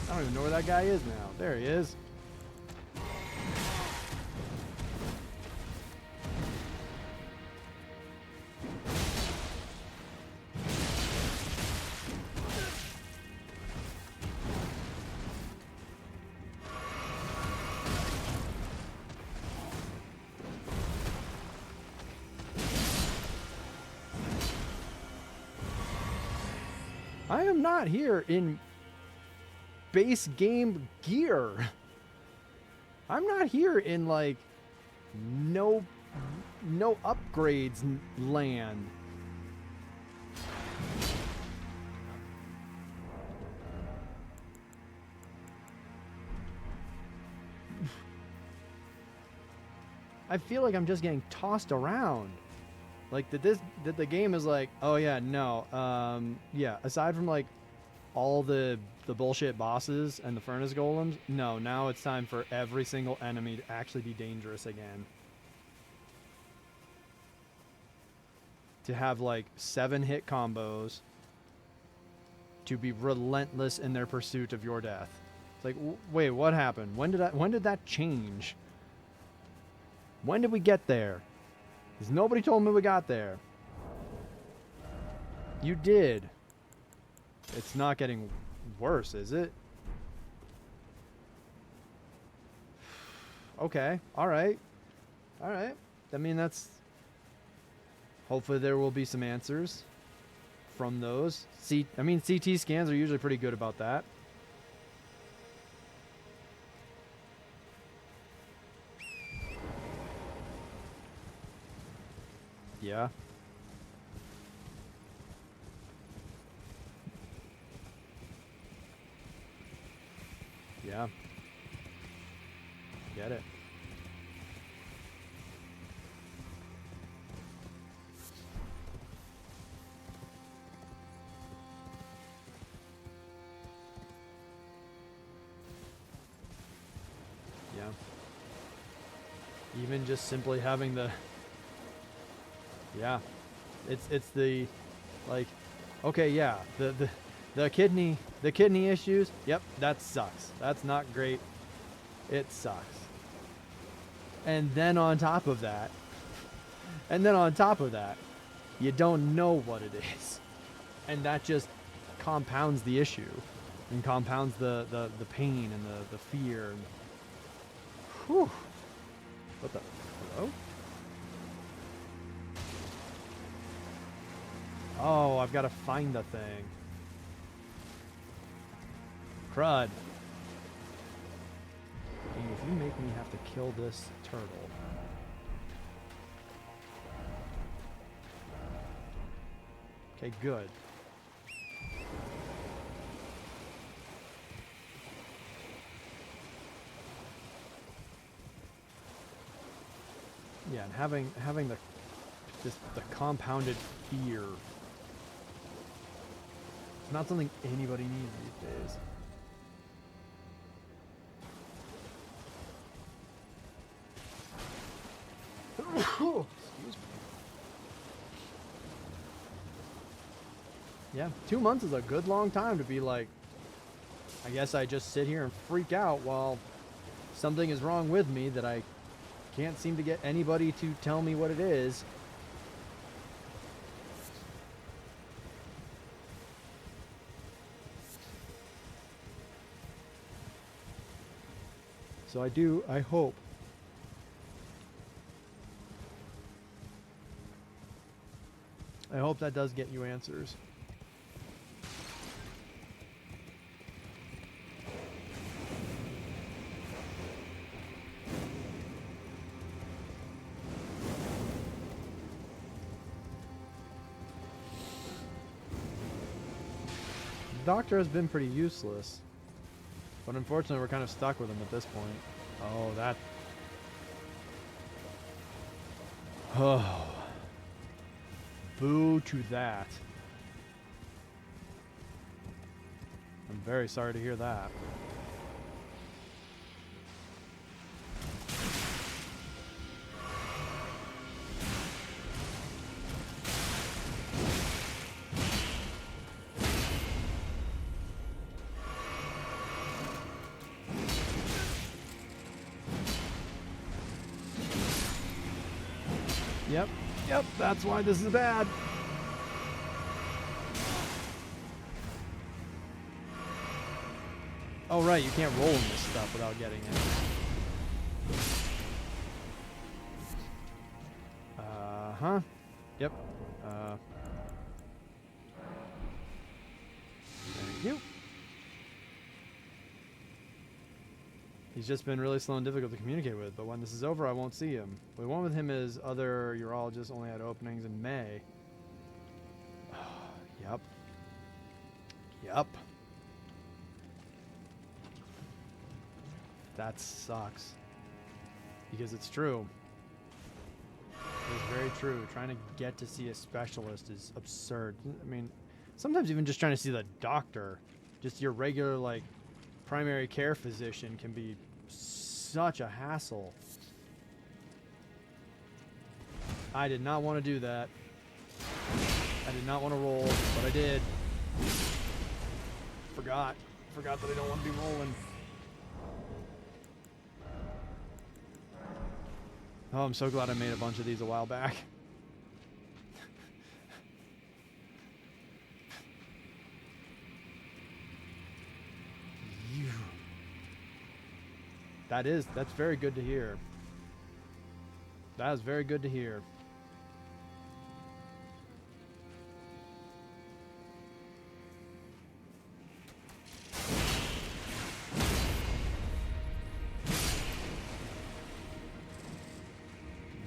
I don't even know where that guy is now. There he is. I am not here in base game gear. I'm not here in like no upgrades land. I feel like I'm just getting tossed around. Like that the game is like, oh yeah, no. Yeah, aside from like all the bullshit bosses and the furnace golems, no, now it's time for every single enemy to actually be dangerous again. To have like 7-hit combos, to be relentless in their pursuit of your death. It's like, wait, what happened? When did that change? When did we get there? Because nobody told me we got there. You did. It's not getting worse, is it? Okay. All right. All right. I mean, that's... Hopefully there will be some answers from those. I mean, CT scans are usually pretty good about that. Yeah. Yeah. Get it. Yeah. Even just simply having the... Yeah. It's the... Like... Okay, yeah. The kidney issues. Yep, that sucks. That's not great. It sucks. And then on top of that, you don't know what it is. And that just compounds the issue and compounds the pain and the fear. And, whew. What the? Hello? Oh, I've got to find the thing. Crud. Dang, if you make me have to kill this turtle. Okay, good. Yeah, and having the compounded fear. It's not something anybody needs these days. Excuse me. Yeah, 2 months is a good long time to be like, I guess I just sit here and freak out while something is wrong with me that I can't seem to get anybody to tell me what it is. So I hope that does get you answers. The doctor has been pretty useless. But unfortunately, we're kind of stuck with him at this point. Oh, that... Oh. Boo to that. I'm very sorry to hear that. Yep, that's why this is bad. Oh, right, you can't roll in this stuff without getting it. Huh? Yep. You. He's just been really slow and difficult to communicate with, but when this is over, I won't see him. The one with him is other urologists only had openings in May. Yep. Yep. That sucks. Because it's true. It's very true. Trying to get to see a specialist is absurd. I mean, sometimes even just trying to see the doctor, just your regular, like, primary care physician can be such a hassle. I did not want to do that. I did not want to roll, but I did. Forgot that I don't want to be rolling. Oh, I'm so glad I made a bunch of these a while back. That's very good to hear. That is very good to hear.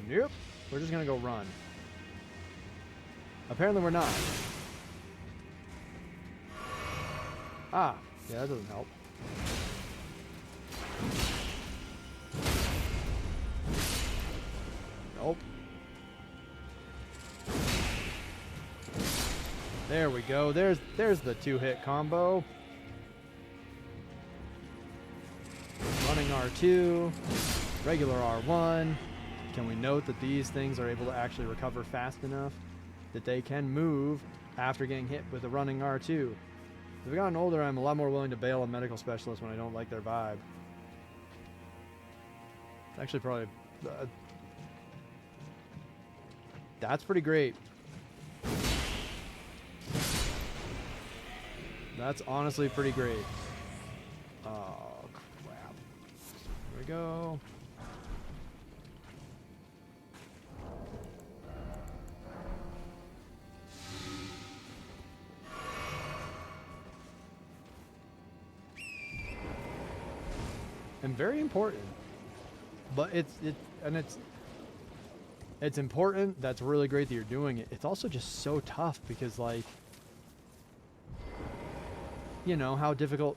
Nope. We're just gonna go run. Apparently we're not. Ah, yeah, that doesn't help. Nope. There we go. There's the 2-hit combo. Running R2, regular R1. Can we note that these things are able to actually recover fast enough that they can move after getting hit with a running R2? As I've gotten older, I'm a lot more willing to bail on medical specialists when I don't like their vibe. Actually, probably... that's pretty great. That's honestly pretty great. Oh, crap. Here we go. And very important. But it's important. That's really great that you're doing it. It's also just so tough because, like, you know how difficult.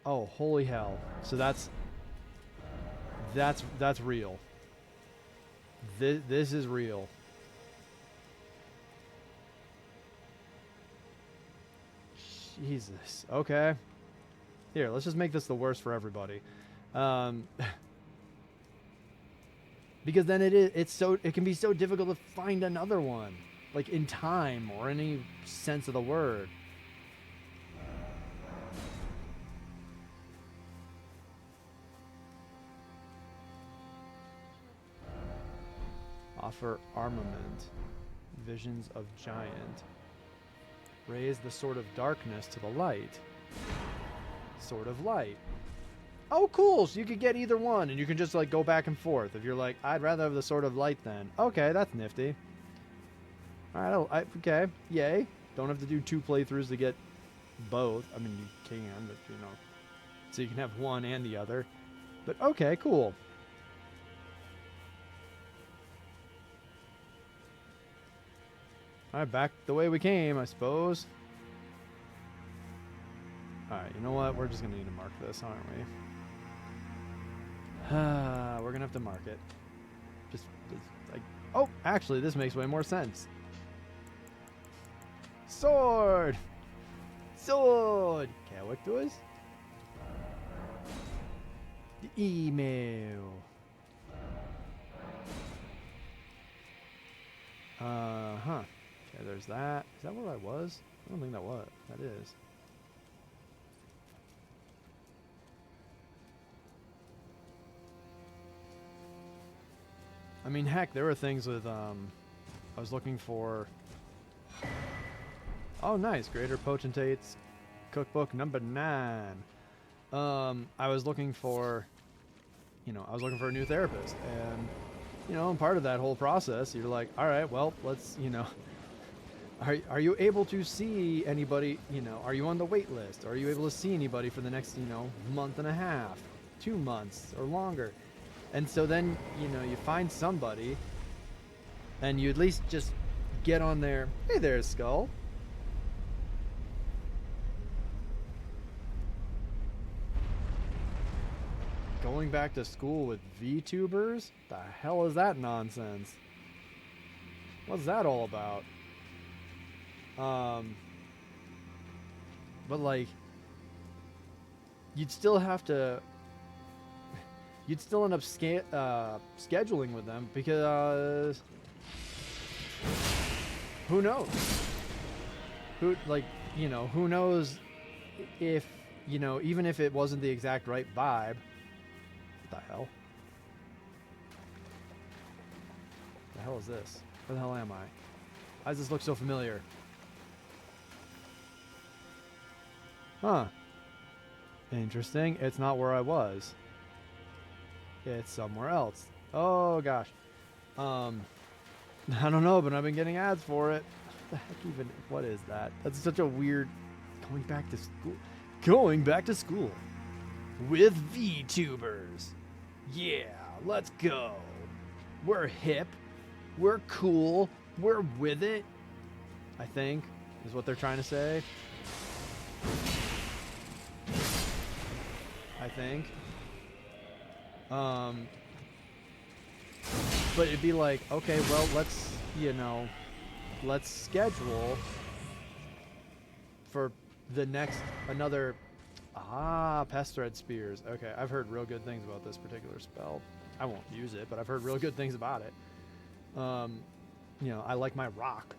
Oh, holy hell. So that's real. This is real. Jesus. Okay. Here, let's just make this the worst for everybody. Because then it can be so difficult to find another one, like in time or any sense of the word. Offer armament. Visions of giant. Raise the sword of darkness to the light. Sword of light. Oh, cool. So you could get either one, and you can just, like, go back and forth. If you're like, I'd rather have the sword of light then. Okay, that's nifty. All right, okay. Yay. Don't have to do 2 playthroughs to get both. I mean, you can, but, you know. So you can have one and the other. But, okay, cool. All right, back the way we came, I suppose. Alright, you know what? We're just going to need to mark this, aren't we? We're going to have to mark it. Just like... Oh, actually, this makes way more sense. Sword! Sword! What does? The email. Huh. Okay, there's that. Is that where I was? I don't think that was. That is. I mean, heck, there were things with, I was looking for... Oh, nice. Greater Potentates Cookbook number 9. I was looking for, you know, a new therapist. And, you know, and part of that whole process, you're like, all right, well, let's, you know, Are you able to see anybody, you know, are you on the wait list? Are you able to see anybody for the next, you know, month and a half, 2 months or longer? And so then, you know, you find somebody and you at least just get on there. Hey there, Skull. Going back to school with VTubers? The hell is that nonsense? What's that all about? But like, you'd still have to. You'd still end up scheduling with them because who knows? Who like you know who knows if you know even if it wasn't the exact right vibe. What the hell? The hell is this? Where the hell am I? Why does this look so familiar? Huh. Interesting. It's not where I was. It's somewhere else. Oh gosh. I don't know, but I've been getting ads for it. What the heck even? What is that? That's such a weird. Going back to school. Going back to school. With VTubers. Yeah, let's go. We're hip. We're cool. We're with it. I think is what they're trying to say. I think. But it'd be like, okay, well, let's, you know, let's schedule for the next, another, pest thread spears. Okay, I've heard real good things about this particular spell. I won't use it, but I've heard real good things about it. You know, I like my rock.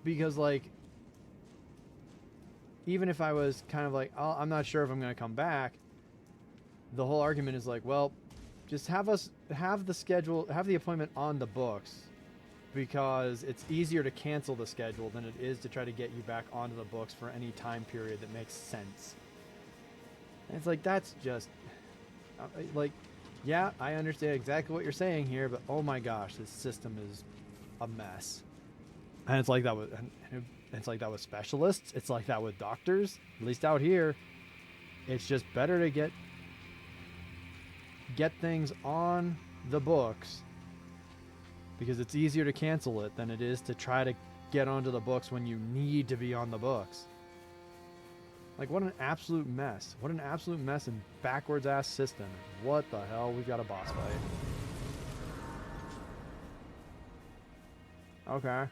Because, like, even if I was kind of like, oh, I'm not sure if I'm going to come back, the whole argument is like, well, just have the appointment on the books, because it's easier to cancel the schedule than it is to try to get you back onto the books for any time period that makes sense. And it's like, that's just, like, yeah, I understand exactly what you're saying here, but oh my gosh, this system is a mess. And it's like that with, it's like that with specialists. It's like that with doctors. At least out here, it's just better to get things on the books, because it's easier to cancel it than it is to try to get onto the books when you need to be on the books. Like, what an absolute mess. What an absolute mess and backwards ass system. What the hell? We've got a boss fight. Okay.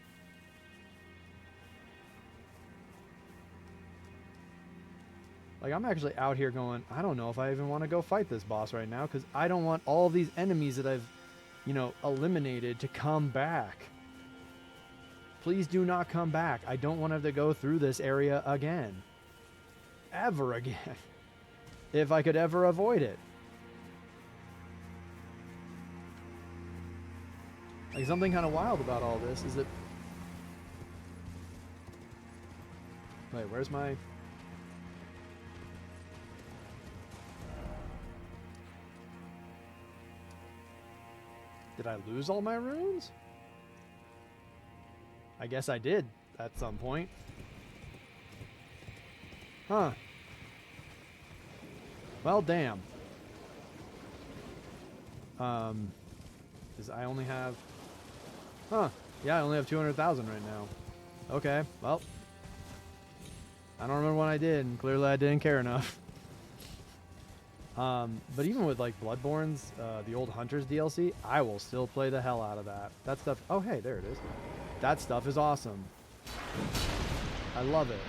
Like, I'm actually out here going, I don't know if I even want to go fight this boss right now, because I don't want all of these enemies that I've, you know, eliminated to come back. Please do not come back. I don't want to have to go through this area again. Ever again. If I could ever avoid it. Like, something kind of wild about all this is that... Wait, where's my... Did I lose all my runes? I guess I did at some point. Huh. Well, damn. Because I only have... Huh. Yeah, I only have 200,000 right now. Okay, well. I don't remember when I did, and clearly I didn't care enough. But even with, like, Bloodborne's, the old Hunters DLC, I will still play the hell out of that. That stuff... Oh, hey, there it is. That stuff is awesome. I love it.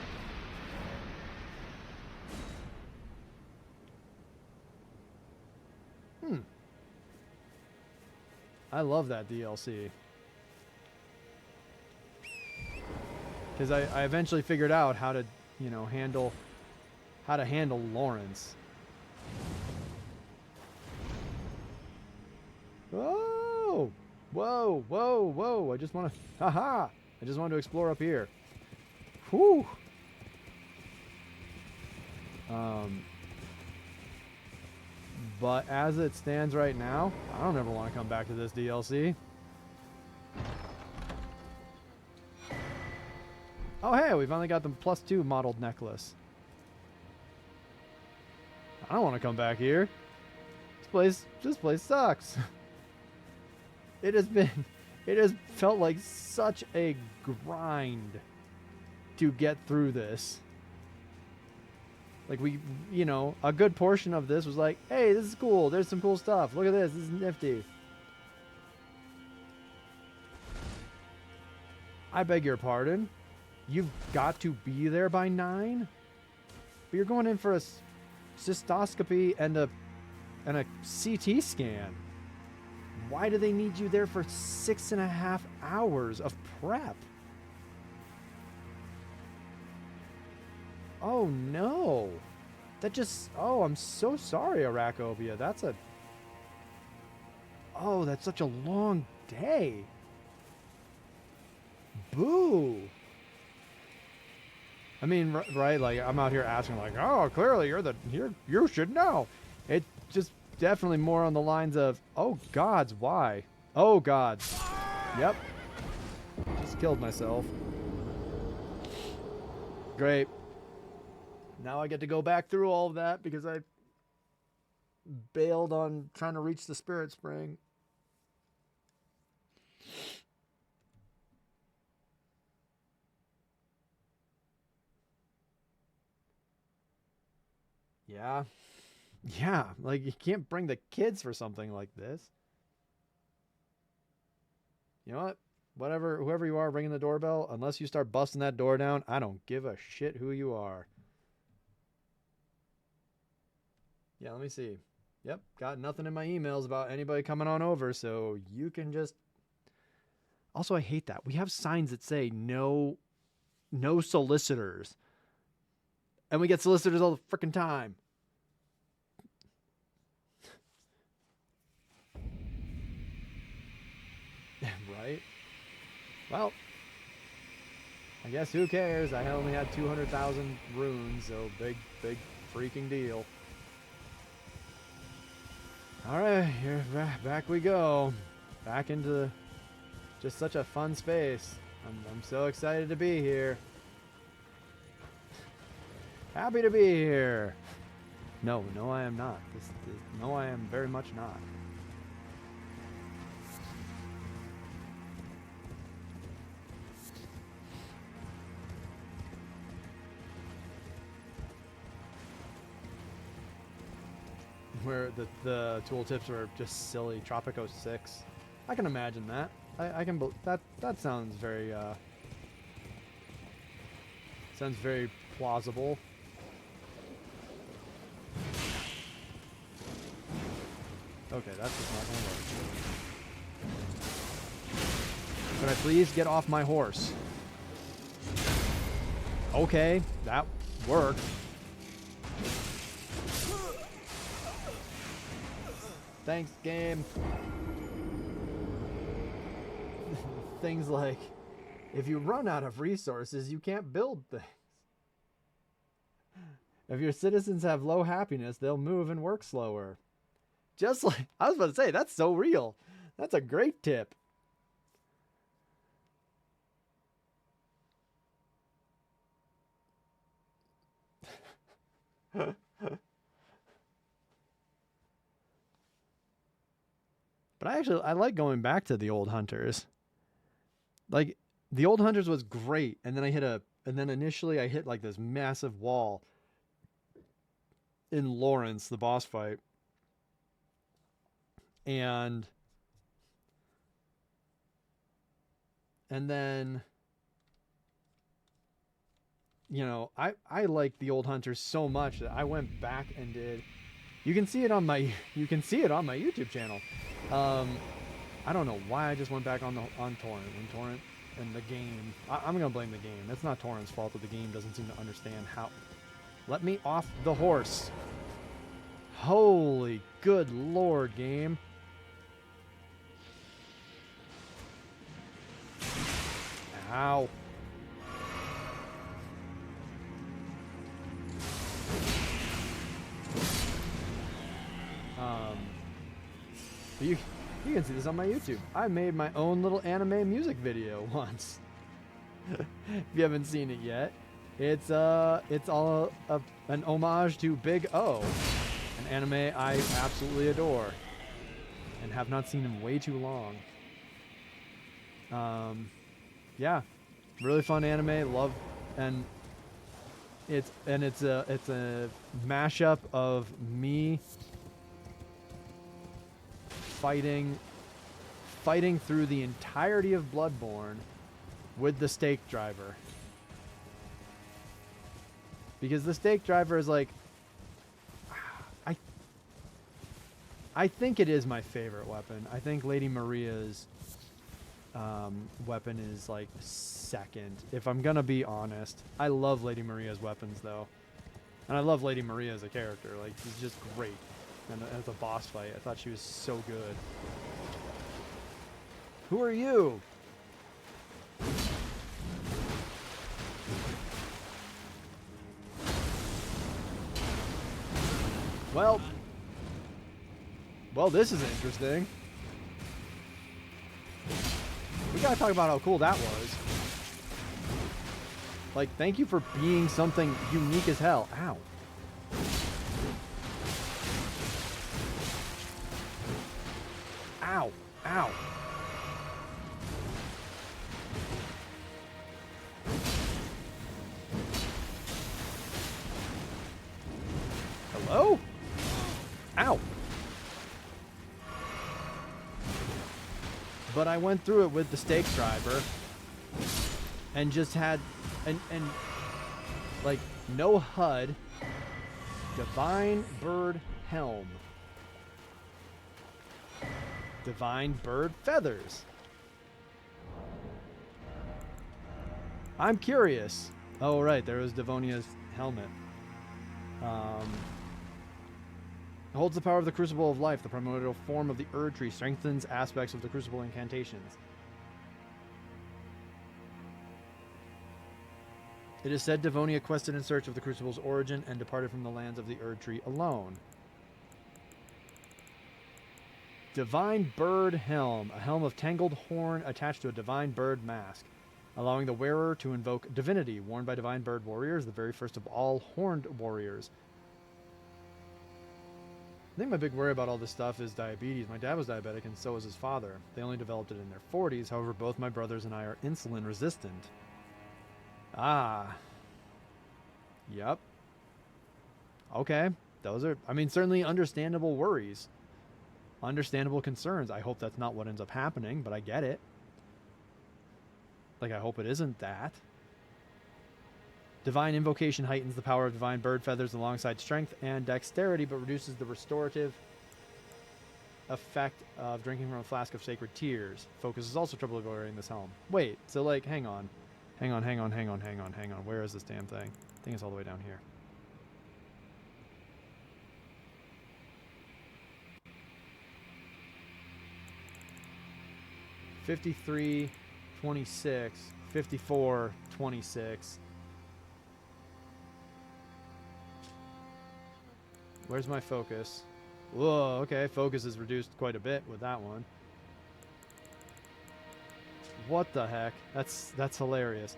I love that DLC. Because I eventually figured out how to, you know, handle Lawrence. Whoa! Whoa, whoa, whoa. I just want to... Haha! I just wanted to explore up here. Whew! But as it stands right now, I don't ever want to come back to this DLC. Oh hey, we finally got the +2 modeled necklace. I don't want to come back here. This place sucks. It has felt like such a grind to get through this. Like a good portion of this was like, hey, this is cool. There's some cool stuff. Look at this. This is nifty. I beg your pardon. You've got to be there by 9? But you're going in for a cystoscopy and a CT scan. Why do they need you there for 6.5 hours of prep? Oh no. I'm so sorry, Arachobia. That's such a long day. Boo. I mean, right? Like, I'm out here asking, like, oh, clearly you should know. It's just definitely more on the lines of, oh, gods, why? Oh, gods. Yep. Just killed myself. Great. Now I get to go back through all of that because I bailed on trying to reach the Spirit Spring. Yeah. Yeah, like you can't bring the kids for something like this. You know what? Whoever you are ringing the doorbell, unless you start busting that door down, I don't give a shit who you are. Yeah, let me see. Yep, got nothing in my emails about anybody coming on over, so you can just... Also, I hate that. We have signs that say no solicitors. And we get solicitors all the freaking time. Right? Well, I guess who cares? I only had 200,000 runes, so big freaking deal. Alright, here, back we go. Back into just such a fun space. I'm so excited to be here. Happy to be here. No, I am not. No, I am very much not. Where the tooltips are just silly. Tropico 6. I can imagine that. I can that sounds very plausible. Okay, that's just not gonna work. Can I please get off my horse? Okay, that worked. Thanks, game. Things like, if you run out of resources, you can't build things. If your citizens have low happiness, they'll move and work slower. Just like, I was about to say, that's so real. That's a great tip. But I like going back to the old Hunters. Like, the old Hunters was great, and then initially I hit like this massive wall in Lawrence, the boss fight. And then, you know, I like the old Hunters so much that I went back and did. You can see it on my YouTube channel. I don't know why I just went back on Torrent when Torrent and the game. I'm gonna blame the game. It's not Torrent's fault that the game doesn't seem to understand how. Let me off the horse. Holy good lord, game. Ow. You can see this on my YouTube. I made my own little anime music video once. If you haven't seen it yet, it's all an homage to Big O, an anime I absolutely adore and have not seen in way too long. Yeah, really fun anime. Love, and it's a mashup of me fighting through the entirety of Bloodborne with the stake driver. Because the stake driver is like, I think it is my favorite weapon. I think Lady Maria's weapon is like second, if I'm gonna be honest. I love Lady Maria's weapons though. And I love Lady Maria as a character. Like, she's just great. And as a boss fight, I thought she was so good. Who are you? Well, this is interesting. We gotta talk about how cool that was. Like, thank you for being something unique as hell. Ow. Ow. Ow. Hello? Ow. But I went through it with the stake driver and just had and like no HUD, Divine Bird Helm, Divine Bird Feathers. I'm curious. Oh right, there was Devonia's helmet. Holds the power of the Crucible of Life. The primordial form of the Erdtree strengthens aspects of the Crucible incantations. It is said Devonia quested in search of the Crucible's origin and departed from the lands of the Erdtree alone. Divine Bird Helm. A helm of tangled horn attached to a divine bird mask, allowing the wearer to invoke divinity, worn by divine bird warriors, the very first of all horned warriors. I think my big worry about all this stuff is diabetes. My dad was diabetic and so was his father. They only developed it in their 40s. However, both my brothers and I are insulin resistant. Ah. Yep. Okay. Those are, I mean, certainly understandable worries. Understandable concerns. I hope that's not what ends up happening, but I get it. Like, I hope it isn't that. Divine Invocation heightens the power of divine bird feathers alongside strength and dexterity, but reduces the restorative effect of drinking from a flask of sacred tears. Focus is also trouble wearing this helm. Wait, so like, hang on. Hang on. Where is this damn thing? I think it's all the way down here. $53.26, $54.26. Where's my focus? Whoa, okay, focus is reduced quite a bit with that one. What the heck? That's hilarious.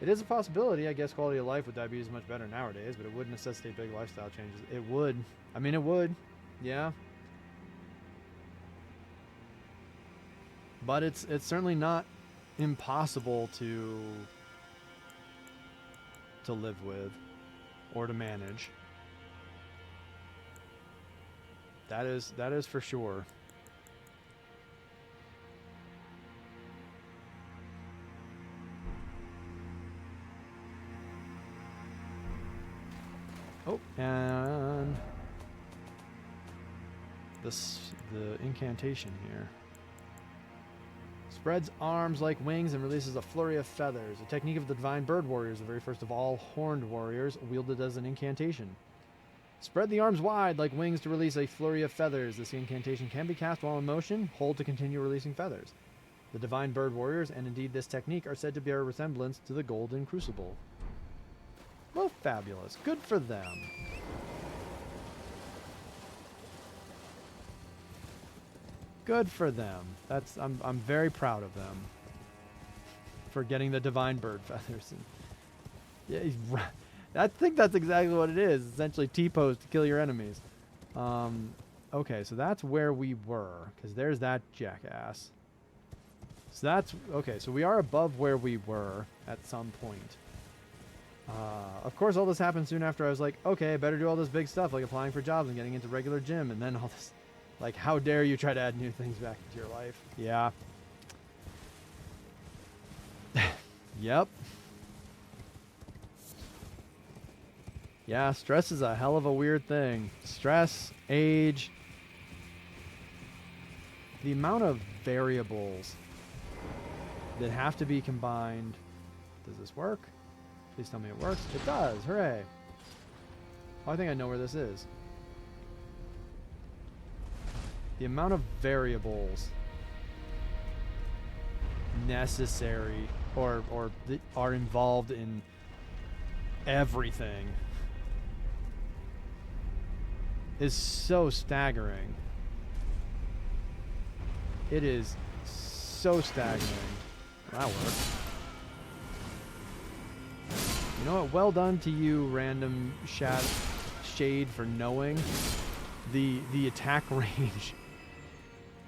It is a possibility. I guess quality of life with diabetes is much better nowadays, but it would necessitate big lifestyle changes. It would. I mean, it would. Yeah. But it's certainly not impossible to live with or to manage. That is for sure. Oh, and the incantation here. Spreads arms like wings and releases a flurry of feathers. A technique of the divine bird warriors, the very first of all horned warriors, wielded as an incantation. Spread the arms wide like wings to release a flurry of feathers. This incantation can be cast while in motion. Hold to continue releasing feathers. The divine bird warriors, and indeed this technique, are said to bear a resemblance to the golden crucible. Well, fabulous. Good for them. Good for them. I'm very proud of them for getting the divine bird feathers. And yeah, I think that's exactly what it is. Essentially T-pose to kill your enemies. Okay, so that's where we were, because there's that jackass. So that's okay. So we are above where we were at some point. Of course, all this happened soon after I was like, okay, I better do all this big stuff, like applying for jobs and getting into regular gym, and then all this, like, how dare you try to add new things back into your life? Yeah. Yep. Yeah, stress is a hell of a weird thing. Stress, age, the amount of variables that have to be combined. Does this work? Please tell me it works. It does. Hooray. Oh, I think I know where this is. The amount of variables necessary or that are involved in everything is so staggering. It is so staggering. That works. You know what? Well done to you, random shade, for knowing the attack range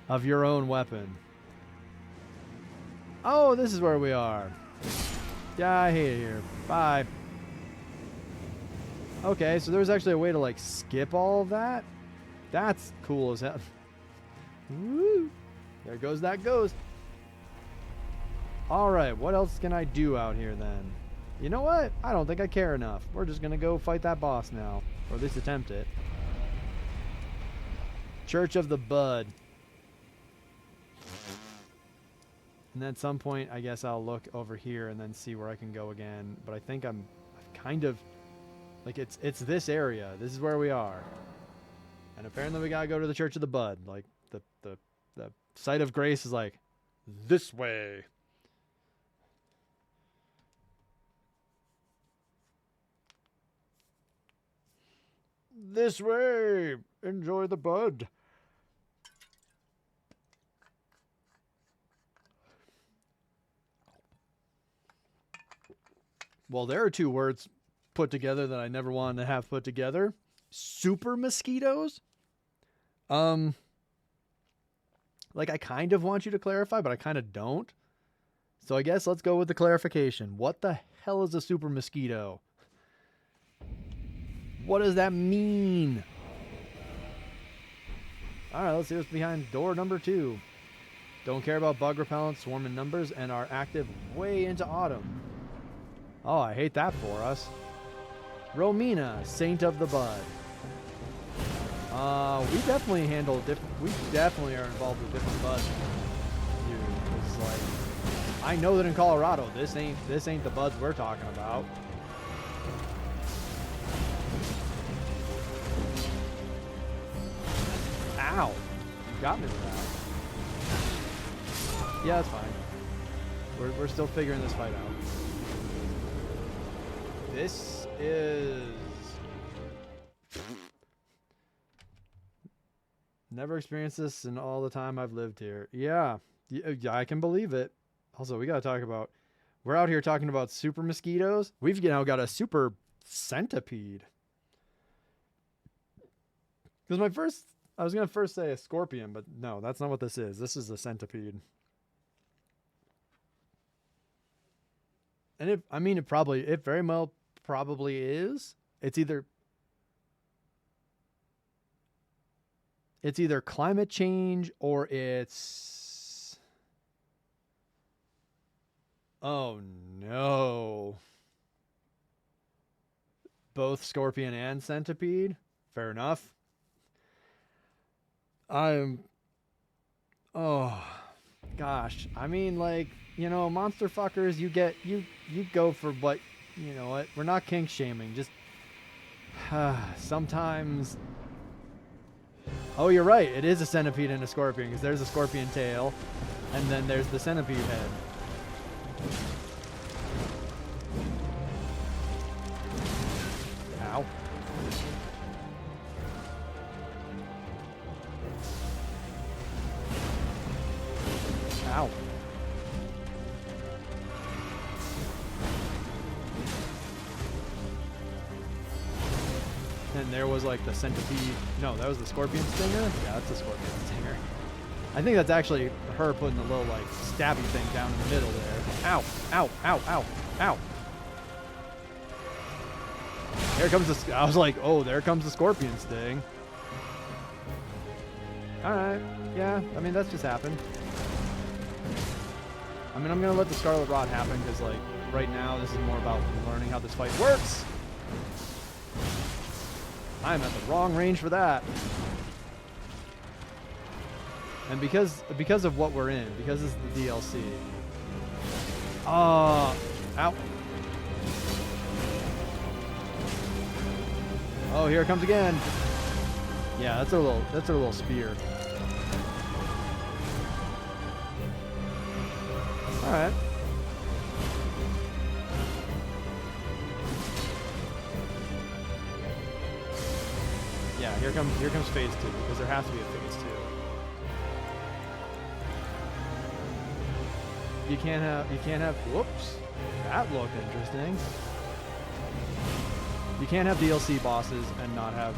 of your own weapon. Oh, this is where we are. Yeah, I hate it here. Bye. Okay, so there's actually a way to, like, skip all of that? That's cool as hell. Woo! There goes that ghost. Alright, what else can I do out here then? You know what? I don't think I care enough. We're just gonna go fight that boss now. Or at least attempt it. Church of the Bud. And at some point, I guess I'll look over here and then see where I can go again. But I think I'm kind of... like, it's this area. This is where we are. And apparently we gotta go to the Church of the Bud. Like, the site of grace is like, this way. This way. Enjoy the bud. Well, there are two words put together that I never wanted to have put together. Super mosquitoes? Like, I kind of want you to clarify, but I kind of don't. So I guess let's go with the clarification. What the hell is a super mosquito? What does that mean? Alright, let's see what's behind door number 2. Don't care about bug repellent, swarm in numbers, and are active way into autumn. Oh, I hate that for us. Romina, Saint of the Bud. We definitely handle different. We definitely are involved with different buds. Dude, it's like, I know that in Colorado, this ain't the buds we're talking about. Ow! You got me with that. Yeah, that's fine. We're still figuring this fight out. This is... never experienced this in all the time I've lived here. Yeah, I can believe it. Also, we got to talk about... we're out here talking about super mosquitoes. We've now got a super centipede. Because I was going to first say a scorpion, but no, that's not what this is. This is a centipede. And it very well probably is. It's either climate change or it's... oh no. Both scorpion and centipede? Fair enough. Oh gosh. I mean, like, you know, monster fuckers, you go for what, you know what, we're not kink shaming, just sometimes... oh, you're right, it is a centipede and a scorpion, because there's a scorpion tail, and then there's the centipede head. Ow. and there was like the centipede. No, that was the scorpion stinger. Yeah, that's the scorpion stinger. I think that's actually her putting the little like stabby thing down in the middle there. Ow! Ow! Ow! Ow! Ow! Here comes the. I was like, oh, there comes the scorpion sting. All right. Yeah. I mean, that's just happened. I mean, I'm gonna let the Scarlet Rot happen because, like, right now this is more about learning how this fight works. I'm at the wrong range for that. And because of what we're in, because this is the DLC. Ow. Oh, here it comes again. Yeah, that's a little spear. All right. Yeah, here comes phase 2 because there has to be a phase 2. You can't have. Whoops, that looked interesting. You can't have DLC bosses and not have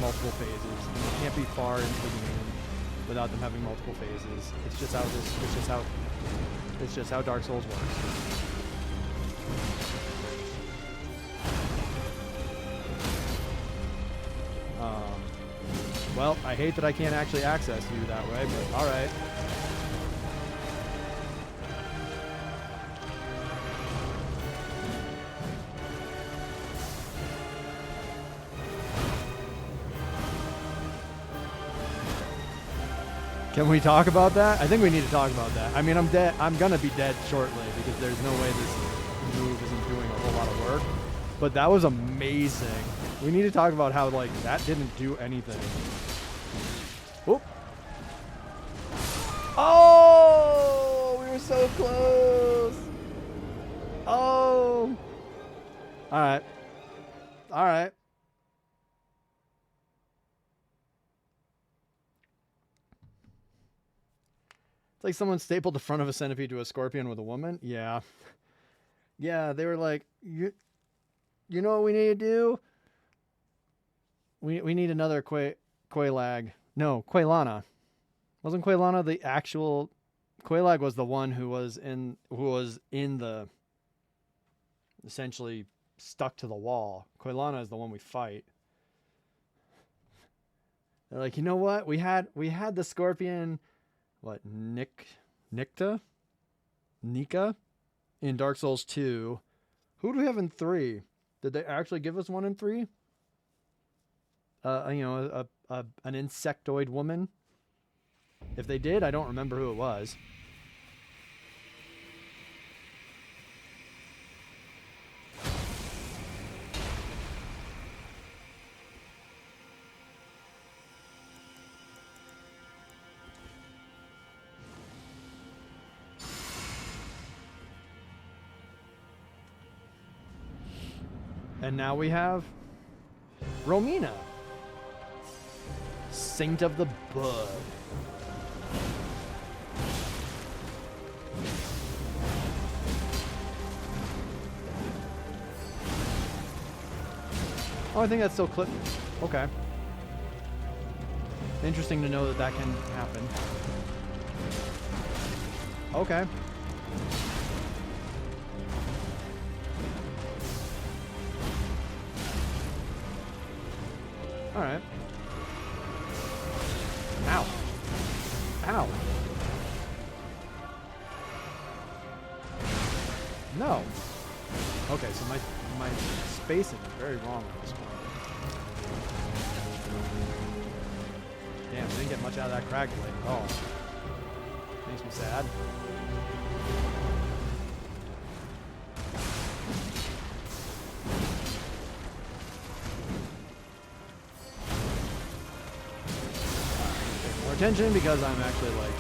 multiple phases. And you can't be far into the game without them having multiple phases. It's just how It's just how Dark Souls works. Well, I hate that I can't actually access you that way, but all right. Can we talk about that? I think we need to talk about that. I mean, I'm dead. I'm gonna be dead shortly because there's no way this move isn't doing a whole lot of work. But that was amazing. We need to talk about how, like, that didn't do anything. Whoop. Oh, we were so close. Oh. All right. All right. It's like someone stapled the front of a centipede to a scorpion with a woman. Yeah. Yeah, they were like, you know what we need to do? We need another Quelaag. No, Quaylana. Wasn't Quaylana the actual... Quelaag was the one who was in the... essentially stuck to the wall. Quaylana is the one we fight. They're like, you know what? We had the scorpion... What, Nika in Dark Souls 2. Who do we have in 3? Did they actually give us one in 3? You know, an insectoid woman. If they did, I don't remember who it was. And now we have Romina, Saint of the Bud. Oh, I think that's still clipped. Okay. Interesting to know that that can happen. Okay. All right. Ow. Ow. No. Okay, so my spacing is very wrong on this one. Damn, didn't get much out of that crag blade at all. Makes me sad. Attention because I'm actually like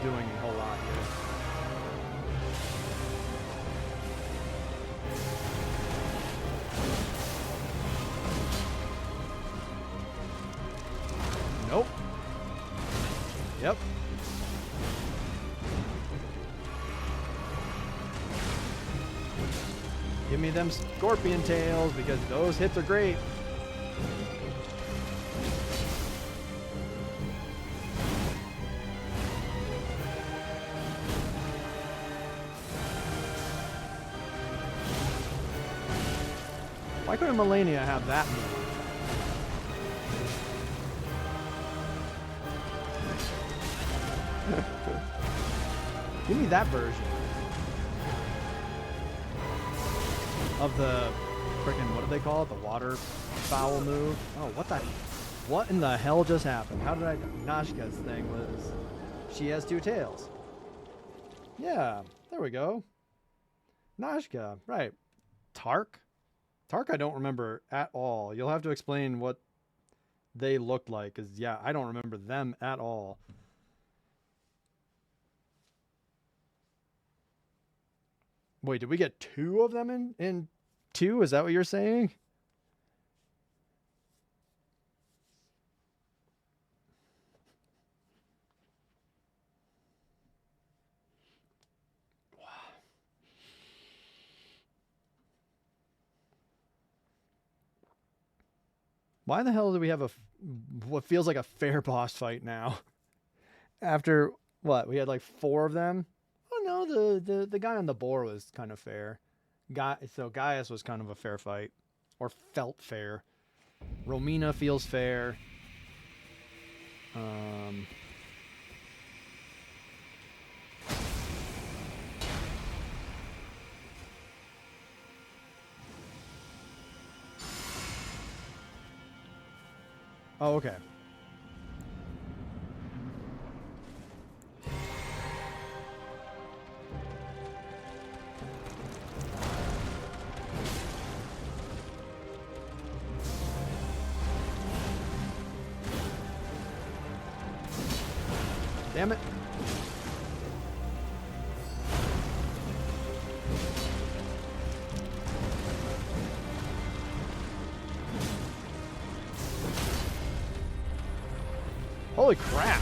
doing a whole lot here. Nope. Yep. Give me them scorpion tails because those hits are great. Why couldn't Melania have that move? Give me that version of the freaking, what do they call it? The water foul move. Oh, what in the hell just happened? How did I? Nashka's thing was, she has two tails. Yeah, there we go. Nashka, right? Tark I don't remember at all. You'll have to explain what they looked like, because yeah, I don't remember them at all. Wait, did we get two of them in two? Is that what you're saying? Why the hell do we have what feels like a fair boss fight now? After what? We had like 4 of them? Oh no, the guy on the boar was kind of fair. So Gaius was kind of a fair fight. Or felt fair. Romina feels fair. Oh, okay. Damn it. Holy crap.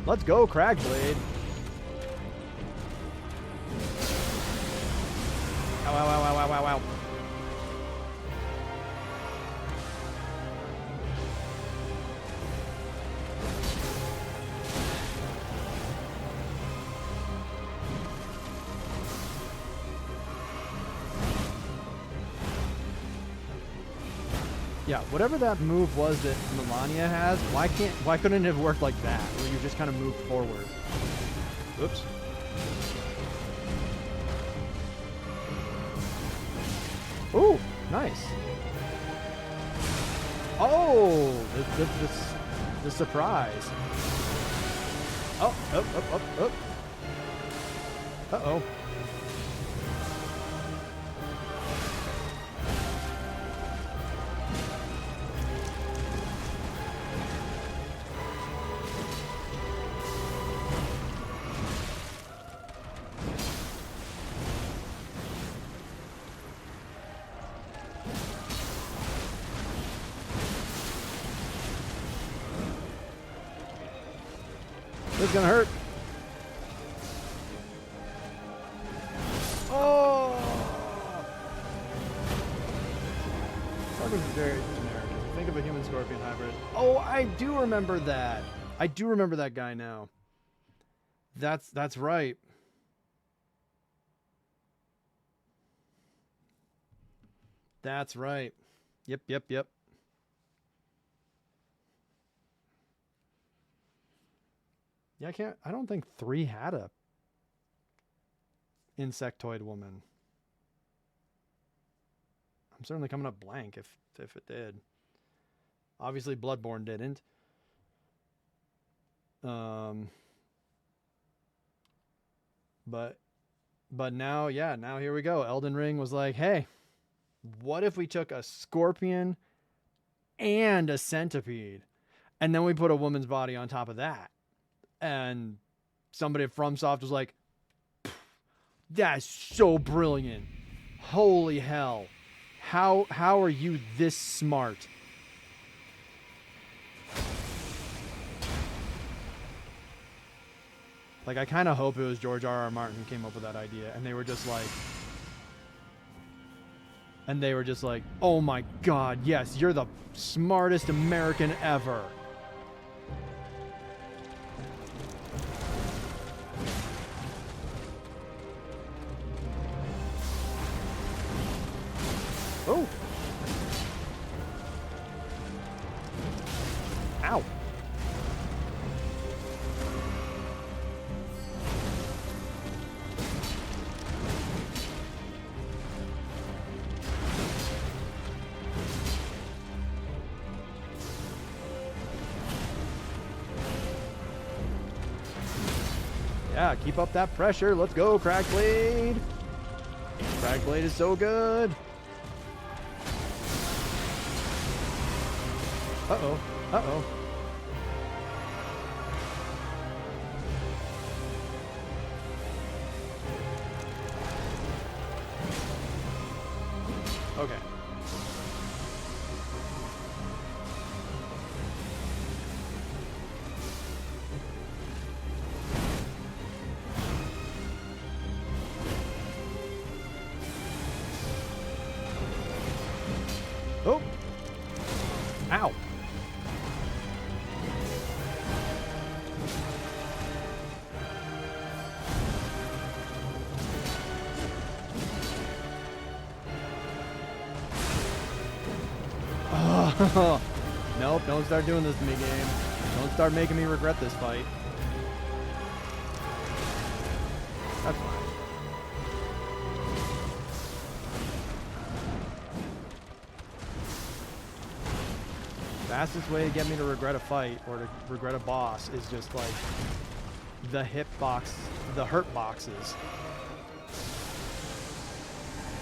Let's go, Cragblade. Ow, ow, ow, ow, ow, ow, ow. Yeah, whatever that move was that Melania has, why couldn't it have worked like that, where you just kind of moved forward? Oops. Ooh, nice. Oh, the surprise. Oh, up, up, up, up. Uh-oh. This is gonna hurt. Oh! That was very generic. Think of a human scorpion hybrid. Oh, I do remember that. I do remember that guy now. That's right. That's right. Yep, yep, yep. Yeah, I don't think 3 had a insectoid woman. I'm certainly coming up blank if it did. Obviously Bloodborne didn't. But now, yeah, now here we go. Elden Ring was like, hey, what if we took a scorpion and a centipede, and then we put a woman's body on top of that? And somebody at FromSoft was like, that's so brilliant. Holy hell. How are you this smart? Like, I kind of hope it was George R.R. Martin who came up with that idea, and they were just like, And they were just like, oh my God, yes, you're the smartest American ever. Oh. Ow. Yeah, keep up that pressure. Let's go, Crackblade. Crackblade is so good. Uh-oh. Uh-oh. Okay. Oh. Ow. Oh. Nope, don't start doing this to me, game. Don't start making me regret this fight. That's fine. Fastest way to get me to regret a fight or to regret a boss is just like the hurt boxes.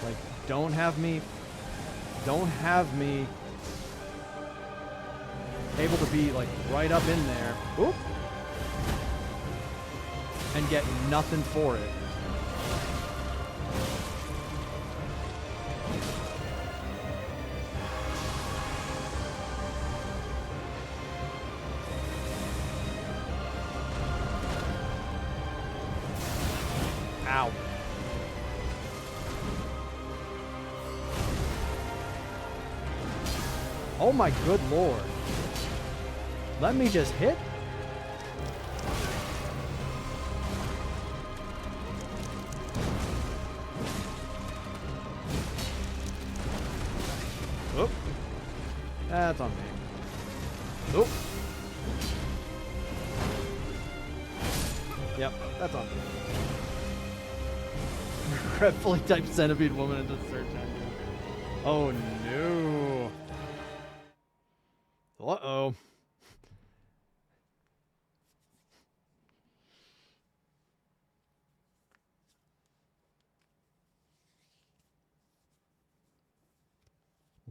Like, don't have me able to be like right up in there, oop, and get nothing for it. Ow. Oh my good lord. Let me just hit. Oop. That's on me. Oop. Yep, that's on me. Regretfully typed centipede woman into the search engine. Oh no. Uh-oh.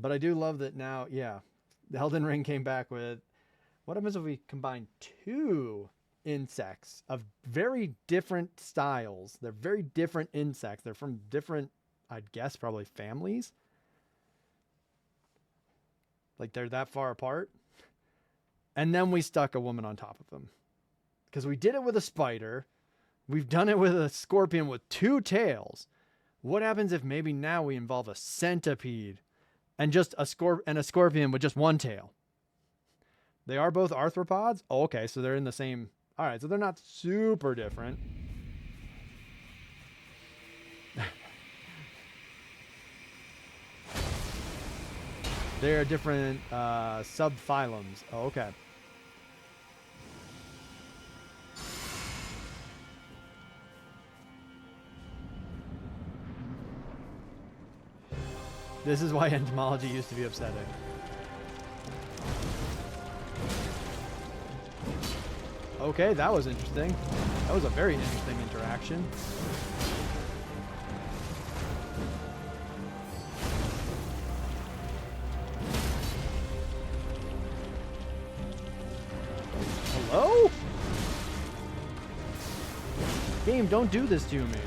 But I do love that now, yeah, the Elden Ring came back with, what happens if we combine two insects of very different styles? They're very different insects. They're from different, I'd guess, probably families. Like they're that far apart. And then we stuck a woman on top of them. Because we did it with a spider. We've done it with a scorpion with two tails. What happens if maybe now we involve a centipede and just a scorpion with just one tail? They are both arthropods. Oh, okay, so they're in the same. All right, so they're not super different. They're different subphylums. Oh, okay. This is why entomology used to be upsetting. Okay, that was interesting. That was a very interesting interaction. Hello? Game, don't do this to me.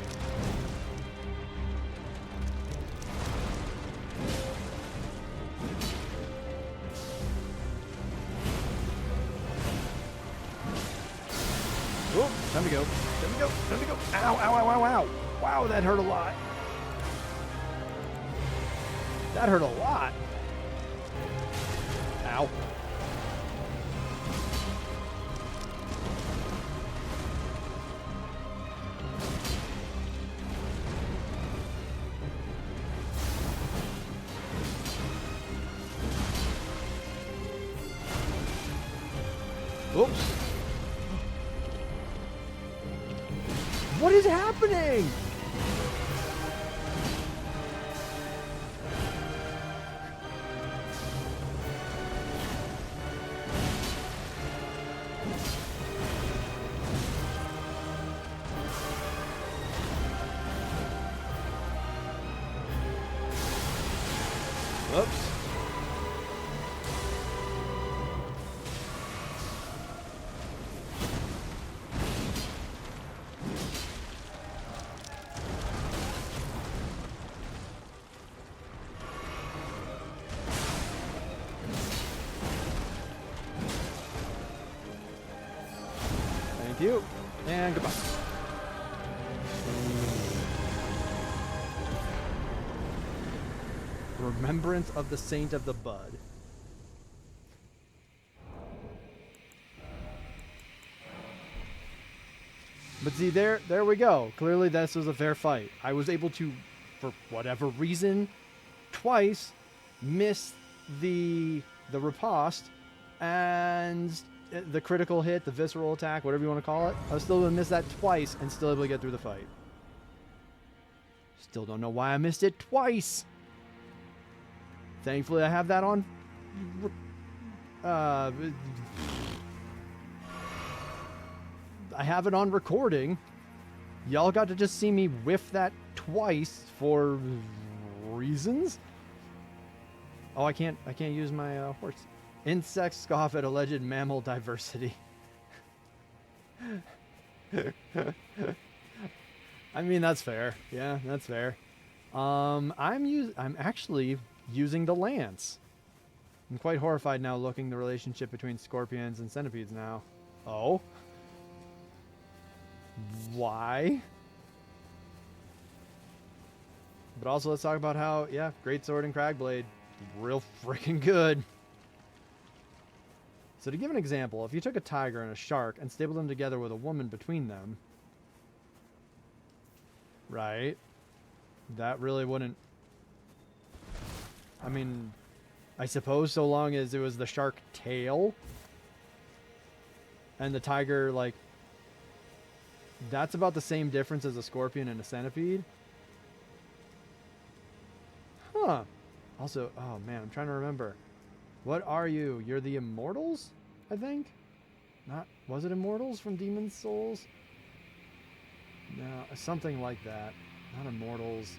Oh, time to go. Time to go. Time to go. Ow, ow, ow, ow, ow. Wow, that hurt a lot. That hurt a lot. Ow. Oops. What is happening? Whoops. Thank you. And goodbye. Remembrance of the Saint of the Bud. But see, there we go. Clearly this was a fair fight. I was able to, for whatever reason, twice miss the riposte and the critical hit, the visceral attack, whatever you want to call it. I was still able to miss that twice and still able to get through the fight. Still don't know why I missed it twice. Thankfully, I have that on. I have it on recording. Y'all got to just see me whiff that twice for reasons. Oh, I can't use my horse. Insects scoff at alleged mammal diversity. I mean, that's fair. Yeah, that's fair. I'm actually using the lance. I'm quite horrified now looking the relationship between scorpions and centipedes now. Oh? Why? But also let's talk about how, yeah, Greatsword and Cragblade, real freaking good. So to give an example, if you took a tiger and a shark and stapled them together with a woman between them, right, that really wouldn't... I mean, I suppose so long as it was the shark tail and the tiger, like, that's about the same difference as a scorpion and a centipede. Huh. Also, oh man, I'm trying to remember. What are you? You're the Immortals, I think? Not, was it Immortals from Demon's Souls? No, something like that. Not Immortals.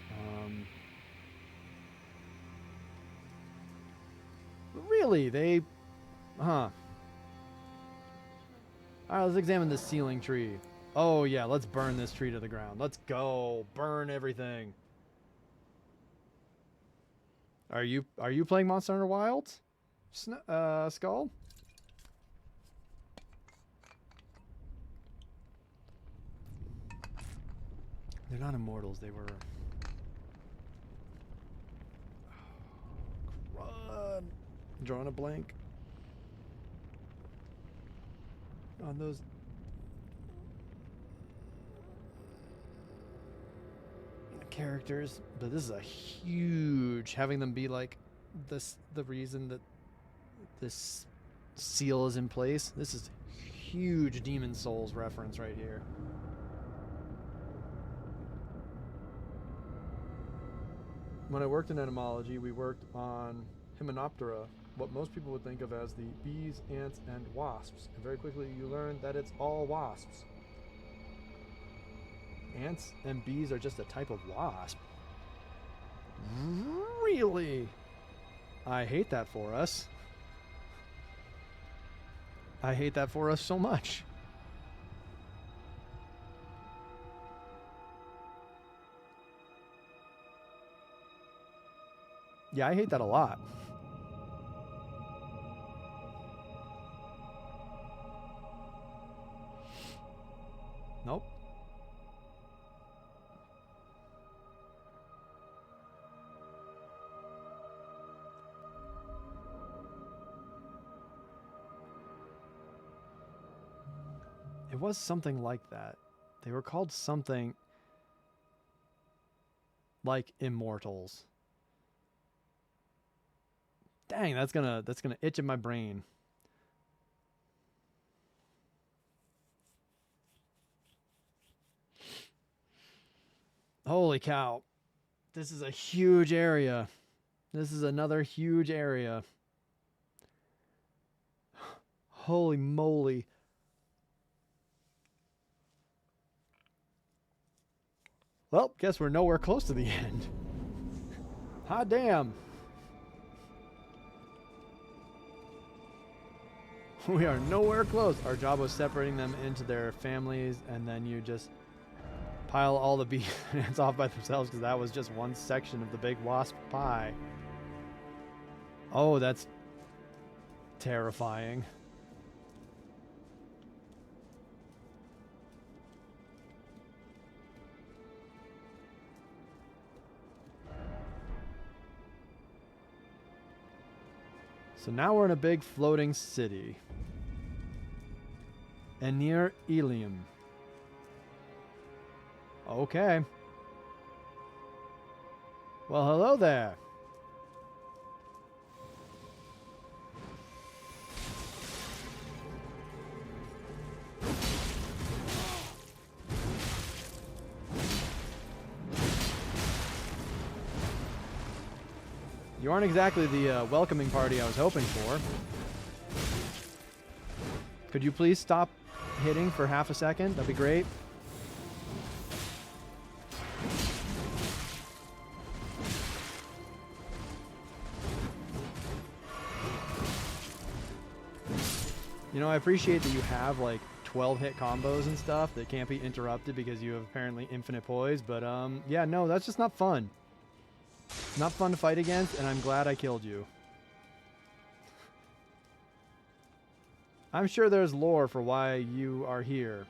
Really? They... Huh. Alright, let's examine this ceiling tree. Oh yeah, let's burn this tree to the ground. Let's go. Burn everything. Are you playing Monster Hunter Wilds? Skull? They're not Immortals, they were... Crud. Drawing a blank on those. Characters, but this is a huge, having them be like this, the reason that this seal is in place. This is huge Demon Souls reference right here. When I worked in entomology, we worked on Hymenoptera, what most people would think of as the bees, ants, and wasps. And very quickly you learn that it's all wasps. Ants and bees are just a type of wasp. Really? I hate that for us. I hate that for us so much. Yeah, I hate that a lot. Nope. It was something like that. They were called something like immortals. Dang, that's gonna itch in my brain. Holy cow. This is a huge area. This is another huge area. Holy moly. Well, guess we're nowhere close to the end. Hot damn. We are nowhere close. Our job was separating them into their families, and then you just pile all the bee ants off by themselves because that was just one section of the big wasp pie. Oh, that's terrifying. So now we're in a big floating city. And near Ilium. Okay. Well, hello there. You aren't exactly the welcoming party I was hoping for. Could you please stop hitting for half a second? That'd be great. You know, I appreciate that you have like 12 hit combos and stuff that can't be interrupted because you have apparently infinite poise, but yeah, no, that's just not fun. It's not fun to fight against, and I'm glad I killed you. I'm sure there's lore for why you are here.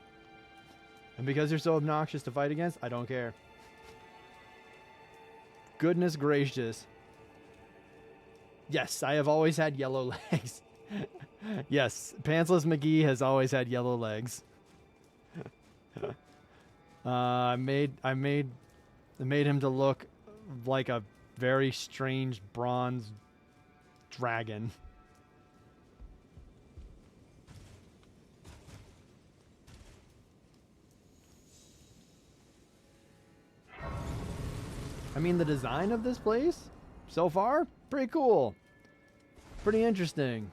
And because you're so obnoxious to fight against, I don't care. Goodness gracious. Yes, I have always had yellow legs. Yes, Pantsless McGee has always had yellow legs. I made him to look like a very strange bronze dragon. I mean, the design of this place so far, pretty cool. Pretty interesting.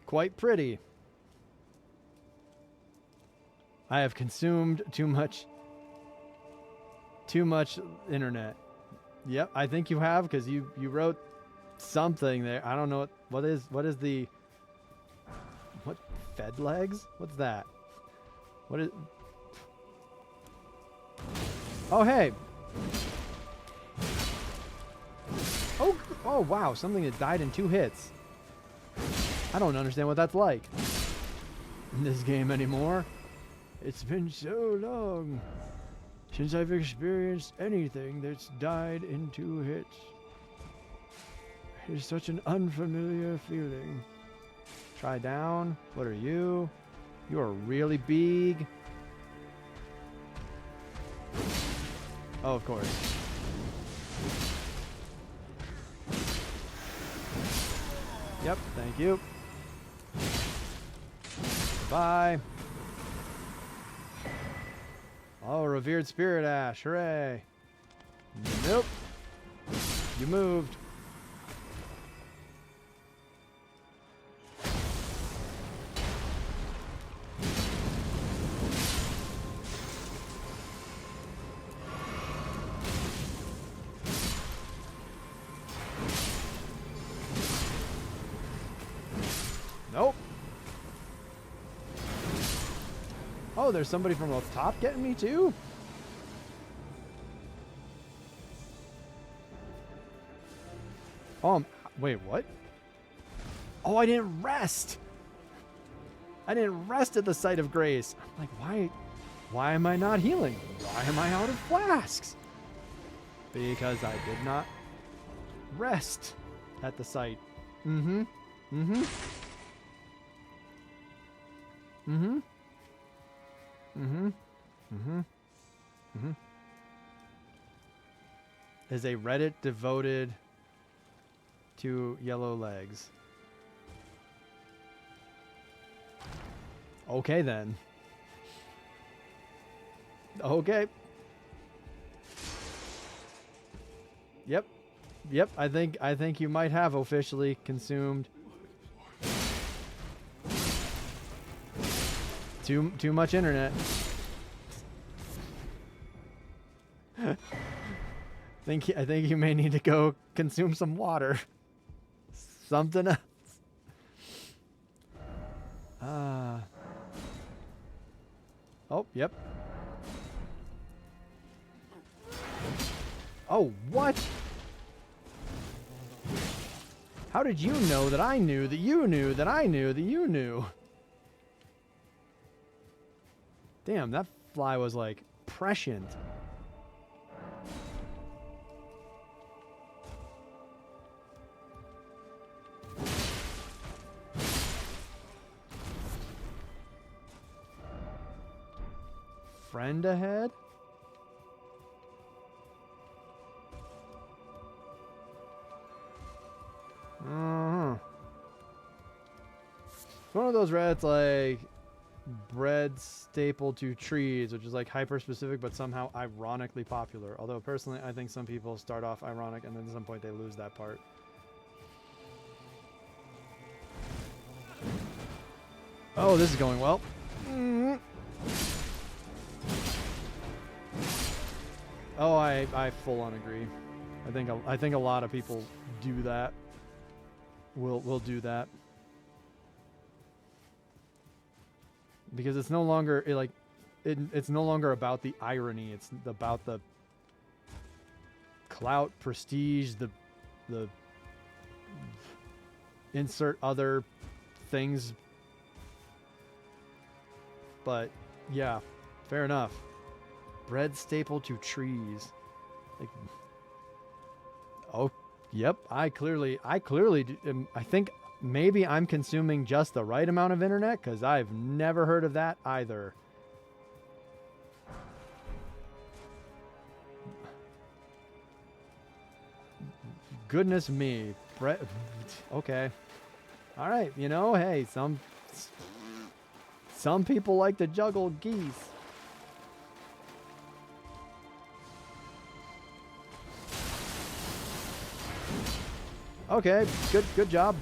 Quite pretty. I have consumed too much internet. Yep, I think you have, because you wrote something there. I don't know what is fed legs? What's that? What is? Oh, hey. Oh wow, something that died in 2 hits. I don't understand what that's like in this game anymore. It's been so long since I've experienced anything that's died in 2 hits. It's such an unfamiliar feeling. Try down. What are you? You are really big. Oh, of course. Yep, thank you. Bye. Oh, revered spirit ash. Hooray. Nope. You moved. Nope. Oh, there's somebody from the top getting me too? Wait, what? Oh, I didn't rest. I didn't rest at the site of grace. I'm like, why am I not healing? Why am I out of flasks? Because I did not rest. at the site. Mm-hmm. Mm-hmm. Mm-hmm. Mm-hmm. Mm-hmm. Mm-hmm. Is a Reddit devoted to yellow legs. Okay then. Okay. Yep. Yep, I think you might have officially consumed too much internet. I think you may need to go consume some water. Something else. Oh, yep. Oh, what? How did you know that I knew that you knew that I knew that you knew? Damn, that fly was like prescient. Friend ahead? It's one of those Reddits like bread staple to trees, which is like hyper specific but somehow ironically popular. Although personally I think some people start off ironic and then at some point they lose that part. Oh, this is going well. Oh, I full on agree. I think a lot of people do that. Will do that. Because it's no longer it's no longer about the irony. It's about the clout, prestige, the insert other things. But yeah, fair enough. Bread staple to trees. Like, oh, yep. I clearly do, I think maybe I'm consuming just the right amount of internet because I've never heard of that either. Goodness me. Okay. All right. You know, hey, some people like to juggle geese. Okay, good job.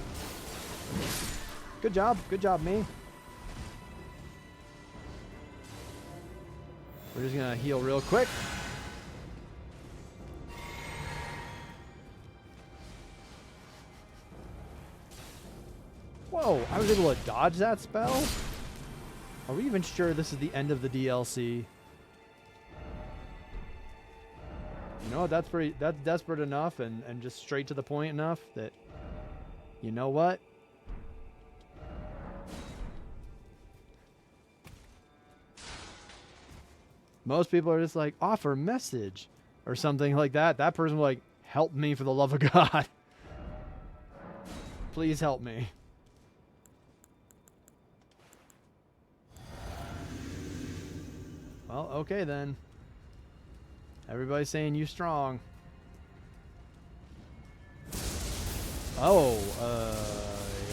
Good job, me. We're just gonna heal real quick. Whoa, I was able to dodge that spell? Are we even sure this is the end of the DLC? You know, that's desperate enough and just straight to the point enough that, you know what? Most people are just like, offer message or something like that. That person will like, help me for the love of God. Please help me. Well, okay then. Everybody's saying you strong. Oh,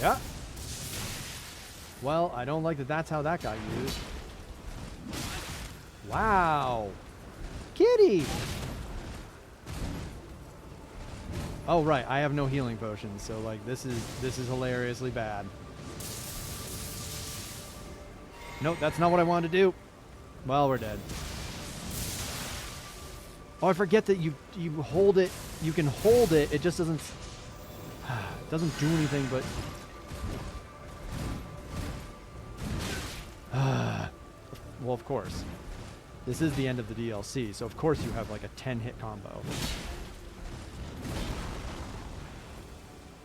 yeah. Well, I don't like that that's how that got used. Wow. Kitty! Oh, right. I have no healing potions, so like this is hilariously bad. Nope, that's not what I wanted to do. Well, we're dead. Oh, I forget that you hold it. You can hold it. It just doesn't do anything. But well, of course, this is the end of the DLC, so of course you have like a 10-hit combo.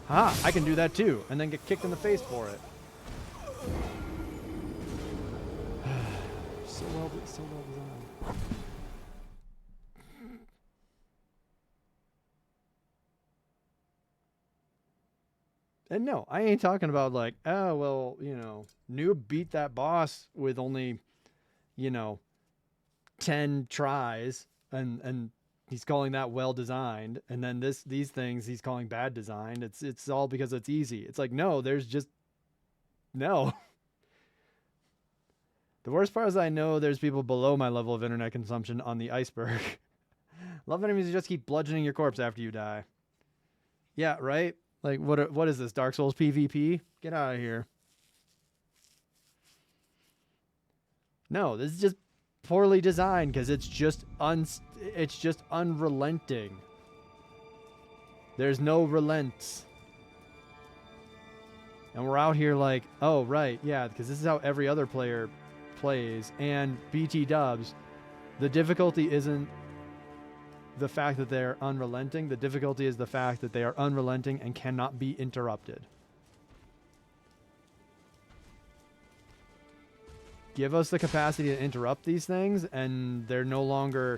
Ah, I can do that too, and then get kicked in the face for it. So well designed. And no, I ain't talking about like, oh, well, Noob beat that boss with only, 10 tries and he's calling that well designed. And then these things he's calling bad designed. It's all because it's easy. It's like, no, there's just no. The worst part is I know there's people below my level of internet consumption on the iceberg. Love enemies who just keep bludgeoning your corpse after you die. Yeah, right? Like, what is this, Dark Souls PvP? Get out of here. No, this is just poorly designed because it's just unrelenting. There's no relents. And we're out here like, oh, right, yeah, because this is how every other player plays. And BT dubs, the difficulty isn't the fact that they're unrelenting. The difficulty is the fact that they are unrelenting and cannot be interrupted. Give us the capacity to interrupt these things, and they're no longer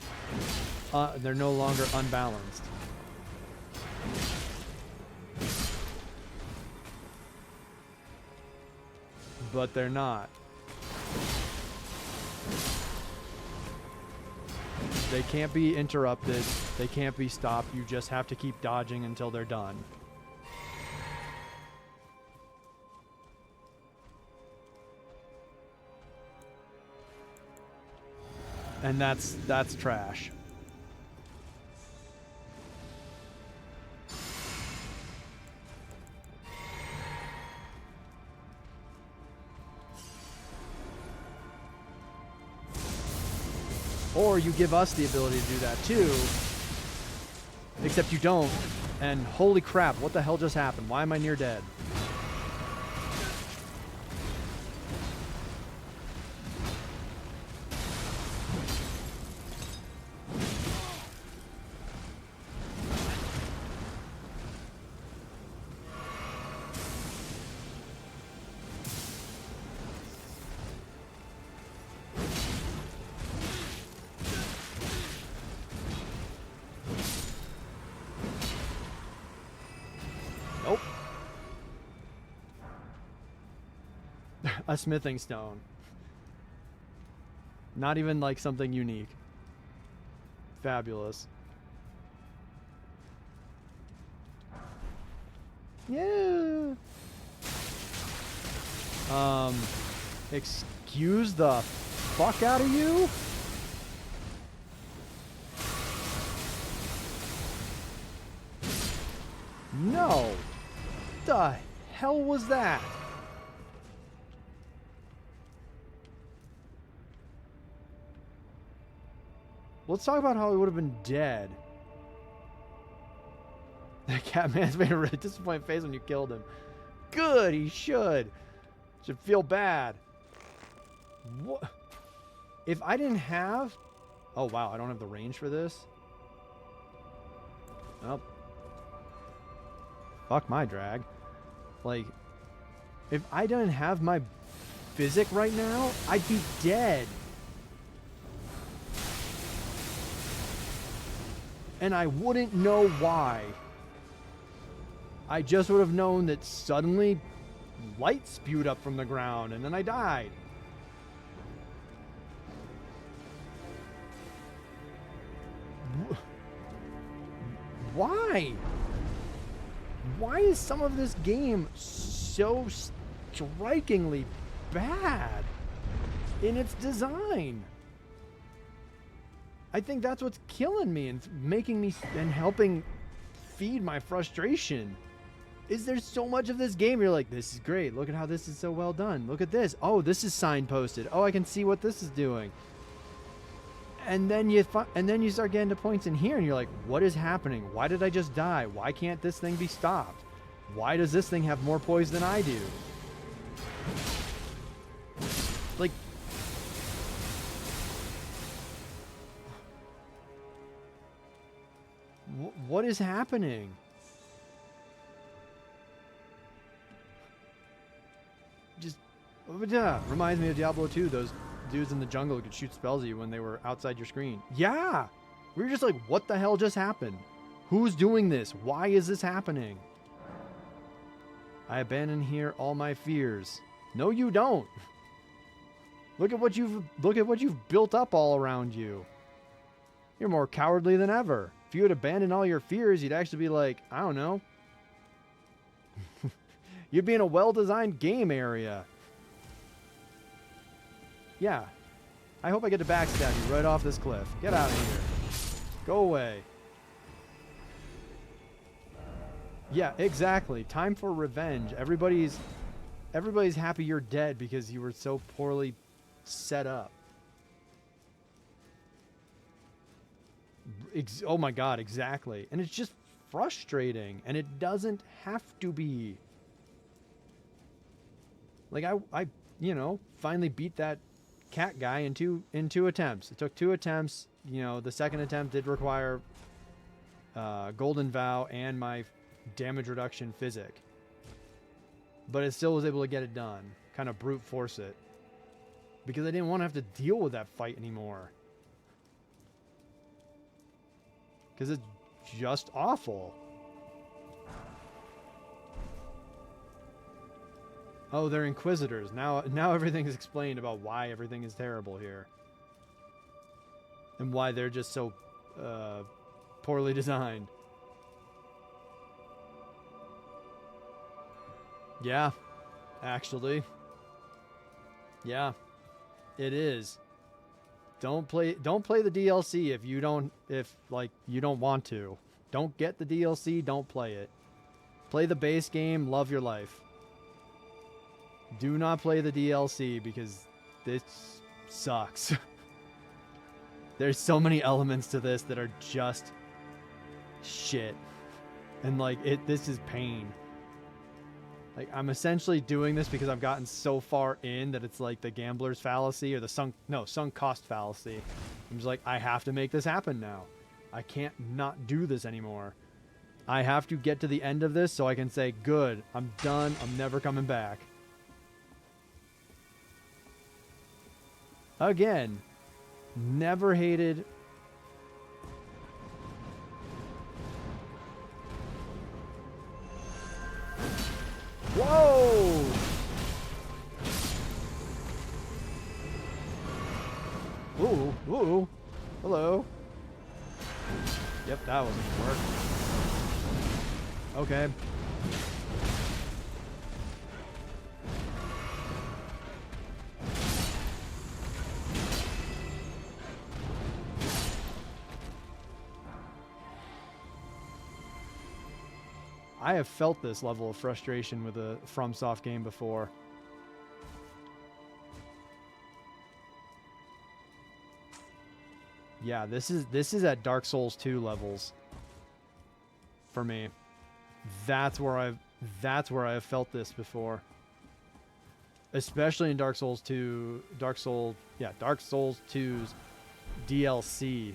unbalanced. But they're not. They can't be interrupted. They can't be stopped. You just have to keep dodging until they're done. And that's trash. Or you give us the ability to do that too, except you don't. And holy crap, what the hell just happened? Why am I near dead? A smithing stone. Not even like something unique. Fabulous. Yeah. Excuse the fuck out of you? No. The hell was that? Let's talk about how he would have been dead. That Catman's made a really disappointed face when you killed him. Good, he should. Should feel bad. What? If I didn't have... Oh, wow, I don't have the range for this. Oh. Fuck my drag. Like, if I didn't have my physic right now, I'd be dead. And I wouldn't know why. I just would have known that suddenly light spewed up from the ground and then I died. Why? Why is some of this game so strikingly bad in its design? I think that's what's killing me and making me and helping feed my frustration. Is there so much of this game you're like, this is great. Look at how this is so well done. Look at this. Oh, this is signposted. Oh, I can see what this is doing. And then you start getting to points in here and you're like, what is happening? Why did I just die? Why can't this thing be stopped? Why does this thing have more poise than I do? Like, what is happening? Just reminds me of Diablo 2. Those dudes in the jungle could shoot spells at you when they were outside your screen. Yeah, we were just like, what the hell just happened? Who's doing this? Why is this happening? I abandon here all my fears. No, you don't. Look at what you've built up all around you. You're more cowardly than ever. If you had abandoned all your fears, you'd actually be like, I don't know. You'd be in a well-designed game area. Yeah. I hope I get to backstab you right off this cliff. Get out of here. Go away. Yeah, exactly. Time for revenge. Everybody's happy you're dead because you were so poorly set up. Oh my god, exactly. And it's just frustrating, and it doesn't have to be. Like I finally beat that cat guy in two attempts. It took 2 attempts. You know, the second attempt did require Golden Vow and my damage reduction physic. But it still was able to get it done. Kind of brute force it. Because I didn't want to have to deal with that fight anymore. Because it's just awful. Oh, they're Inquisitors. Now everything is explained about why everything is terrible here. And why they're just so poorly designed. Yeah, actually. Yeah, it is. Don't play the DLC if you don't want to. Don't get the DLC, don't play it. Play the base game, love your life. Do not play the DLC because this sucks. There's so many elements to this that are just shit. And this is pain. Like, I'm essentially doing this because I've gotten so far in that it's like the gambler's fallacy or the sunk cost fallacy. I'm just like, I have to make this happen now. I can't not do this anymore. I have to get to the end of this so I can say, good, I'm done, I'm never coming back. Again, never hated... Whoa! Ooh, ooh. Hello. Yep, that wasn't gonna work. Okay. I have felt this level of frustration with a FromSoft game before. Yeah, this is at Dark Souls 2 levels for me. That's where I've felt this before. Especially in Dark Souls 2's DLC.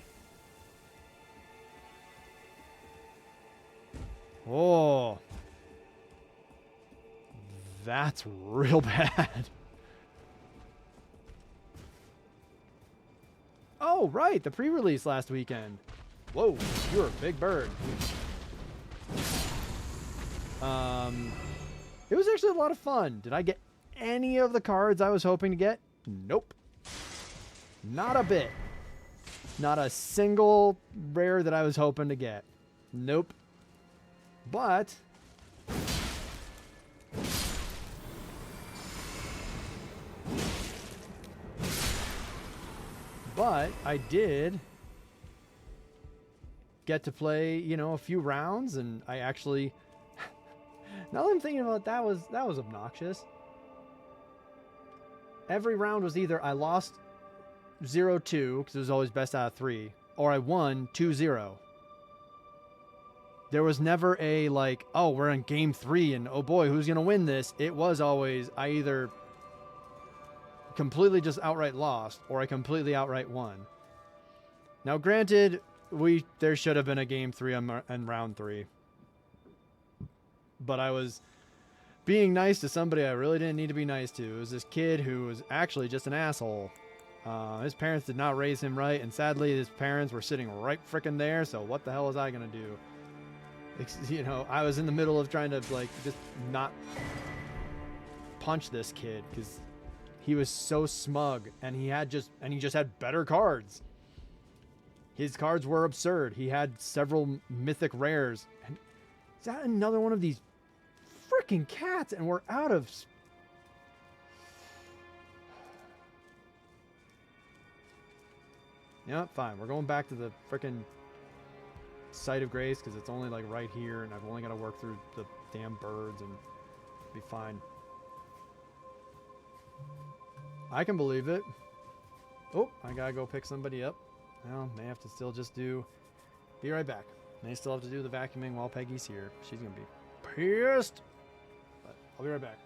Oh, that's real bad. Oh, right, the pre-release last weekend. Whoa, you're a big bird. It was actually a lot of fun. Did I get any of the cards I was hoping to get? Nope. Not a bit. Not a single rare that I was hoping to get. Nope. But I did get to play, a few rounds, and I actually now that I'm thinking about it, that was obnoxious. Every round was either I lost 0-2 because it was always best out of 3, or I won 2-0. There was never a oh, we're in game 3 and oh boy, who's going to win this? It was always I either completely just outright lost or I completely outright won. Now, granted, there should have been a game 3 and round 3. But I was being nice to somebody I really didn't need to be nice to. It was this kid who was actually just an asshole. His parents did not raise him right, and sadly his parents were sitting right frickin' there, so what the hell was I going to do? You know, I was in the middle of trying to like just not punch this kid because he was so smug, and he just had better cards. His cards were absurd. He had several mythic rares, and is that another one of these freaking cats? And we're out of. Yeah, fine. We're going back to the freaking site of grace because it's only like right here, and I've only got to work through the damn birds and be fine. I can believe it. Oh, I gotta go pick somebody up. Well, may have to still just do. Be right back. May still have to do the vacuuming while Peggy's here. She's gonna be pissed. But I'll be right back.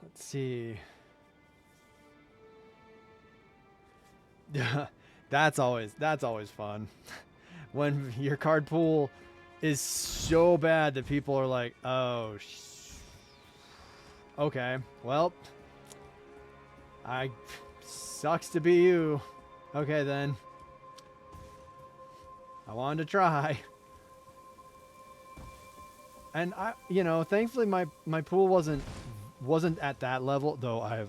Let's see. Yeah, that's always fun. When your card pool is so bad that people are like, "Oh, okay, well, sucks to be you." Okay then. I wanted to try. And thankfully my pool wasn't at that level, though I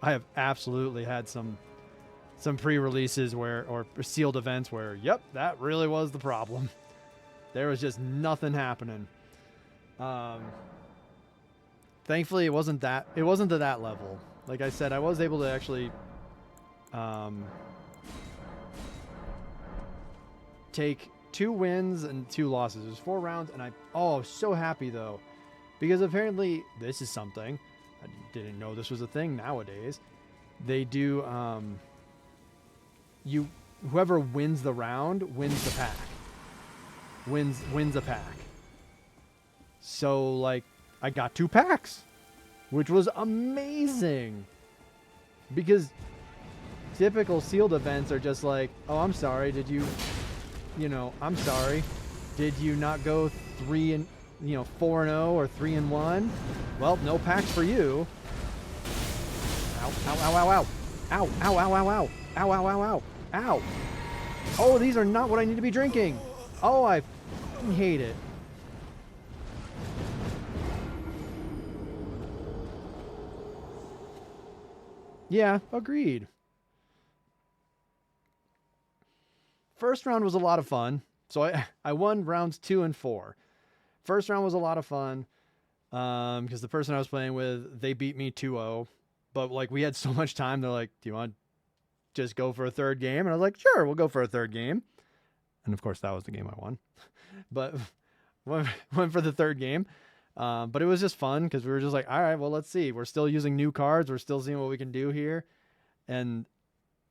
have absolutely had some pre-releases or sealed events where, yep, that really was the problem. There was just nothing happening. Thankfully it wasn't to that level. Like I said, I was able to actually take 2 wins and 2 losses. It was 4 rounds, and I was so happy though, because apparently this is something I didn't know this was a thing nowadays. They do whoever wins the round wins the pack. Wins a pack. So like I got 2 packs, which was amazing. Because typical sealed events are just like, "Oh, I'm sorry, I'm sorry. Did you not go 4-0 or 3-1? Well, no packs for you." Ow, ow, ow, ow, ow. Ow, ow, ow, ow, ow. Ow, ow, ow, ow. Ow. Oh, these are not what I need to be drinking. Oh, I hate it. Yeah, agreed. First round was a lot of fun. So I won rounds 2 and 4. First round was a lot of fun because the person I was playing with, they beat me 2-0. But like we had so much time, they're like, do you want to just go for a third game? And I was like, sure, we'll go for a third game. And of course, that was the game I won. But went for the third game. But it was just fun because we were just like, all right, well, let's see. We're still using new cards. We're still seeing what we can do here. And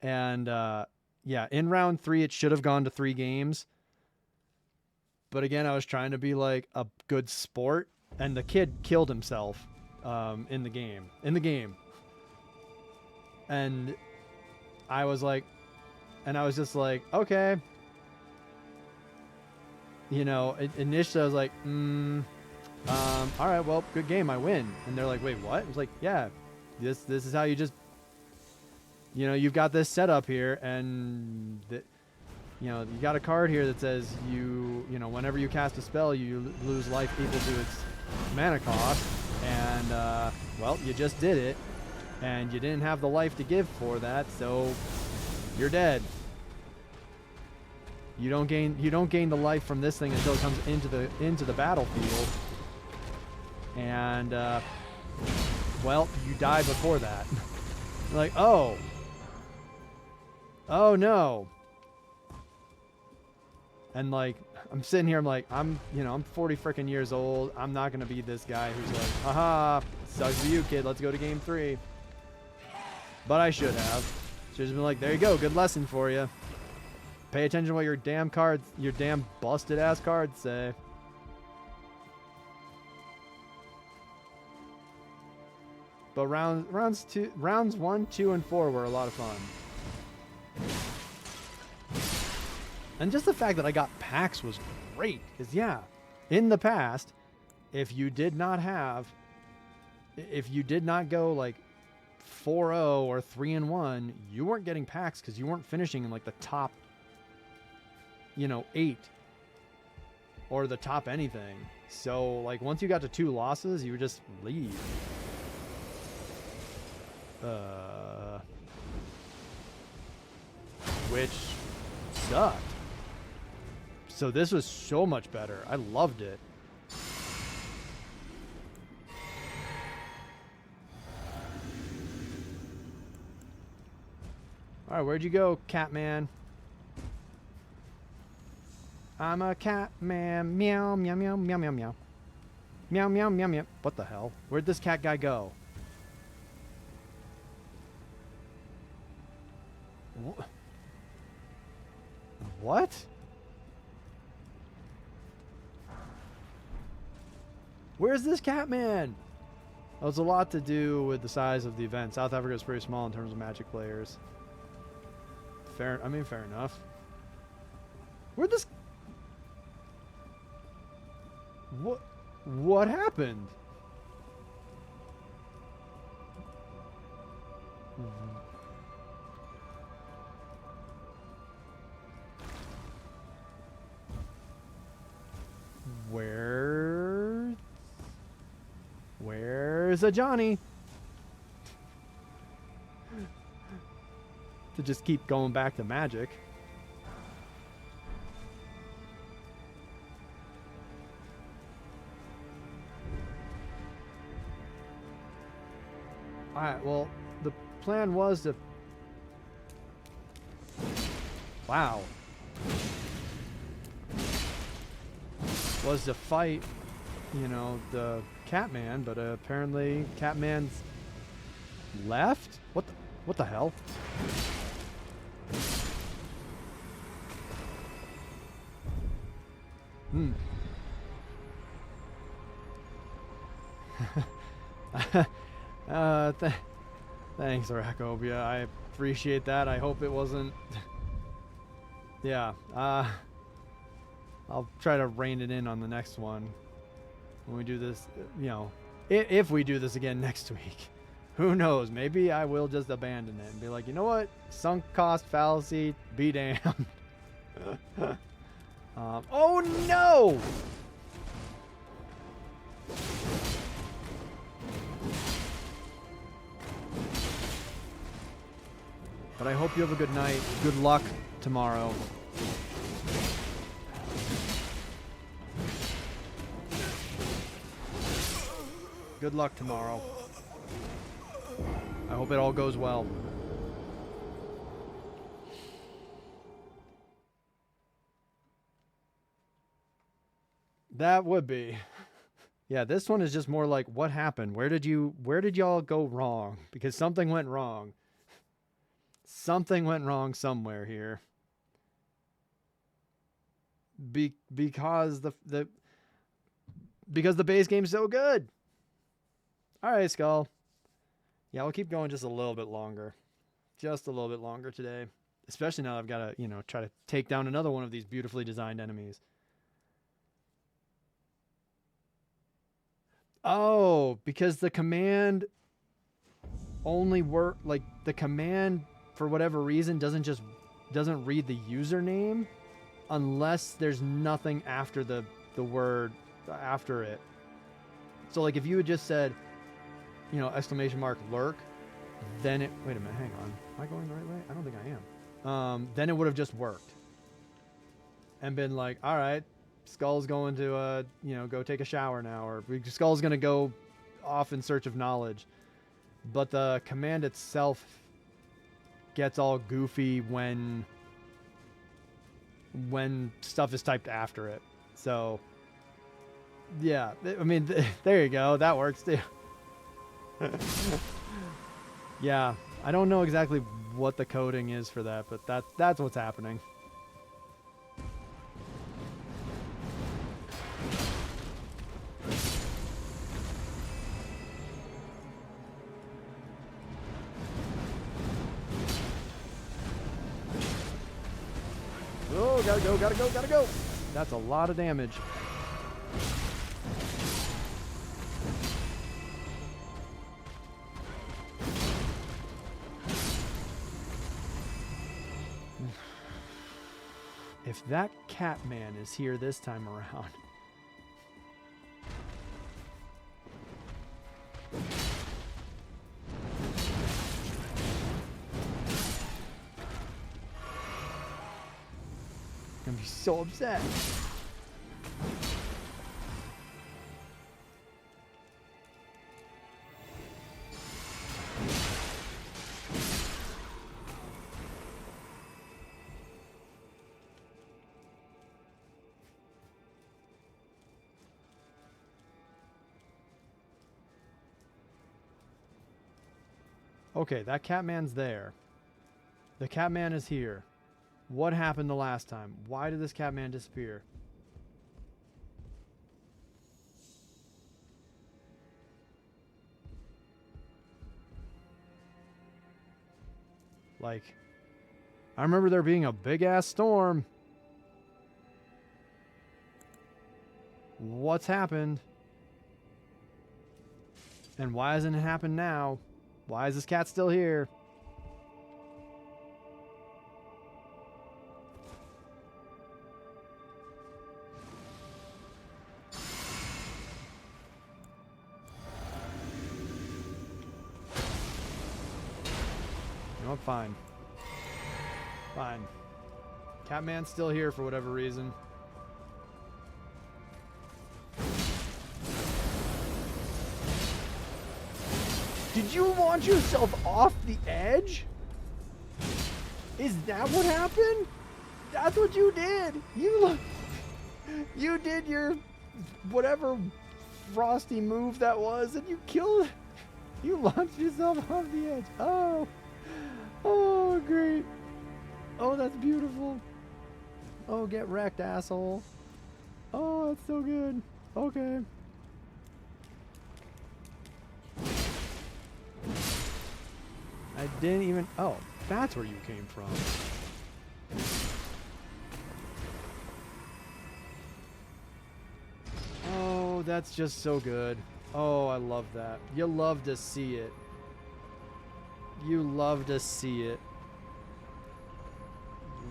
yeah, in round 3, it should have gone to 3 games. But again, I was trying to be like a good sport. And the kid killed himself in the game. And I was like, and I was just like, okay. You know, initially I was like, all right, well, good game, I win. And they're like, wait, what? I was like, yeah, this is how you just, you know, you've got this set up here, and you know, you got a card here that says you know, whenever you cast a spell, you lose life equal to its mana cost, and well, you just did it, and you didn't have the life to give for that, so you're dead. You don't gain the life from this thing until it comes into the battlefield. And well, you die before that. Like, oh no. And like, I'm sitting here, I'm like, I'm 40 freaking years old. I'm not gonna be this guy who's like, haha, sucks for you, kid. Let's go to game 3. But I should have. Should have been like, there you go, good lesson for you. Pay attention to what your damn busted ass cards say. But rounds 1, 2, and 4 were a lot of fun. And just the fact that I got packs was great. Because yeah, in the past, if you did not go like 4-0 or 3-1, you weren't getting packs because you weren't finishing in like the top, 8 or the top anything. So like once you got to 2 losses, you would just leave. Which sucked. So this was so much better. I loved it. All right, where'd you go, Catman? I'm a cat man. Meow, meow, meow, meow, meow, meow. Meow, meow, meow, meow. What the hell? Where'd this cat guy go? What? Where's this Catman? Oh, it's a lot to do with the size of the event. South Africa is pretty small in terms of Magic players. Fair enough. Where'd this... What happened? Where's a Johnny? To just keep going back to Magic. Alright, well, the plan was to... Wow. Was to fight, the Catman, but apparently Catman's left? What the hell? Thanks, Arachobia. I appreciate that. I hope it wasn't... Yeah, I'll try to rein it in on the next one. When we do this, if we do this again next week. Who knows? Maybe I will just abandon it and be like, you know what? Sunk cost fallacy, be damned. Oh no! But I hope you have a good night. Good luck tomorrow. Good luck tomorrow. I hope it all goes well. That would be. Yeah, this one is just more like, what happened? Where did y'all go wrong? Because something went wrong. Something went wrong somewhere here. Because the base game's so good. All right, Skull. Yeah, we'll keep going just a little bit longer. Just a little bit longer today. Especially now I've got to, you know, try to take down another one of these beautifully designed enemies. Oh, because the command only work, like the command for whatever reason doesn't read the username unless there's nothing after the word after it. So like if you had just said, you know, ! lurk, then it, wait a minute, hang on. Am I going the right way? I don't think I am. Then it would have just worked. And been like, all right, Skull's going to, you know, go take a shower now, or Skull's going to go off in search of knowledge. But the command itself gets all goofy when stuff is typed after it. So, yeah, I mean, there you go. That works too. Yeah, I don't know exactly what the coding is for that, but that's what's happening. Oh, gotta go. That's a lot of damage. If that Catman is here this time around. I'm gonna be so upset. Okay, that Catman's there. The Catman is here. What happened the last time? Why did this Catman disappear? Like, I remember there being a big-ass storm. What's happened? And why hasn't it happened now? Why is this cat still here? No, fine. Fine. Catman's still here for whatever reason. Did you launch yourself off the edge? Is that what happened? That's what you did. You did your whatever frosty move that was, and you killed. You launched yourself off the edge. Oh, oh, great. Oh, that's beautiful. Oh, get wrecked, asshole. Oh, that's so good. Okay. I didn't even... Oh, that's where you came from. Oh, that's just so good. Oh, I love that. You love to see it. You love to see it.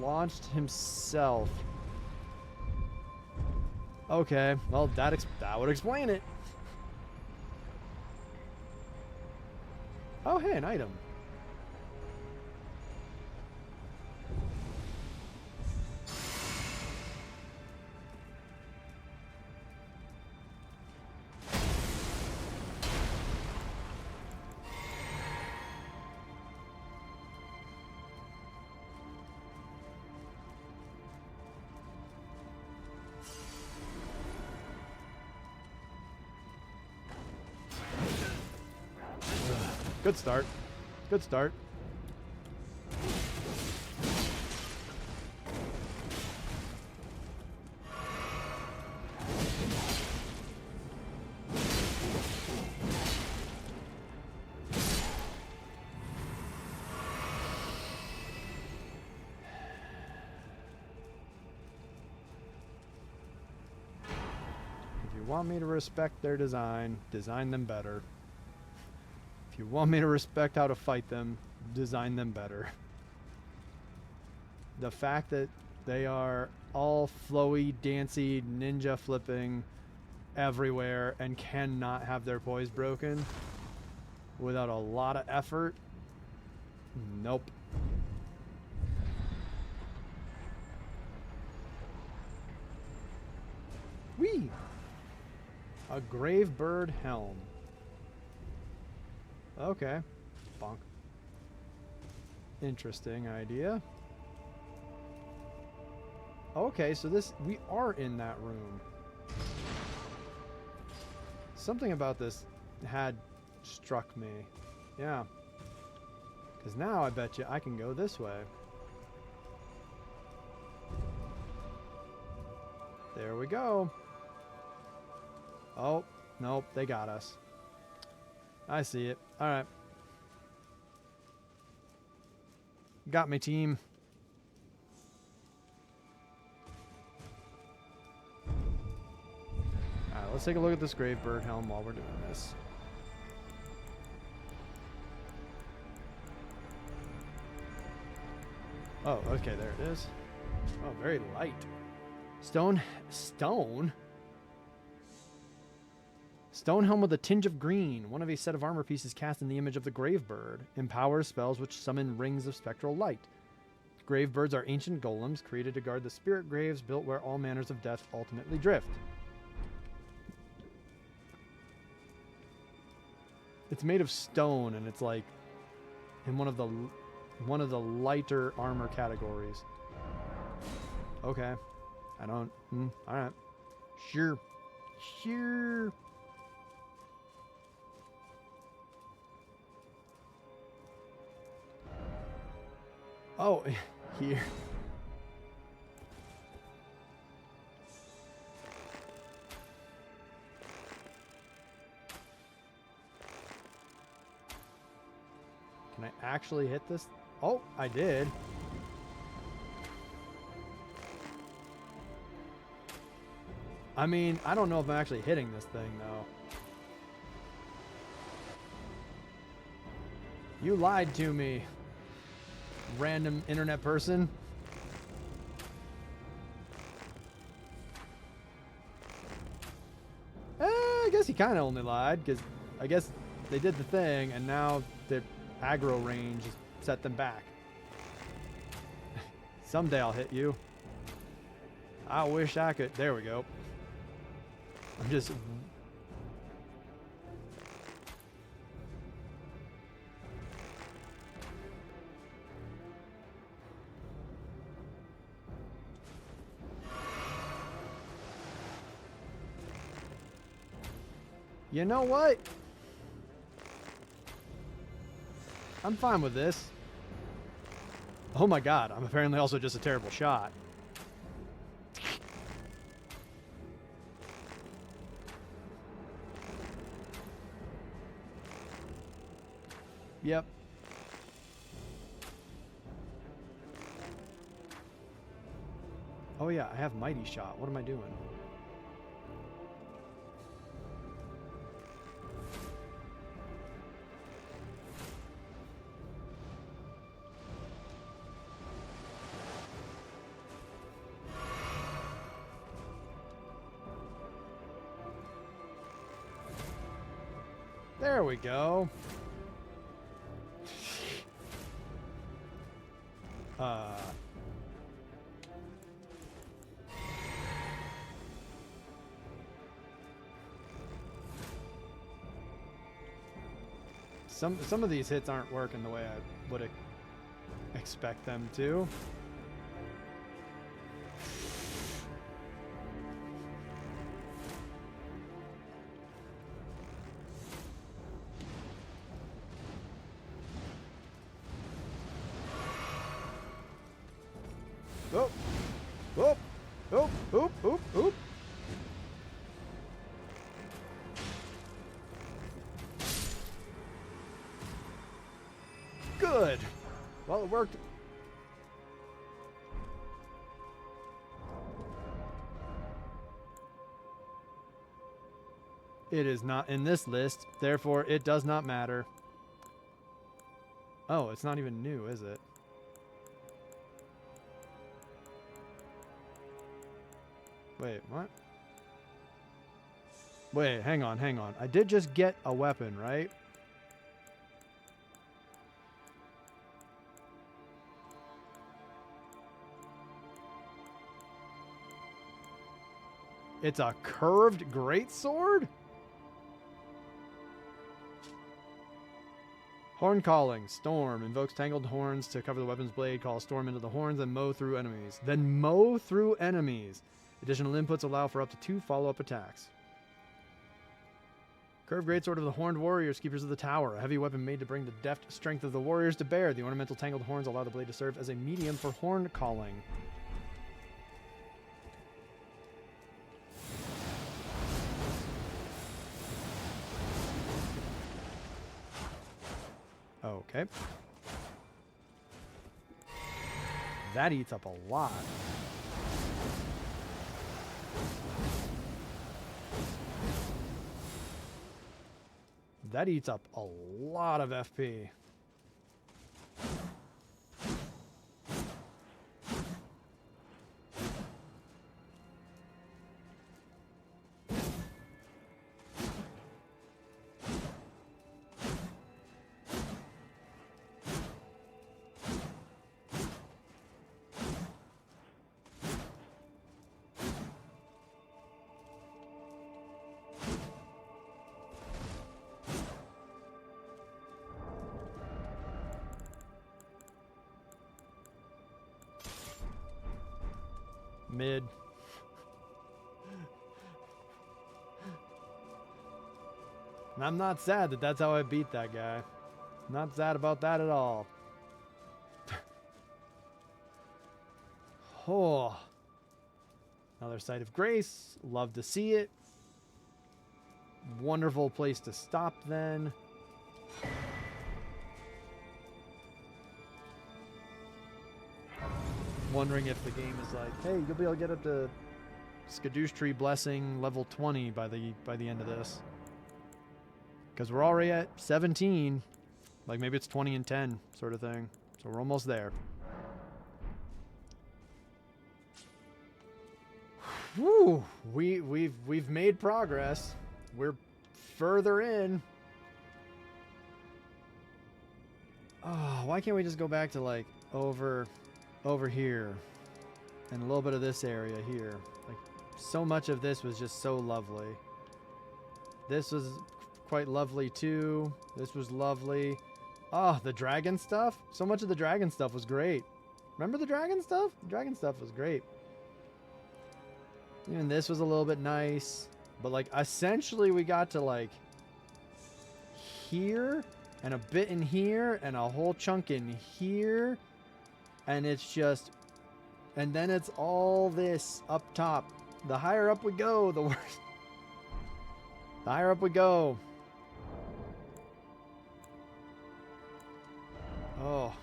Launched himself. Okay, well, that would explain it. Oh, hey, an item. Good start. Good start. If you want me to respect their design, design them better. If you want me to respect how to fight them, design them better. The fact that they are all flowy, dancy, ninja flipping everywhere and cannot have their poise broken without a lot of effort, nope. Whee! A grave bird helm. Okay. Bonk. Interesting idea. Okay, so we are in that room. Something about this had struck me. Yeah. Because now I bet you I can go this way. There we go. Oh, nope, they got us. I see it. All right. Got me, team. All right, let's take a look at this grave bird helm while we're doing this. Oh, okay, there it is. Oh, very light. Stone? Stone helm with a tinge of green. One of a set of armor pieces cast in the image of the grave bird. Empowers spells which summon rings of spectral light. Grave birds are ancient golems created to guard the spirit graves built where all manners of death ultimately drift. It's made of stone, and it's like in one of the lighter armor categories. Okay. I don't... alright. Sure. Sure. Oh, here. Can I actually hit this? Oh, I did. I mean, I don't know if I'm actually hitting this thing, though. You lied to me, random internet person. I guess he kind of only lied, because I guess they did the thing, and now the aggro range has set them back. Someday I'll hit you. I wish I could. There we go. I'm just... You know what? I'm fine with this. Oh my god, I'm apparently also just a terrible shot. Yep. Oh yeah, I have Mighty Shot. What am I doing? There we go. Some of these hits aren't working the way I would expect them to. Oh! Oh! Oh! Oop! Oop! Oop! Good! Well, it worked. It is not in this list, therefore it does not matter. Oh, it's not even new, is it? Wait, what? Wait, hang on, hang on. I did just get a weapon, right? It's a curved greatsword? Horn calling. Storm. Invokes tangled horns to cover the weapon's blade. Call storm into the horns and mow through enemies. Then mow through enemies. Additional inputs allow for up to 2 follow-up attacks. Curved greatsword of the horned warriors, keepers of the tower. A heavy weapon made to bring the deft strength of the warriors to bear. The ornamental tangled horns allow the blade to serve as a medium for horn calling. Okay. That eats up a lot. That eats up a lot of FP. Mid. And I'm not sad that that's how I beat that guy. Not sad about that at all. Oh. Another site of grace. Love to see it. Wonderful place to stop then. Wondering if the game is like, hey, you'll be able to get up to Erdtree Blessing level 20 by the end of this. Because we're already at 17. Like maybe it's 20 and 10 sort of thing. So we're almost there. Whew, we've made progress. We're further in. Oh, why can't we just go back to like over here and a little bit of this area here? Like so much of this was just so lovely. This was quite lovely too. This was lovely. Oh, the dragon stuff. So much of the dragon stuff was great. Remember the dragon stuff? The dragon stuff was great. Even this was a little bit nice. But like essentially we got to like here and a bit in here and a whole chunk in here. And it's just, and then it's all this up top. The higher up we go, the worse. The higher up we go. Oh.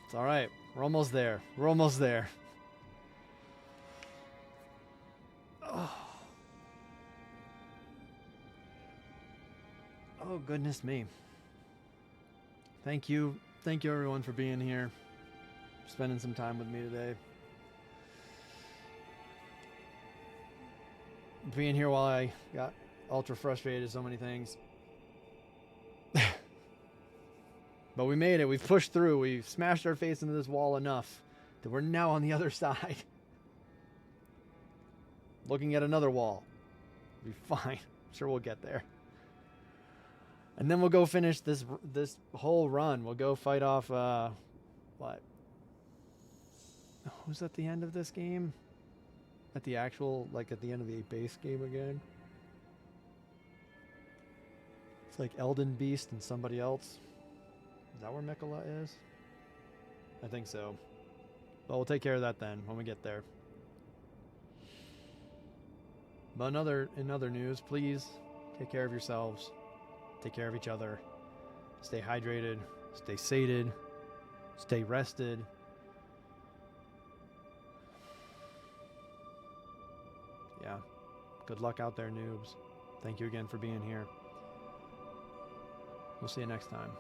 It's all right. We're almost there. We're almost there. Oh. Oh, goodness me. Thank you. Thank you, everyone, for being here. Spending some time with me today. Being here while I got ultra frustrated at so many things. But we made it. We've pushed through. We've smashed our face into this wall enough that we're now on the other side. Looking at another wall. We'll be fine. I'm sure we'll get there. And then we'll go finish this whole run. We'll go fight off, what? Who's at the end of this game? At the actual, like at the end of the base game again? It's like Elden Beast and somebody else. Is that where Mikola is? I think so. But we'll take care of that then when we get there. But in other news, please take care of yourselves. Take care of each other. Stay hydrated. Stay sated. Stay rested. Yeah. Good luck out there, noobs. Thank you again for being here. We'll see you next time.